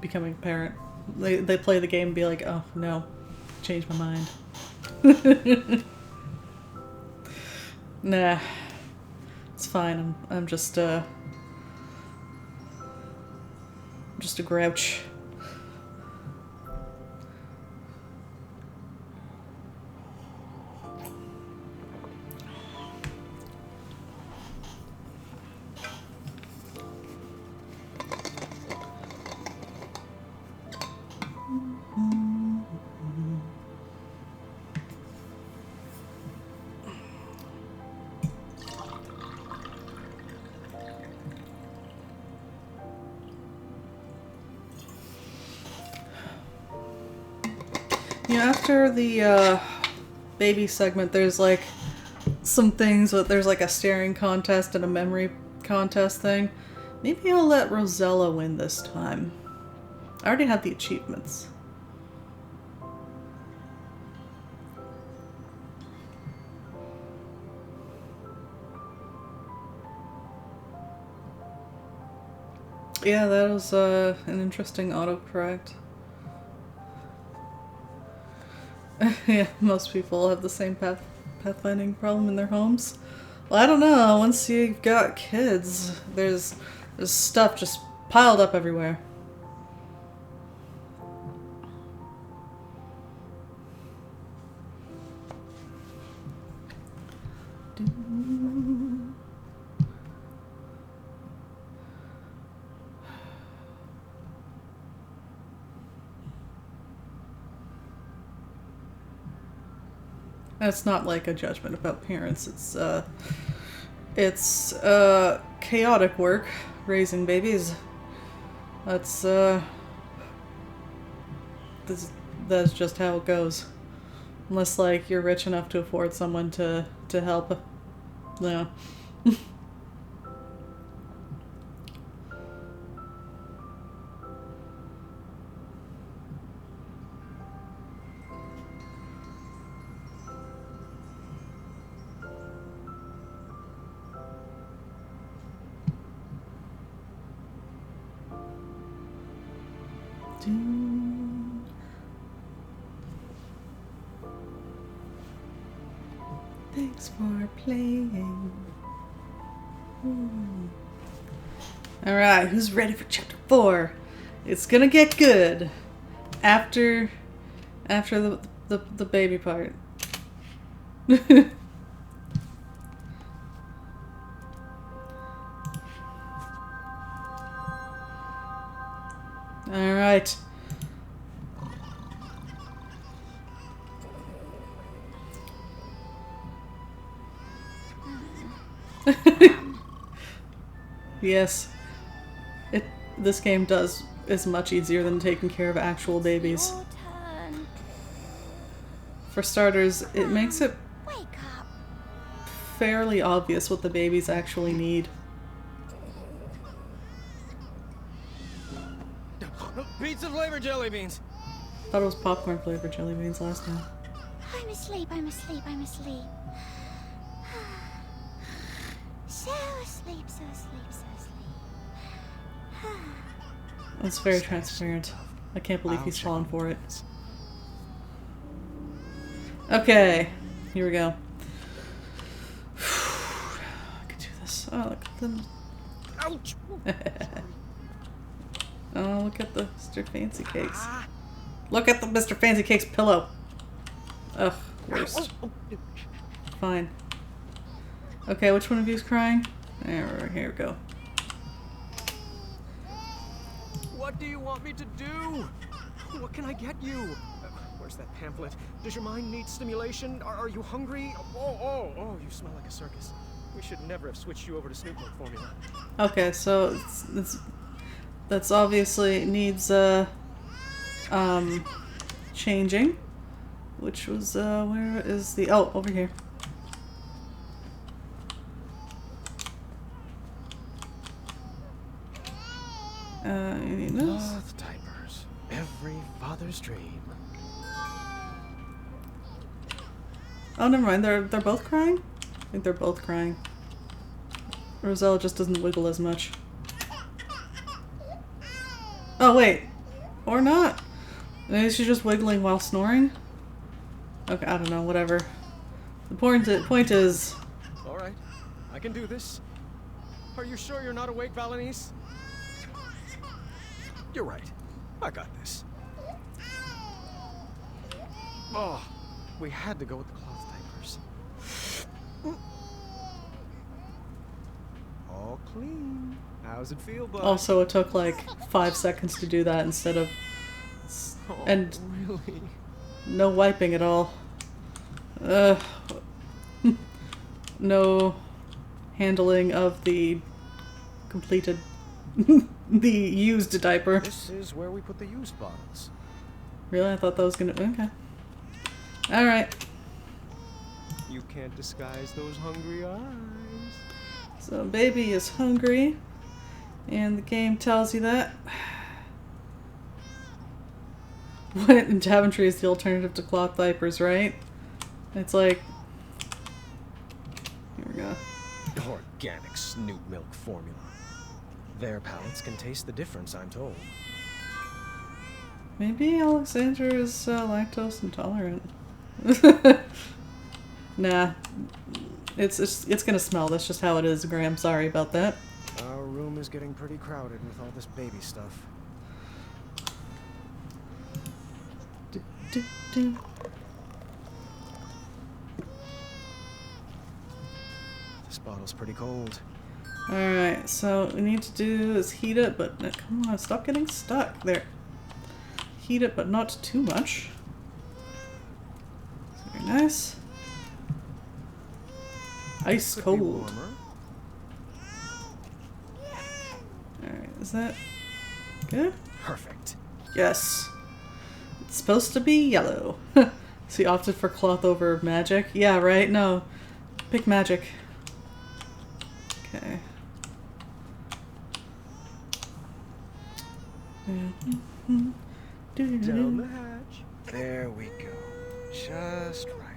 becoming a parent. They play the game and be like, oh no, changed my mind. Nah, it's fine. I'm just a grouch. You know, after the baby segment, there's like some things, but there's like a staring contest and a memory contest thing. Maybe I'll let Rosella win this time. I already have the achievements. Yeah, that was an interesting autocorrect. Yeah, most people have the same pathfinding problem in their homes. Well, I don't know. Once you've got kids, there's stuff just piled up everywhere. It's not like a judgment about parents. It's chaotic work raising babies. That's just how it goes. Unless like you're rich enough to afford someone to help. No. Thanks for playing. Alright, who's ready for chapter 4? It's gonna get good after the baby part. Alright. Yes. This game is much easier than taking care of actual babies. For starters, it makes it fairly obvious what the babies actually need. Pizza flavored jelly beans. Thought it was popcorn flavored jelly beans last time. I'm asleep, I'm asleep, I'm asleep. So asleep, so asleep, so asleep. It's very transparent. I can't believe he's fallen for it. Okay, here we go. I can do this. Oh, look at them. Ouch! Oh, look at the Mr. Fancy Cakes. Look at the Mr. Fancy Cakes pillow. Ugh, worst. Fine. Okay, which one of you is crying? Here we go. What do you want me to do? What can I get you? Where's that pamphlet? Does your mind need stimulation? Are you hungry? Oh, you smell like a circus. We should never have switched you over to Snoop Milk formula. Okay, so that's obviously needs changing, which was where is the over here. You need this. Cloth diapers. Every father's dream. Oh, never mind. They're both crying. I think they're both crying. Rosella just doesn't wiggle as much. Oh wait, or not. Maybe she's just wiggling while snoring. Okay, I don't know. Whatever. The point is. All right, I can do this. Are you sure you're not awake, Valenice? You're right. I got this. Oh, we had to go with the cloth diapers. All clean. How's it feel, bud? Also, it took like 5 seconds to do that instead of. And really? No wiping at all. No handling of the completed. The used diaper. This is where we put the used bottles. Really? I thought that was gonna. Okay. Alright. You can't disguise those hungry eyes. So baby is hungry. And the game tells you that. What in Daventry is the alternative to cloth diapers, right? It's like... Here we go. Organic Snoop milk formula. Their palates can taste the difference, I'm told. Maybe Alexander is lactose intolerant. Nah. It's gonna smell. That's just how it is, Graham. Sorry about that. Our room is getting pretty crowded with all this baby stuff. Do, do, do. This bottle's pretty cold. Alright, so what we need to do is heat it, but come on, stop getting stuck. There. Heat it, but not too much. Very nice. Ice Could be cold. warmer. Alright, is that good? Perfect. Yes. It's supposed to be yellow. So you opted for cloth over magic? Yeah, right? No. Pick magic. Okay. Down the hatch. There we go. Just right.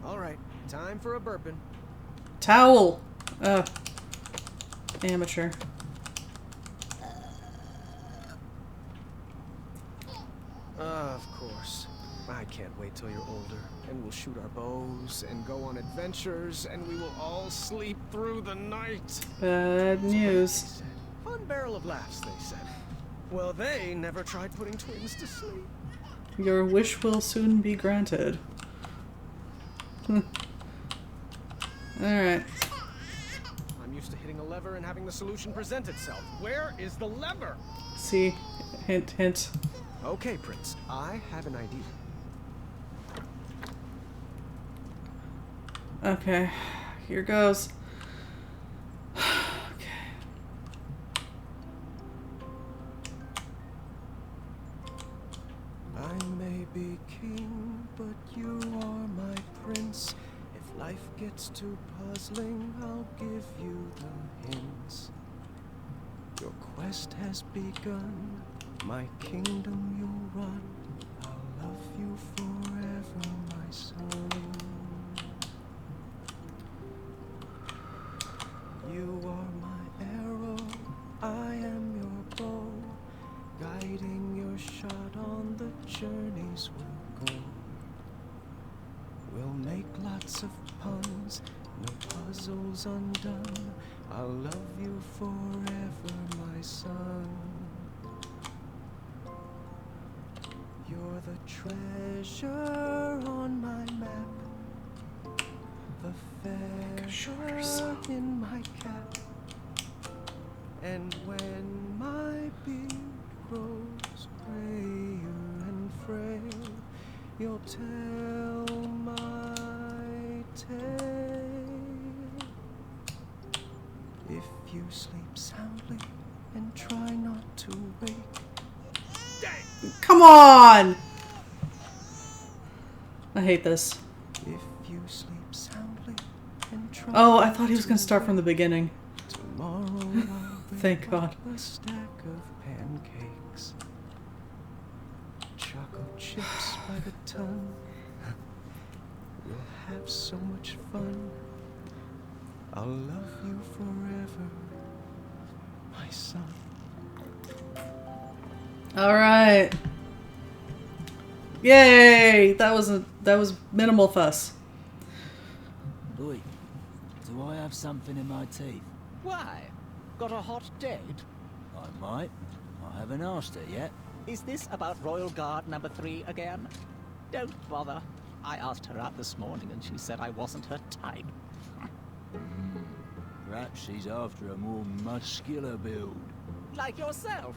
Alright, time for a burping. Towel! Amateur. Of course. I can't wait till you're older, and we'll shoot our bows, and go on adventures, and we will all sleep through the night. Bad news. Fun barrel of laughs, they said. Well, they never tried putting twins to sleep. Your wish will soon be granted. Alright. I'm used to hitting a lever and having the solution present itself. Where is the lever? See? Hint, hint. Okay, Prince, I have an idea. Okay. Here goes. I may be king, but you are my prince. If life gets too puzzling, I'll give you the hints. Your quest has begun, my kingdom you'll run. I'll love you forever, my son. You are my arrow, I am your bow. Guiding your shot on the journeys we'll go. We'll make lots of puns, no puzzles undone. I'll love you forever, my son. You're the treasure on my map, the feather in my cap. And when my beard grows grayer and frail, you'll tell my tale. If you sleep soundly and try not to wake. Come on! I hate this. If you sleep soundly and try. Oh, I thought he was gonna start from the beginning. Tomorrow I'll Thank God. a stack of pancakes, chocolate chips by the ton. We'll have so much fun. I'll love you forever, my son. All right. Yay! That was minimal fuss. Oi, do I have something in my teeth? Why? Got a hot date? I might. I haven't asked her yet. Is this about Royal Guard number 3 again? Don't bother. I asked her out this morning and she said I wasn't her type. Perhaps she's after a more muscular build. Like yourself?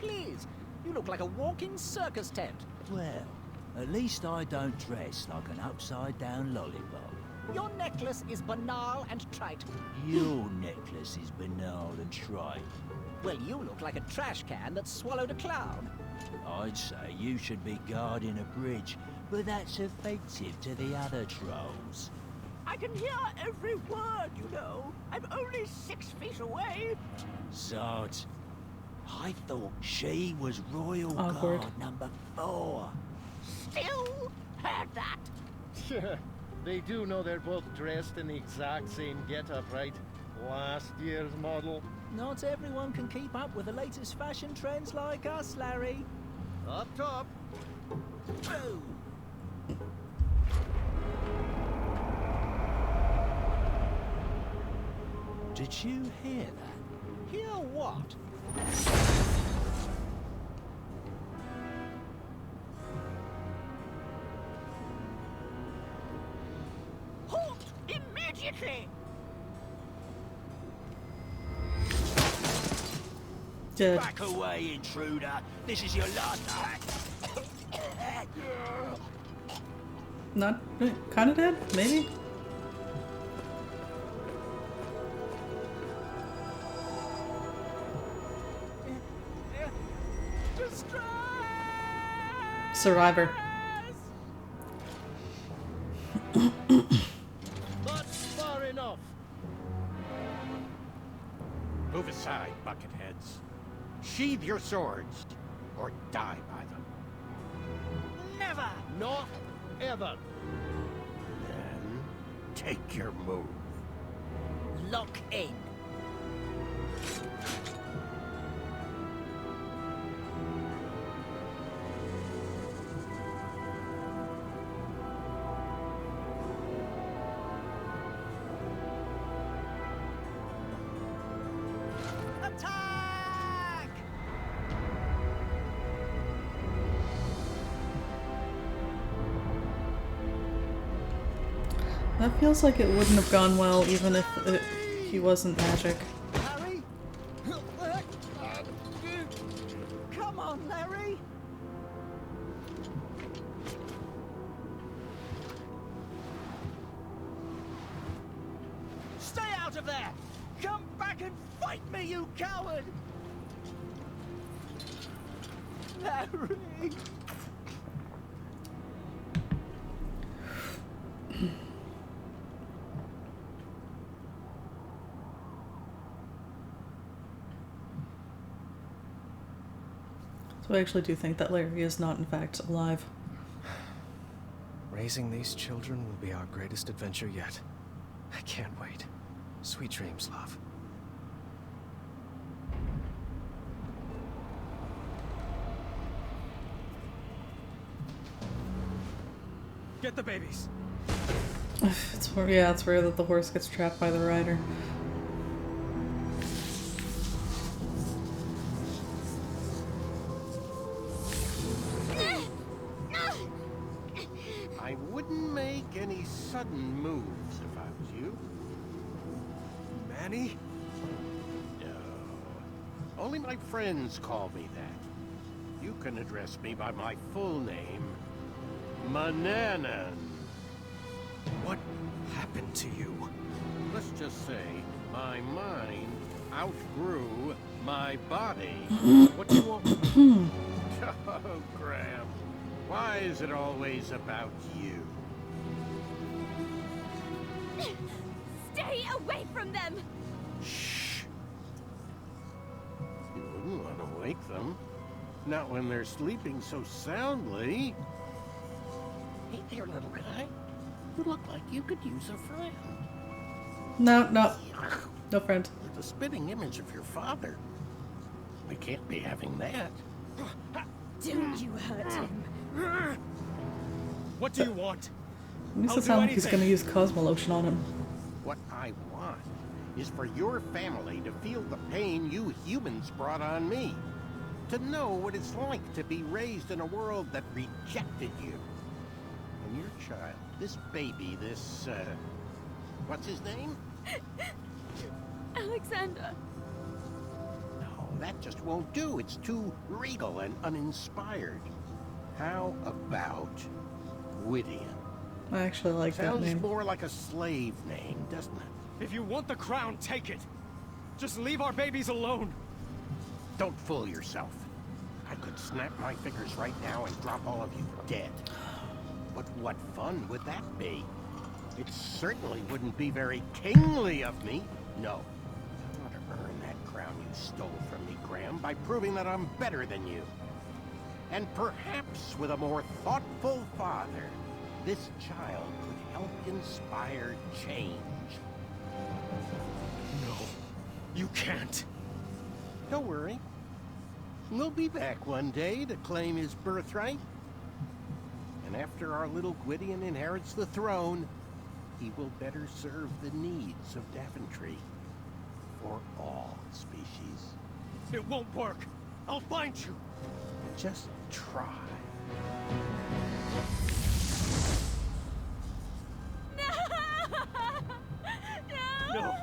Please, you look like a walking circus tent. Well, at least I don't dress like an upside-down lollipop. Your necklace is banal and trite. Your necklace is banal and trite. Well, you look like a trash can that swallowed a clown. I'd say you should be guarding a bridge, but that's offensive to the other trolls. I can hear every word, you know. I'm only 6 feet away. Zods. I thought she was Royal Awkward. Guard number 4. Still heard that. They do know they're both dressed in the exact same getup, right? Last year's model. Not everyone can keep up with the latest fashion trends like us, Larry. Up top. Boom. Did you hear that? Hear what? Halt immediately! Dead. Back away, intruder. This is your last act. Not kind of dead, maybe. Survivor. That's far enough. Move aside, bucketheads. Sheathe your swords, or die by them. Never! Not ever. Then, take your move. Lock in. Attack! That feels like it wouldn't have gone well even if he wasn't magic. Larry? Come on, Larry! Stay out of there! Come back and fight me, you coward! Larry! So I actually do think that Larry is not in fact alive. Raising these children will be our greatest adventure yet. I can't wait. Sweet dreams, love. Get the babies. It's rare that the horse gets trapped by the rider. I wouldn't make any sudden moves if I was you. Manny? No. Only my friends call me that. You can address me by my full name, Mananan. What happened to you? Let's just say my mind outgrew my body. What do you want? Oh, Graham. Why is it always about you? Stay away from them! Shh. You wouldn't want to wake them. Not when they're sleeping so soundly. Hey there, little guy. You look like you could use a friend. No. No friend. The spitting image of your father. We can't be having that. Don't you hurt him. What do you want? Makes I'll it do sound like he's anything. gonna use Cosmo Lotion on him. What I want is for your family to feel the pain you humans brought on me. To know what it's like to be raised in a world that rejected you. And your child, this baby, this, what's his name? Alexander. No, that just won't do. It's too regal and uninspired. How about Gwydion? I actually like that Sounds name. more like a slave name, doesn't it? If you want the crown, take it. Just leave our babies alone. Don't fool yourself. I could snap my fingers right now and drop all of you dead. But what fun would that be? It certainly wouldn't be very kingly of me. No. I want to earn that crown you stole from me, Graham, by proving that I'm better than you. And perhaps with a more thoughtful father, this child could help inspire change. No, you can't. Don't worry. He'll be back one day to claim his birthright. And after our little Gwydion inherits the throne, he will better serve the needs of Daventry. For all species. It won't work. I'll find you. Just try. No!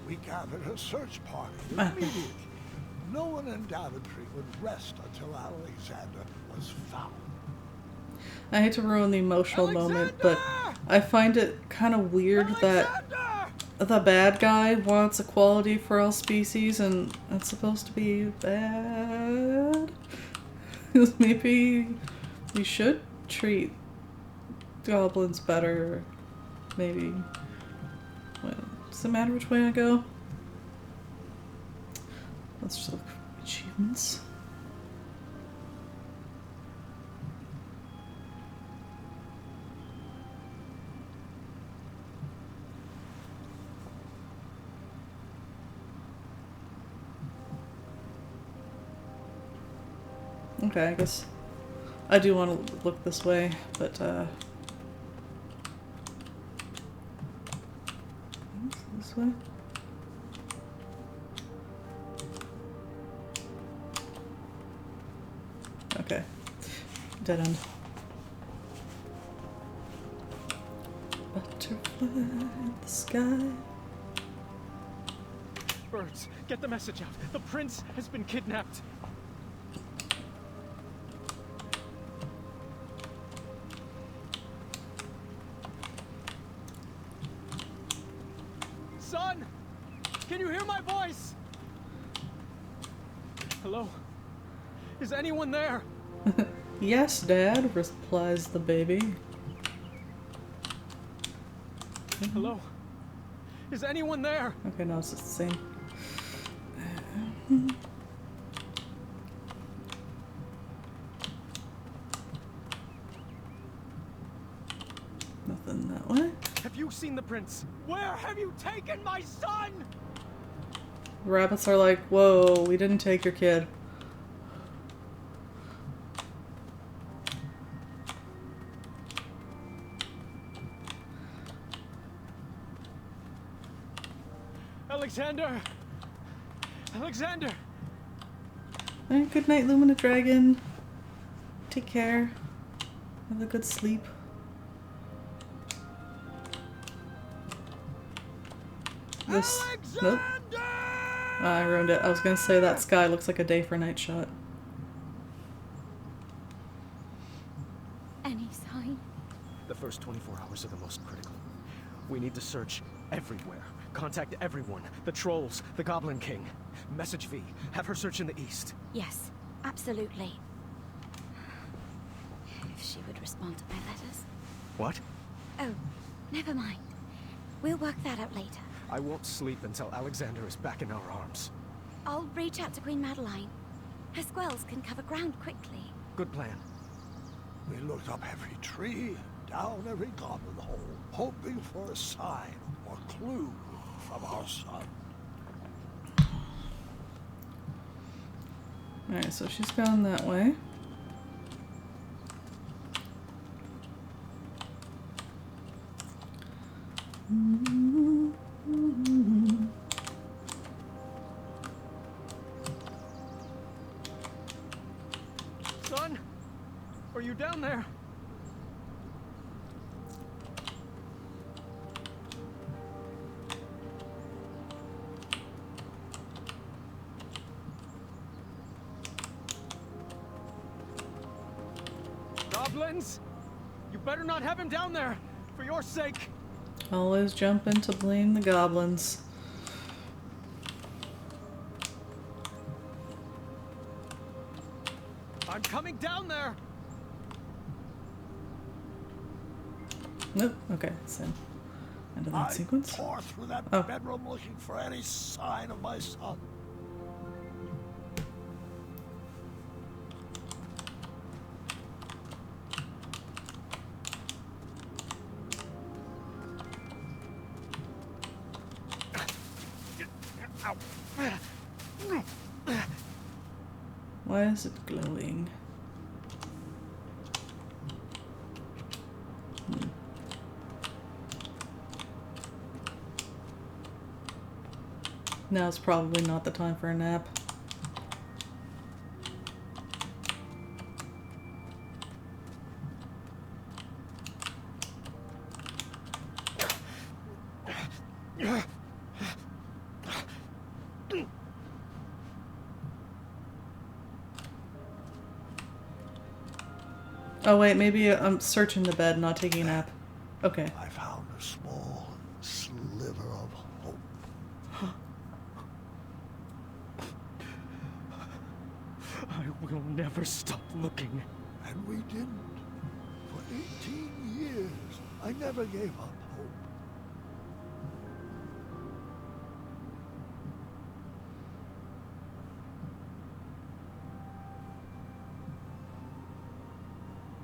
We gathered a search party immediately. No one in Daventry would rest until Alexander was found. I hate to ruin the emotional moment, but I find it kind of weird that the bad guy wants equality for all species, and that's supposed to be bad. Maybe we should treat goblins better. Maybe. Does it matter which way I go? Let's just look for achievements. Okay, I guess I do want to look this way, but this way? Okay. Dead end. Butterfly in the sky. Birds, get the message out. The prince has been kidnapped. Son! Can you hear my voice? Hello? Is anyone there? Yes, Dad, replies the baby. Hello? Is anyone there? Okay, no, it's just the same. Nothing that way. Have you seen the prince? Where have you taken my son? Rabbits are like, whoa, we didn't take your kid. Alexander! Alexander! Alright, good night, Lumina Dragon. Take care. Have a good sleep. This. Nope. I ruined it. I was gonna say that sky looks like a day for night shot. Any sign? The first 24 hours are the most critical. We need to search everywhere. Contact everyone. The trolls, the Goblin King. Message V. Have her search in the east. Yes, absolutely. If she would respond to my letters. What? Oh, never mind. We'll work that out later. I won't sleep until Alexander is back in our arms. I'll reach out to Queen Madeline. Her squirrels can cover ground quickly. Good plan. We looked up every tree, down every goblin hole, hoping for a sign or clue from our son. Alright, so she's gone that way. Son? Are you down there? goblins! You better not have him down there, for your sake. Always jumping to blame the goblins. I'm coming down there! Nope. Okay, so end of that sequence. I tore through that Oh. bedroom looking for any sign of my son. Why is it glowing? Now's probably not the time for a nap. Oh wait, maybe I'm searching the bed, not taking a nap. Okay. I found a small sliver of hope. I will never stop looking. And we didn't. For 18 years, I never gave up hope.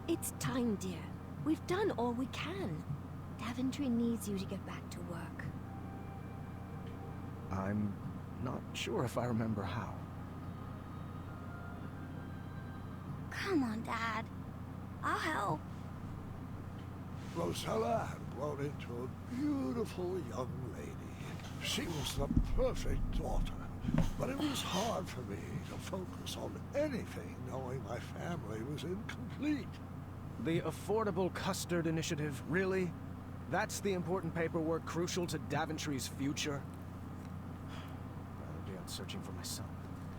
It's time, dear. We've done all we can. Daventry needs you to get back to work. I'm not sure if I remember how. Come on, Dad. I'll help. Rosella had grown into a beautiful young lady. She was the perfect daughter. But it was hard for me to focus on anything knowing my family was incomplete. The Affordable Custard Initiative, really? That's the important paperwork crucial to Daventry's future? I'll be out searching for my son.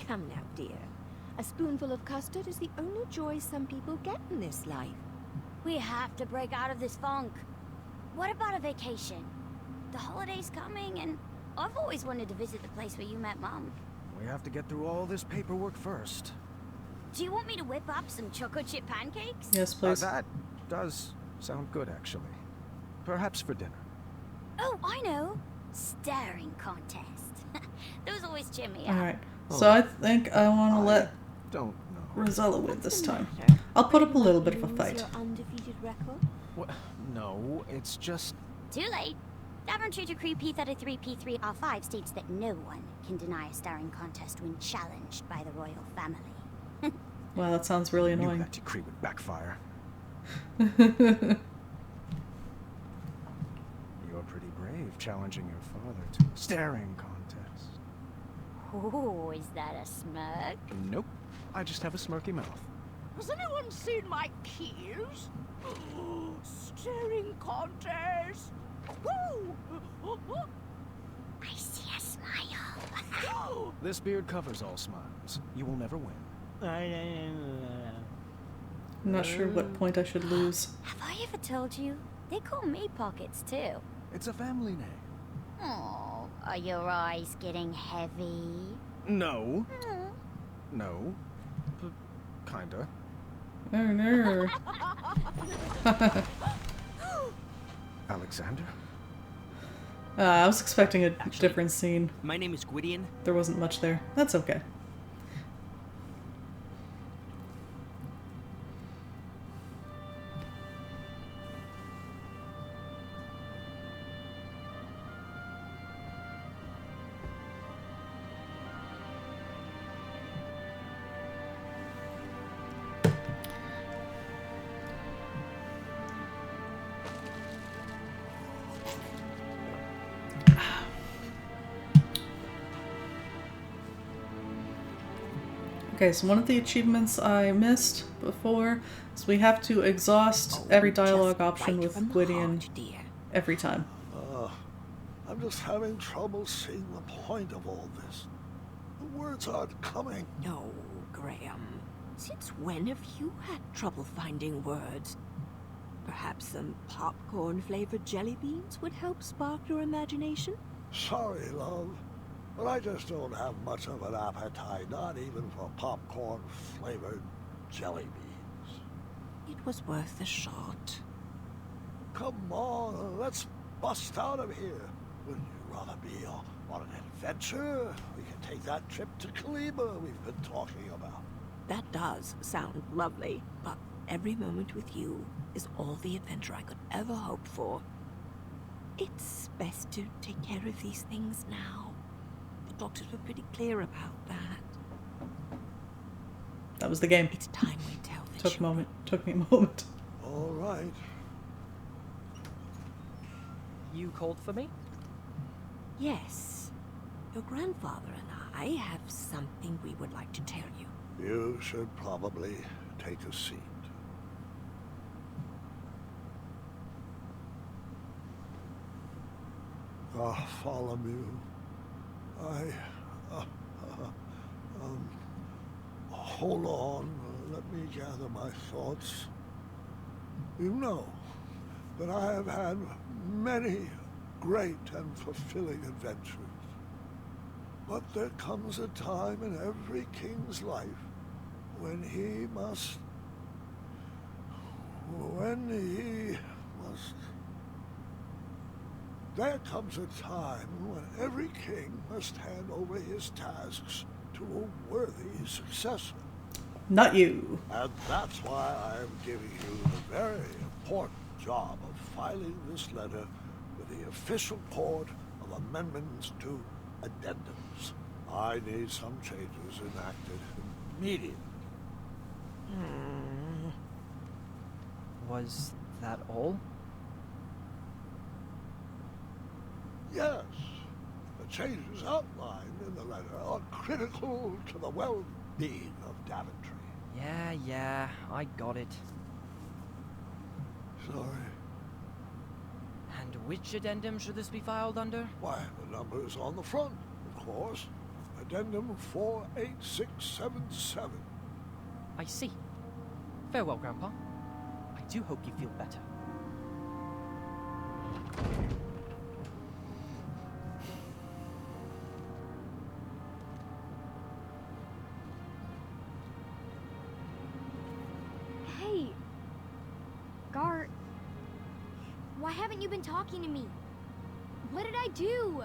Come now, dear. A spoonful of custard is the only joy some people get in this life. We have to break out of this funk. What about a vacation? The holiday's coming, and I've always wanted to visit the place where you met Mom. We have to get through all this paperwork first. Do you want me to whip up some chocolate chip pancakes? Yes, please. That does sound good, actually. Perhaps for dinner. Oh, I know. Staring contest. Those always cheer me up. Alright. So I think I want to let Don't know. Rosella win this time. I'll put up a little bit of a fight. Your undefeated record? What? No, it's just... Too late. Daventry Decree P33P3R5 states that no one can deny a staring contest when challenged by the royal family. Wow, that sounds really I knew annoying. that decree would backfire. You're pretty brave, challenging your father to a staring contest. Oh, is that a smirk? Nope. I just have a smirky mouth. Has anyone seen my keys? Oh, staring contest. Woo! I see a smile. This beard covers all smiles. You will never win. I'm not sure what point I should lose. Have I ever told you? They call me Pockets, too. It's a family name. Oh, are your eyes getting heavy? No. No. Kinda. Oh no. Alexander? I was expecting a different scene. My name is Gwydion. There wasn't much there. That's okay. Okay, so one of the achievements I missed before is we have to exhaust every dialogue option with Gwydion every time. I'm just having trouble seeing the point of all this. The words aren't coming. No, Graham. Since when have you had trouble finding words? Perhaps some popcorn-flavored jelly beans would help spark your imagination? Sorry, love, but I just don't have much of an appetite, not even for popcorn-flavored jelly beans. It was worth a shot. Come on, let's bust out of here. Wouldn't you rather be on an adventure? We can take that trip to Kalima we've been talking about. That does sound lovely, but every moment with you is all the adventure I could ever hope for. It's best to take care of these things now. The doctors were pretty clear about that. That was the game. It's time we tell the Took me a moment. All right. You called for me? Yes. Your grandfather and I have something we would like to tell you. You should probably take a seat. Bartholomew, hold on, let me gather my thoughts. You know that I have had many great and fulfilling adventures. But there comes a time in every king's life when he must... There comes a time when every king must hand over his tasks to a worthy successor. Not you. And that's why I am giving you the very important job of filing this letter with the official court of amendments to addendums. I need some changes enacted immediately. Was that all? Yes, the changes outlined in the letter are critical to the well-being of Daventry. Yeah, I got it. Sorry. And which addendum should this be filed under? Why, the number is on the front, of course. Addendum 48677. I see. Farewell, Grandpa. I do hope you feel better. Hey, Gart, why haven't you been talking to me? What did I do?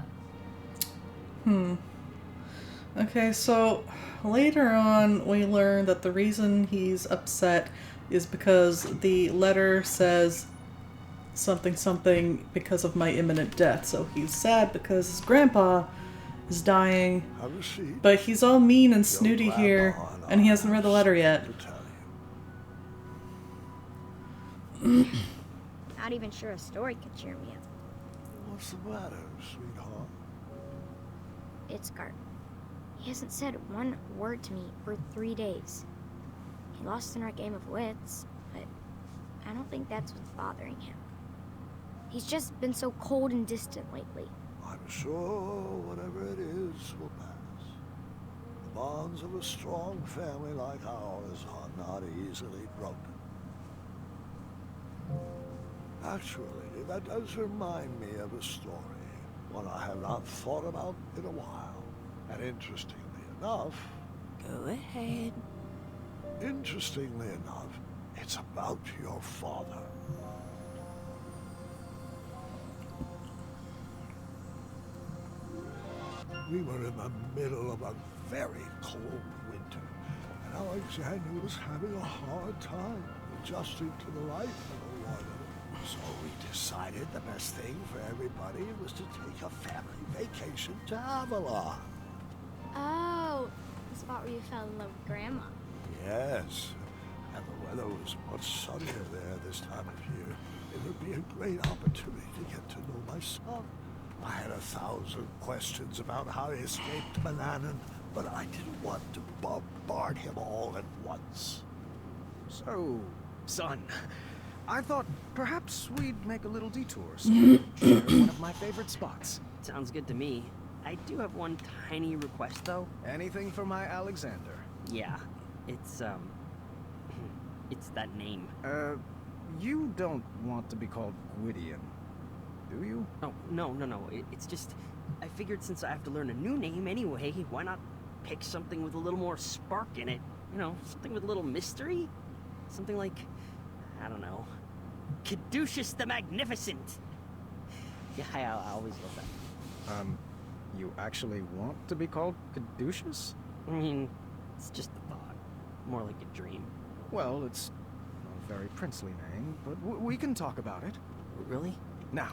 Okay, so later on we learn that the reason he's upset is because the letter says something because of my imminent death. So he's sad because his grandpa is dying. Have a seat. But he's all mean and snooty here, and he hasn't read the letter yet. Not even sure a story could cheer me up. What's the matter, sweetheart? It's Gart. He hasn't said one word to me for 3 days. He lost in our game of wits, but I don't think that's what's bothering him. He's just been so cold and distant lately. I'm sure whatever it is will pass. The bonds of a strong family like ours are not easily broken. Actually, that does remind me of a story, one I have not thought about in a while. And interestingly enough... Go ahead. Interestingly enough, it's about your father. We were in the middle of a very cold winter, and Alexander was having a hard time adjusting to the life of a warrior. So we decided the best thing for everybody was to take a family vacation to Avalon. Oh, the spot where you fell in love with Grandma. Yes, and the weather was much sunnier there this time of year. It would be a great opportunity to get to know my son. I had 1,000 questions about how he escaped Manannan, but I didn't want to bombard him all at once. So, son, I thought perhaps we'd make a little detour so we could share one of my favorite spots. Sounds good to me. I do have one tiny request, though. Anything for my Alexander? Yeah, it's, It's that name. You don't want to be called Gwydion, do you? Oh, no. It's just, I figured since I have to learn a new name anyway, why not pick something with a little more spark in it? You know, something with a little mystery? Something like, I don't know, Caduceus the Magnificent. Yeah, I always love that. You actually want to be called Caduceus? I mean, it's just a thought. More like a dream. Well, it's not a very princely name, but we can talk about it. Really? Now,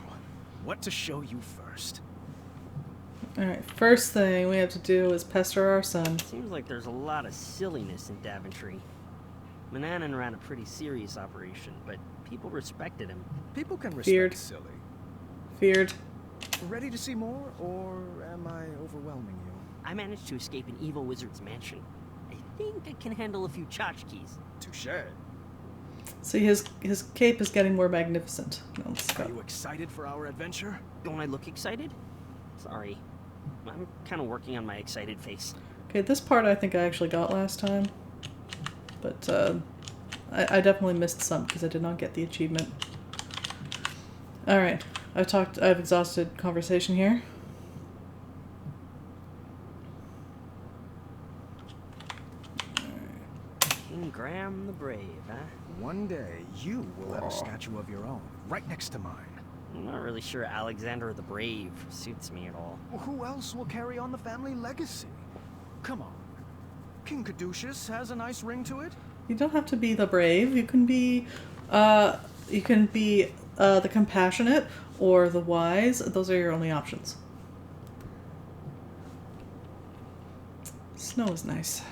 what to show you first? Alright, first thing we have to do is pester our son. Seems like there's a lot of silliness in Daventry. Manannan ran a pretty serious operation, but people respected him. People can respect Feared. silly. Feared. Ready to see more, or am I overwhelming you? I managed to escape an evil wizard's mansion. I think I can handle a few tchotchkes. Touché. See, his cape is getting more magnificent. No, let's go. Are you excited for our adventure? Don't I look excited? Sorry. I'm kind of working on my excited face. Okay, this part I think I actually got last time. But I definitely missed some because I did not get the achievement. Alright, I've exhausted conversation here. King Graham the Brave, huh? One day, you will have a statue of your own, right next to mine. I'm not really sure Alexander the Brave suits me at all. Well, who else will carry on the family legacy? Come on. King Caduceus has a nice ring to it. You don't have to be the brave. You can be the compassionate or the wise. Those are your only options. Snow is nice.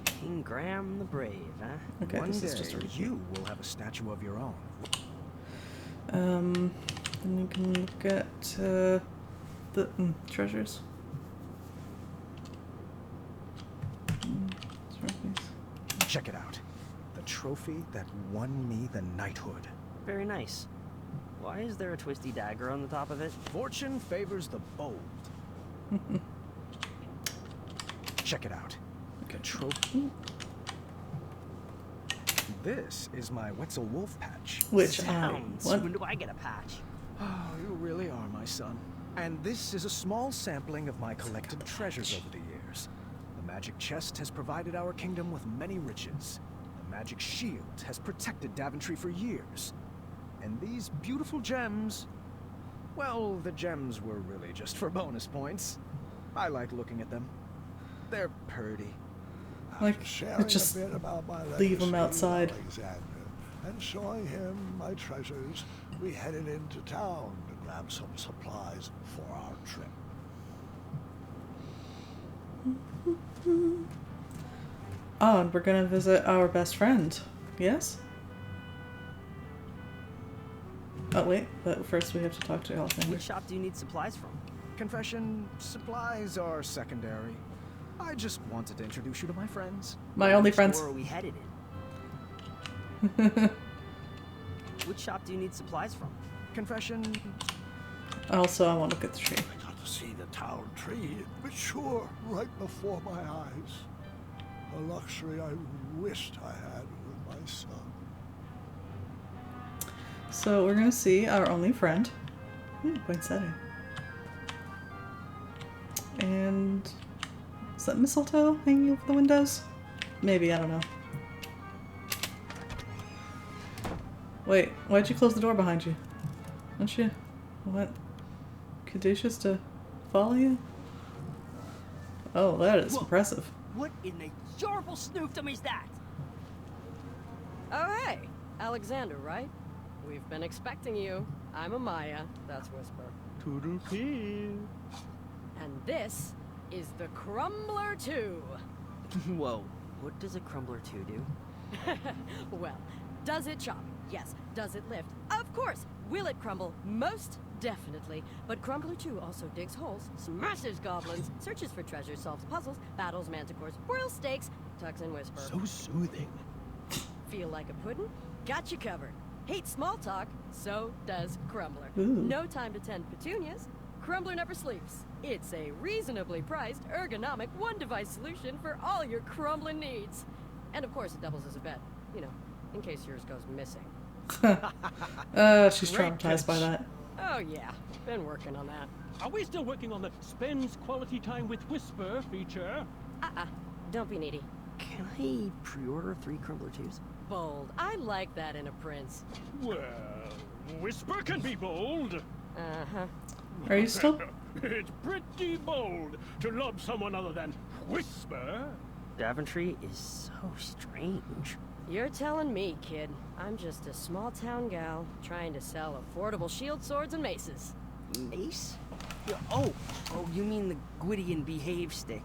King Graham the Brave, huh? Okay, One this day, is just a review. you will have a statue of your own. Then you can look at the treasures. Trophies. Check it out. The trophy that won me the knighthood. Very nice. Why is there a twisty dagger on the top of it? Fortune favors the bold. Check it out. The trophy. This is my Wetzel Wolf patch. Which Sounds. When do I get a patch? Oh, you really are my son. And this is a small sampling of my collected treasures over the years. The magic chest has provided our kingdom with many riches. The magic shield has protected Daventry for years. And these beautiful gems... Well, the gems were really just for bonus points. I like looking at them. They're pretty. Like, just leave them outside. Alexander, and showing him my treasures, we headed into town to grab some supplies for our trip. Oh, and we're gonna visit our best friend. Yes? Oh, wait, but first we have to talk to Alexander. Which shop do you need supplies from? Confession, supplies are secondary. I just wanted to introduce you to my friends. My only friends. Where are we headed in? Which shop do you need supplies from? Confession. Also, I want to look at the tree. I got to see the town tree mature right before my eyes. A luxury I wished I had with my son. So we're gonna see our only friend. Poinsettia. And is that mistletoe hanging over the windows? Maybe, I don't know. Wait, why'd you close the door behind you? Don't you want Caduceus to follow you? Oh, that is impressive. What in the horrible snoofdom is that? Oh, hey! Alexander, right? We've been expecting you. I'm Amaya. That's Whisper. Toodle-pee. And this is the Crumbler 2. Whoa. What does a Crumbler 2 do? Well, does it chop? Yes. Does it lift? Of course. Will it crumble? Most definitely. But Crumbler 2 also digs holes, smashes goblins, searches for treasure, solves puzzles, battles manticores, boils steaks, tucks in Whisper. So soothing. Feel like a puddin'? Got you covered. Hate small talk? So does Crumbler. Ooh. No time to tend petunias? Crumbler never sleeps. It's a reasonably priced, ergonomic, one-device solution for all your crumbling needs. And of course, it doubles as a bed. You know, in case yours goes missing. She's traumatized by that. Oh yeah, been working on that. Are we still working on the spends quality time with Whisper feature? Don't be needy. Can I pre-order 3 Crumbler 2s? Bold. I like that in a prince. Well, Whisper can be bold. Uh-huh. Are you still? It's pretty bold to love someone other than Whisper. Daventry is so strange. You're telling me, kid. I'm just a small-town gal trying to sell affordable shield swords and maces. Mace? Yeah, oh, you mean the Gwydion behave stick.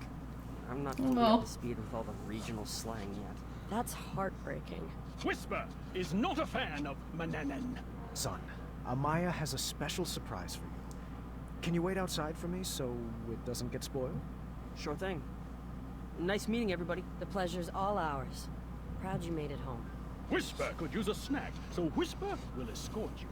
I'm not fully up to speed with all the regional slang yet. That's heartbreaking. Whisper is not a fan of Mananen. Son, Amaya has a special surprise for you. Can you wait outside for me so it doesn't get spoiled? Sure thing. Nice meeting everybody. The pleasure's all ours. Proud you made it home. Whisper could use a snack, so Whisper will escort you.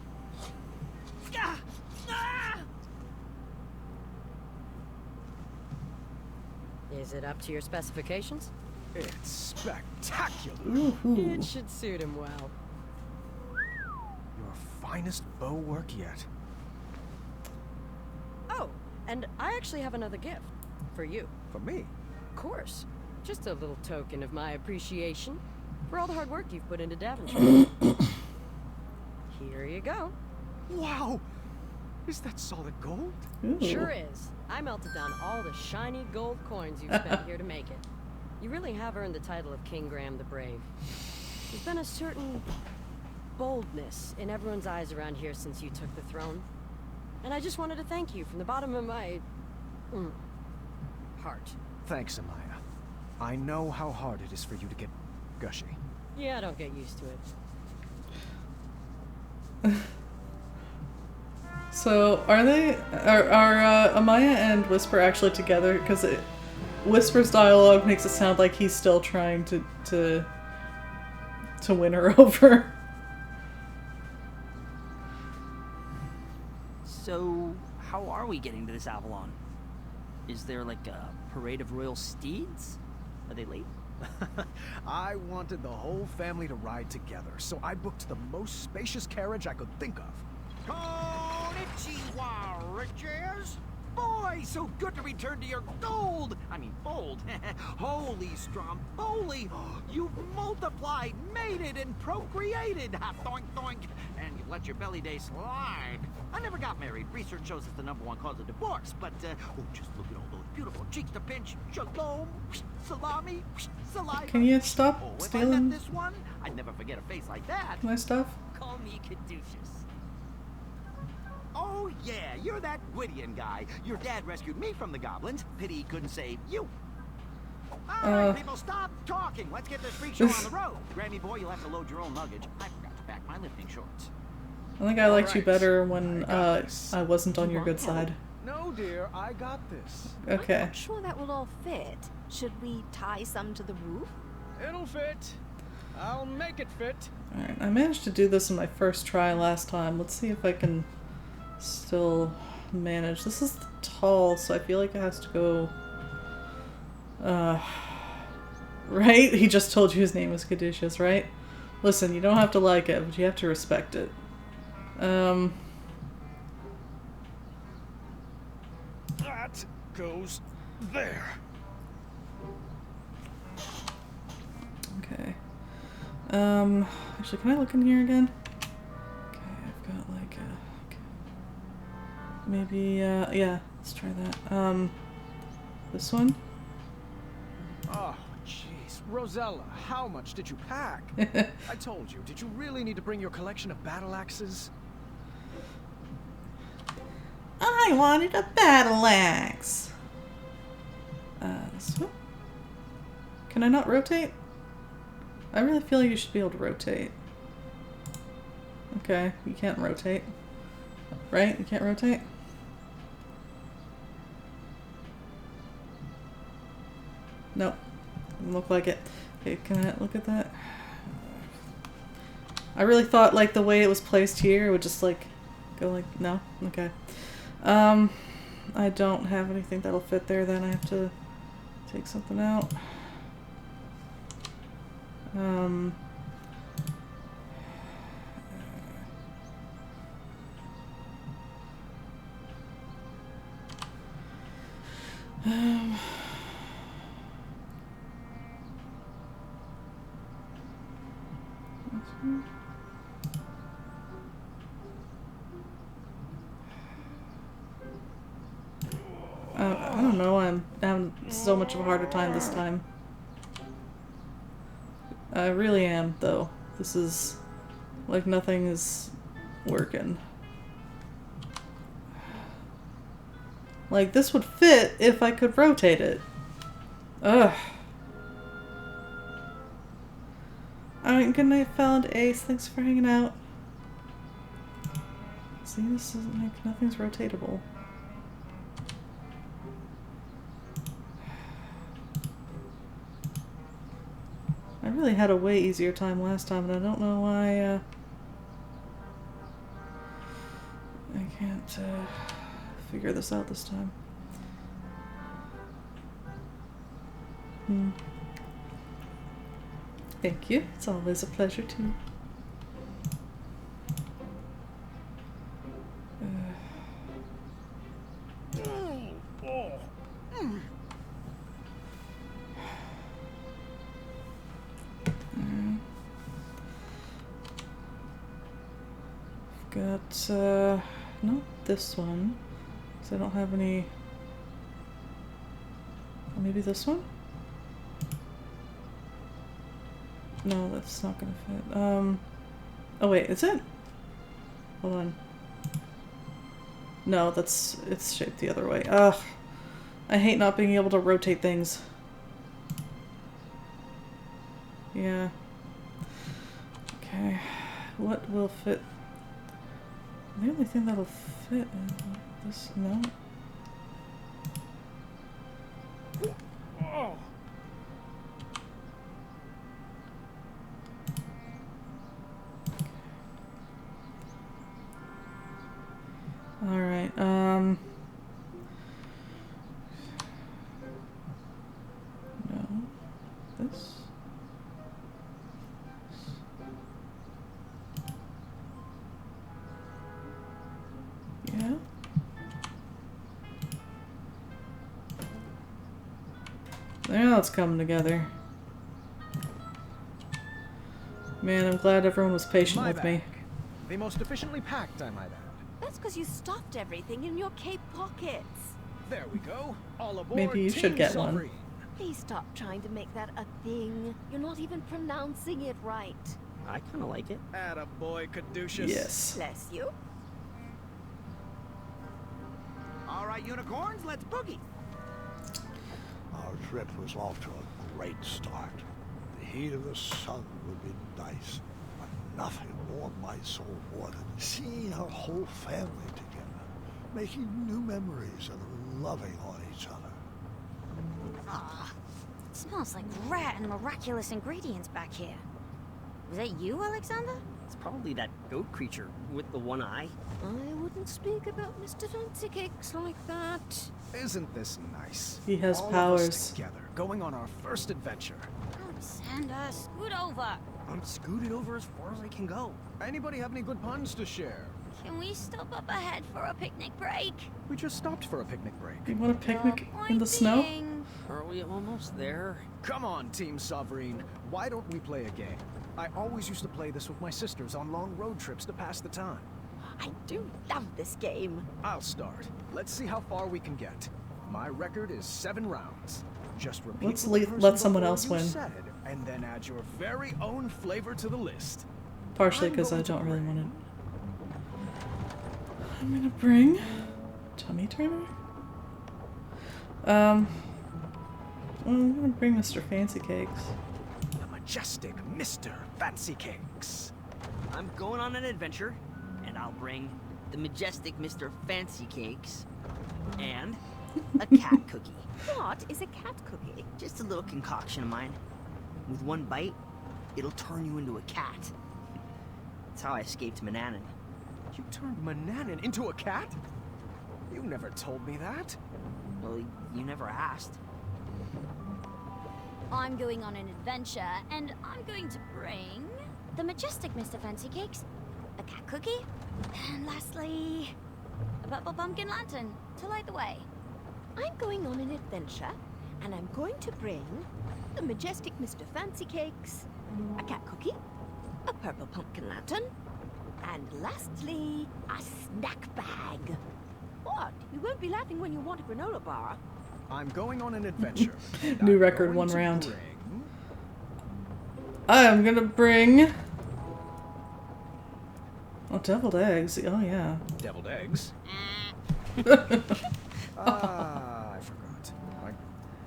Is it up to your specifications? It's spectacular. It should suit him well. Your finest bow work yet. Oh, and I actually have another gift. For you. For me? Of course. Just a little token of my appreciation for all the hard work you've put into Daventry. Here you go. Wow! Is that solid gold? Sure is. I melted down all the shiny gold coins you've spent here to make it. You really have earned the title of King Graham the Brave. There's been a certain boldness in everyone's eyes around here since you took the throne. And I just wanted to thank you from the bottom of my... heart. Thanks, Amaya. I know how hard it is for you to get gushy. Yeah, don't get used to it. So, are Amaya and Whisper actually together? Because Whisper's dialogue makes it sound like he's still trying to win her over. So, how are we getting to this Avalon? Is there like a parade of royal steeds? Are they late? I wanted the whole family to ride together, so I booked the most spacious carriage I could think of. Konnichiwa, riches! Boy, so good to return to your gold! I mean, bold. Holy Stromboli! You've multiplied, mated, and procreated! Doink, doink! And you let your belly day slide. I never got married. Research shows it's the #1 cause of divorce, but, just look at all those beautiful cheeks to pinch. Shalom, salami, saliva. Can you stop If I stealing met this one, I'd never forget a face like that. my stuff? Call me Caduceus. Oh, yeah, you're that Gwydion guy. Your dad rescued me from the goblins. Pity he couldn't save you. All right, people, stop talking. Let's get this freak show on the road. Grammy boy, you'll have to load your own luggage. I forgot to pack my lifting shorts. I think I liked you better when I wasn't on your good side. No, dear, I got this. Okay. I'm not sure that will all fit. Should we tie some to the roof? It'll fit. I'll make it fit. Alright, I managed to do this in my first try last time. Let's see if I can still manage. This is tall, so I feel like it has to go... right? He just told you his name was Caduceus, right? Listen, you don't have to like it, but you have to respect it. That goes there. Okay. Actually, can I look in here again? Okay, I've got like okay. Maybe, yeah, let's try that. This one? Oh, jeez. Rosella, how much did you pack? I told you, did you really need to bring your collection of battle axes? I wanted a battle axe! This one? Can I not rotate? I really feel like you should be able to rotate. Okay, you can't rotate. Right? You can't rotate? Nope. Doesn't look like it. Okay, can I look at that? I really thought like the way it was placed here would just like go like, no? Okay. I don't have anything that'll fit there, then I have to take something out. I don't know, I'm having so much of a harder time this time. I really am, though. This is like nothing is working. Like, this would fit if I could rotate it. Ugh. Alright, good night, found Ace. Thanks for hanging out. See, this isn't like nothing's rotatable. I really had a way easier time last time, and I don't know why, I can't, figure this out this time. Thank you. It's always a pleasure too. Got, not this one, because I don't have any, or maybe this one? No, that's not gonna fit. Oh wait, is it? Hold on. No, it's shaped the other way. Ugh. I hate not being able to rotate things. Yeah. Okay. What will fit? The only thing that'll fit is this. No. Oh. All right. No. This. Yeah. Now it's coming together. Man, I'm glad everyone was patient with me. The most efficiently packed, I might add. That's because you stuffed everything in your cape pockets. There we go. All aboard. Maybe you should get one. Please stop trying to make that a thing. You're not even pronouncing it right. I kind of like it. Attaboy, Caduceus. Yes. Bless you. All right, unicorns, let's boogie. Our trip was off to a great start. The heat of the sun would be nice, but nothing warmed my soul more than seeing our whole family together, making new memories and loving on each other. Ah, it smells like rare and miraculous ingredients back here. Was that you, Alexander? It's probably that goat creature with the one eye. I wouldn't speak about Mr. Fancy Cakes like that. Isn't this nice? He has All powers. of us together, going on our first adventure. Alexander, scoot over. I'm scooted over as far as I can go. Anybody have any good puns to share? Can we stop up ahead for a picnic break? We just stopped for a picnic break. You want a picnic in the snow? Are we almost there? Come on, Team Sovereign. Why don't we play a game? I always used to play this with my sisters on long road trips to pass the time. I do love this game. I'll start. Let's see how far we can get. My record is 7 rounds. Just repeat Let's what the person let someone before else you win. said, and then add your very own flavor to the list. Partially because I don't really want it. I'm gonna bring Tummy Turner. I'm gonna bring Mr. Fancy Cakes. The majestic Mr. Fancy Cakes. I'm going on an adventure, and I'll bring the majestic Mr. Fancy Cakes and a cat cookie. What is a cat cookie? Just a little concoction of mine. With one bite, it'll turn you into a cat. That's how I escaped Manannan. You turned Manannan into a cat? You never told me that. Well, you never asked. I'm going on an adventure, and I'm going to bring the majestic Mr. Fancy Cakes, a cat cookie, and lastly, a purple pumpkin lantern to light the way. I'm going on an adventure, and I'm going to bring the majestic Mr. Fancy Cakes, a cat cookie, a purple pumpkin lantern, and lastly, a snack bag. What? You won't be laughing when you want a granola bar. I'm going on an adventure. and New I'm record, going one to round. bring- I'm gonna bring... Oh, deviled eggs. Oh, yeah. Deviled eggs? I forgot. I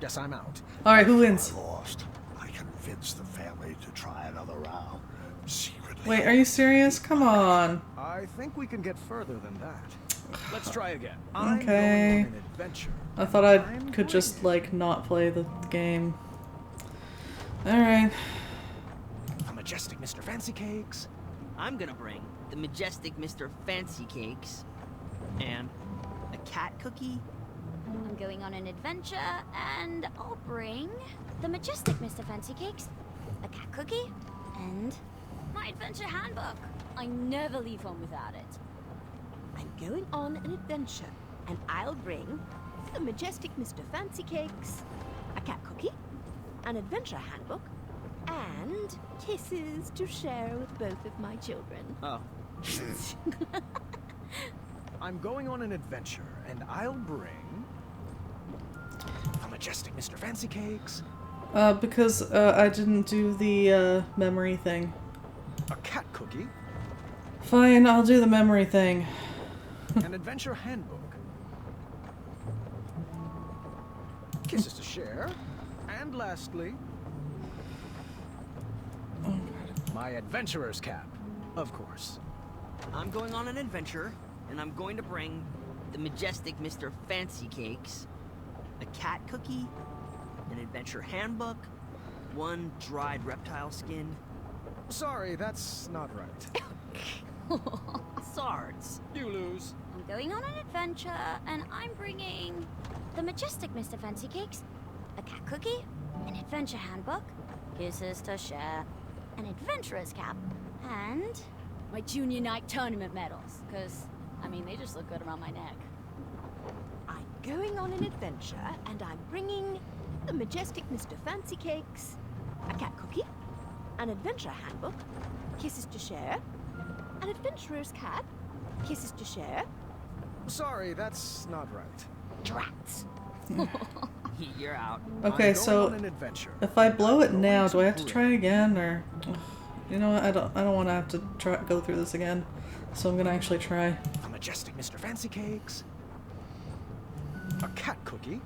guess I'm out. Alright, who wins? I lost. I convinced the family to try another round. Secretly. Wait, are you serious? Come on. I think we can get further than that. Let's try again. I'm Okay. going on an adventure. I thought I could just, like, not play the game. Alright. The majestic Mr. Fancy Cakes. I'm gonna bring the majestic Mr. Fancy Cakes and a cat cookie. I'm going on an adventure, and I'll bring the majestic Mr. Fancy Cakes, a cat cookie, and my adventure handbook. I never leave home without it. I'm going on an adventure, and I'll bring the majestic Mr. Fancy Cakes, a cat cookie, an adventure handbook, and kisses to share with both of my children. Oh. I'm going on an adventure, and I'll bring the majestic Mr. Fancy Cakes. Because I didn't do the memory thing. A cat cookie. Fine, I'll do the memory thing. An adventure handbook. Kisses to share. And lastly, my adventurer's cap, of course. I'm going on an adventure, and I'm going to bring the majestic Mr. Fancy Cakes, a cat cookie, an adventure handbook, one dried reptile skin. Sorry, that's not right. Sards. You lose. I'm going on an adventure, and I'm bringing the majestic Mr. Fancy Cakes, a cat cookie, an adventure handbook, kisses to share, an adventurer's cap, and my junior night tournament medals. Because, I mean, they just look good around my neck. I'm going on an adventure, and I'm bringing the majestic Mr. Fancy Cakes, a cat cookie, an adventure handbook, kisses to share, an adventurer's cap, kisses to share. Sorry, that's not right. Drats. You're out. Okay, I'm going so on an adventure. if I blow it now, do I have to try again, or you know what? I don't want to have to go through this again. So I'm gonna actually try. The majestic Mr. Fancy Cakes. A cat cookie.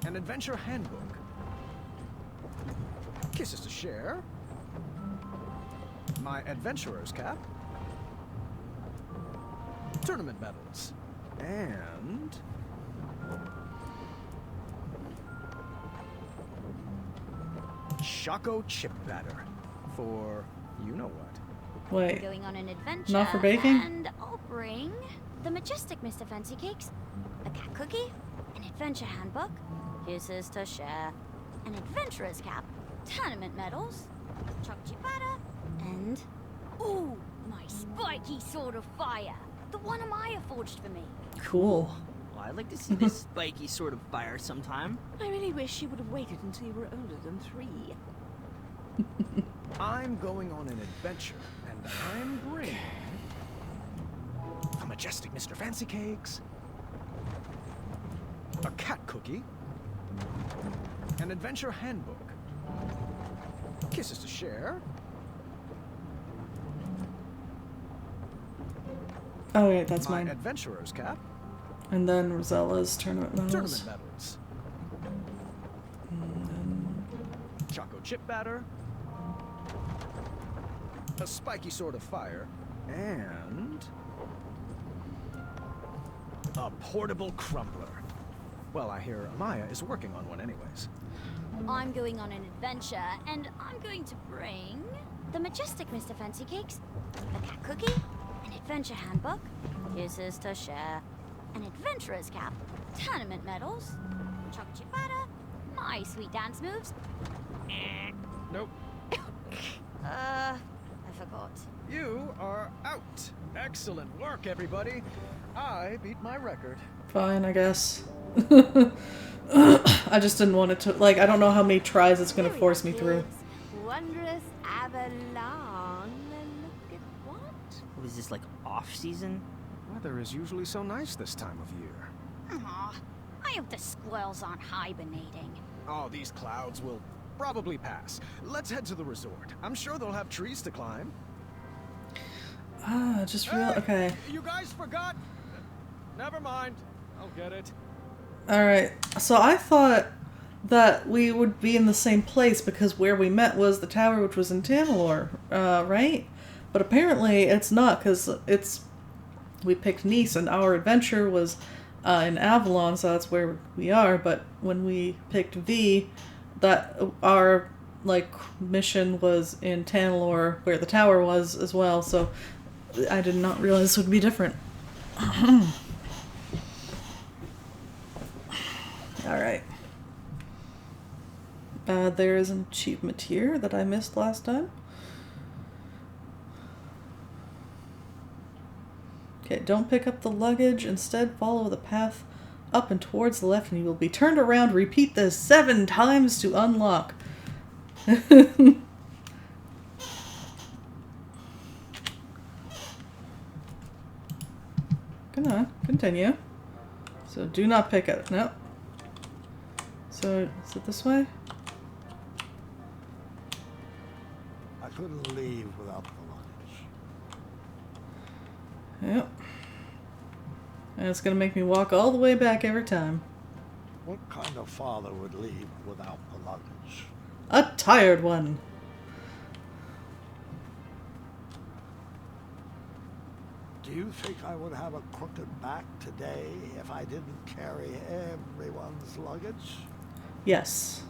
An adventure handbook. Kisses to share. My adventurer's cap. Tournament medals. And Choco chip batter for you know what. Wait. I'm going on an adventure, Not for baking? and I'll bring the majestic Mr. Fancy Cakes, a cat cookie, an adventure handbook, kisses to share, an adventurer's cap, tournament medals, chocolate batter, and ooh, my spiky sword of fire, the one Amaya forged for me. Cool. Well, I'd like to see this spiky sort of fire sometime. I really wish you would have waited until you were older than 3. I'm going on an adventure, and I'm bringing the majestic Mr. Fancy Cakes, a cat cookie, an adventure handbook, kisses to share. Oh wait, that's my mine. adventurer's cap. And then Rosella's tournament medals. Tournament medals. Choco chip batter. A spiky sword of fire. And a portable crumbler. Well, I hear Amaya is working on one anyways. I'm going on an adventure, and I'm going to bring the majestic Mr. Fancy Cakes, a cat cookie, an adventure handbook, kisses to share, an adventurer's cap, tournament medals, chocolate batter, my sweet dance moves. Nope. I forgot. You are out. Excellent work, everybody. I beat my record. Fine, I guess. I just didn't want it to, like, I don't know how many tries it's gonna force me through. Wondrous Avalon. Look at what? What is this, like, off-season? Weather is usually so nice this time of year. Aw, I hope the squirrels aren't hibernating. Oh, these clouds will probably pass. Let's head to the resort. I'm sure they'll have trees to climb. Ah, just real. Okay. You guys forgot? Never mind. I'll get it. Alright. So I thought that we would be in the same place because where we met was the tower, which was in Tanalor, right? But apparently it's not, because we picked Nice and our adventure was in Avalon, so that's where we are. But when we picked V, that our mission was in Tanalor, where the tower was as well. So I did not realize this would be different. Alright. There is an achievement here that I missed last time. Okay, don't pick up the luggage. Instead, follow the path up and towards the left and you will be turned around. Repeat this 7 times to unlock. Come on, continue. So do not pick it. No. So, is it this way? I couldn't leave without the luggage. Yep. And it's gonna make me walk all the way back every time. What kind of father would leave without the luggage? A tired one. Do you think I would have a crooked back today if I didn't carry everyone's luggage? Yes.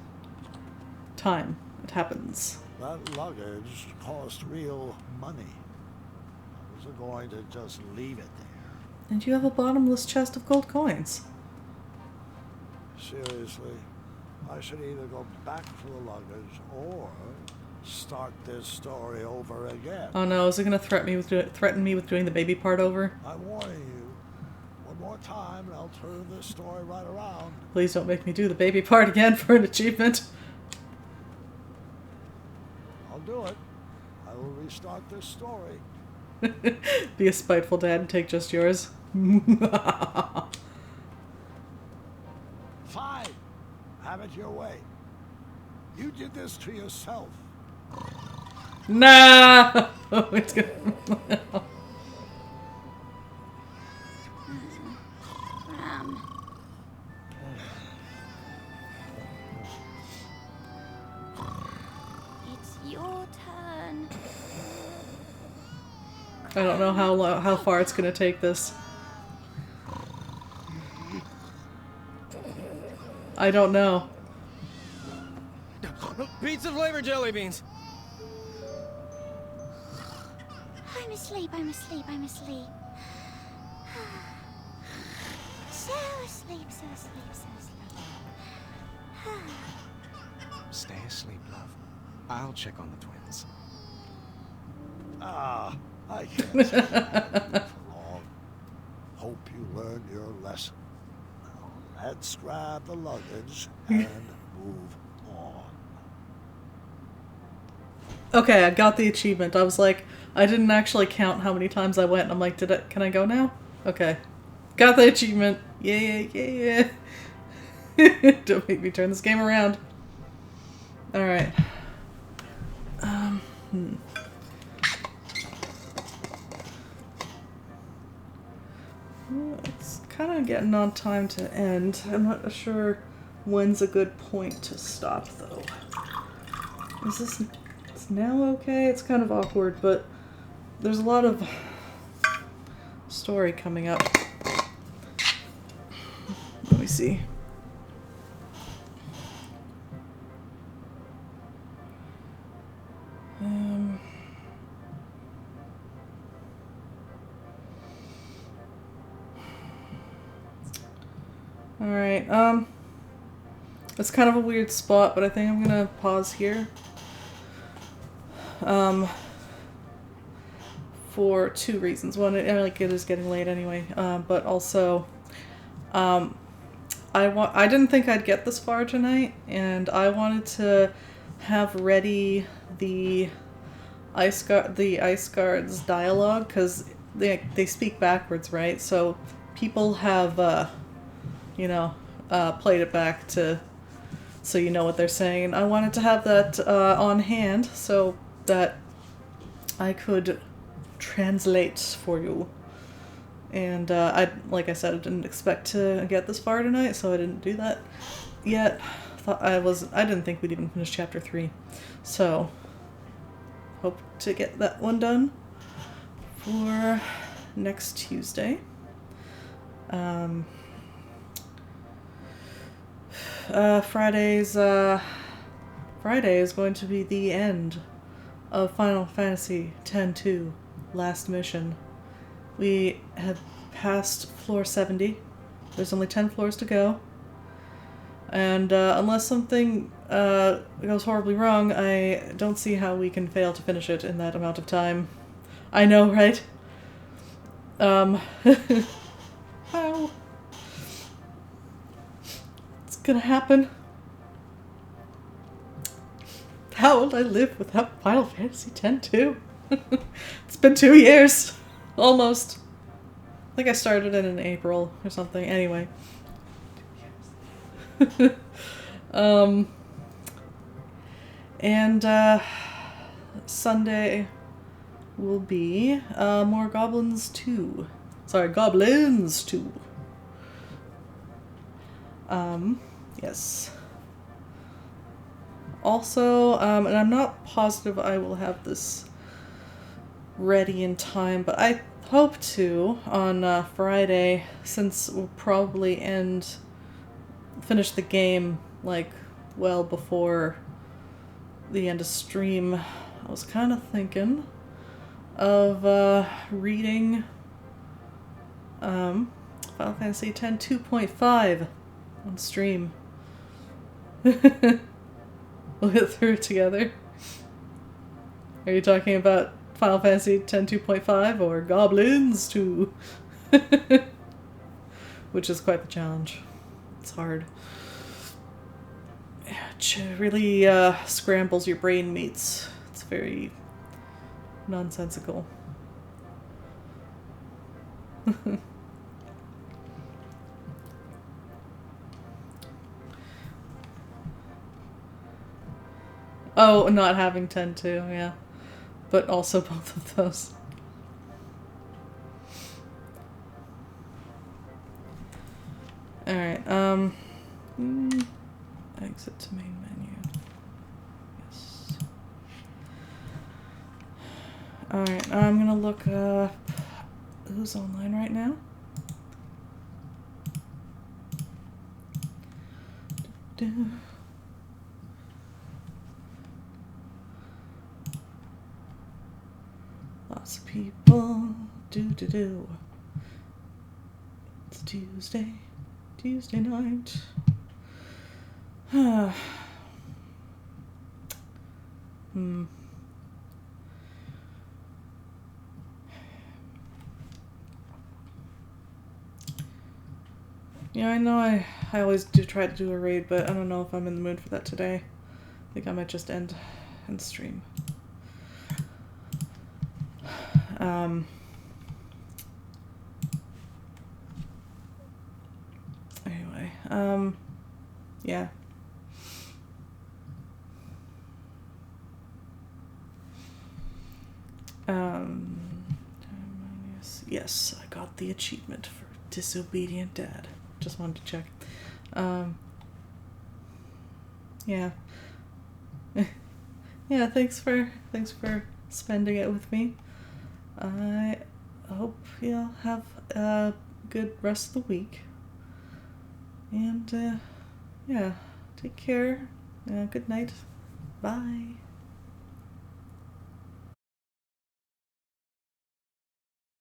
Time. It happens. That luggage cost real money. I wasn't going to just leave it there. And you have a bottomless chest of gold coins. Seriously, I should either go back for the luggage or start this story over again. Oh no, is it gonna threaten me with doing the baby part over? I'm warning you. One more time and I'll turn this story right around. Please don't make me do the baby part again for an achievement. I'll do it. I will restart this story. Be a spiteful dad and take just yours. Fine. Have it your way. You did this to yourself. Nah! Oh, it's gonna... It's your turn. I don't know how far it's gonna take this. I don't know. Pizza flavor jelly beans. I'm asleep, I'm asleep, I'm asleep. So asleep, so asleep, so asleep. Stay asleep, love. I'll check on the twins. Ah, I can't stay for long. Hope you learned your lesson. Now, let's grab the luggage and move on. Okay, I got the achievement. I was like, I didn't actually count how many times I went. I'm like, can I go now? Okay. Got the achievement. Yeah. Don't make me turn this game around. Alright. It's kind of getting on time to end. I'm not sure when's a good point to stop, though. Is this... It's now okay? It's kind of awkward, but there's a lot of story coming up. Let me see. Alright, it's kind of a weird spot, but I think I'm gonna pause here. for two reasons. One, it is getting late anyway, but also, I didn't think I'd get this far tonight, and I wanted to have ready the Ice Guard's dialogue, because they speak backwards, right? So people have played it back so you know what they're saying. And I wanted to have that on hand so that I could translate for you. And like I said, I didn't expect to get this far tonight, so I didn't do that yet. I didn't think we'd even finish chapter 3, so hope to get that one done for next Tuesday. Friday is going to be the end of Final Fantasy X-2 Last Mission. We have passed floor 70. There's only 10 floors to go. And unless something goes horribly wrong, I don't see how we can fail to finish it in that amount of time. I know, right? How? It's gonna happen. How will I live without Final Fantasy X-2? It's been 2 years. Almost. I think I started it in April or something. Anyway. And Sunday will be more Goblins 2. Sorry, Goblins 2. Yes. Also, and I'm not positive I will have this ready in time, but I hope to on Friday, since we'll probably finish the game like well before the end of stream. I was kind of thinking of reading Final Fantasy X 2.5 on stream. We'll get through it together. Are you talking about Final Fantasy X 2.5 or Goblins 2? Which is quite the challenge. It's hard. It really scrambles your brain meats. It's very nonsensical. Oh, not having 10-2, yeah. But also both of those. Alright, exit to main menu. Yes. Alright, I'm gonna look up who's online right now. Lots of people. It's Tuesday night. Yeah, I know I always do try to do a raid, but I don't know if I'm in the mood for that today. I think I might just end stream. Anyway, yeah. Yes, I got the achievement for Disobedient Dad. Just wanted to check. Yeah. Yeah, thanks for spending it with me. I hope you'll have a good rest of the week. And, yeah, take care. Good night. Bye.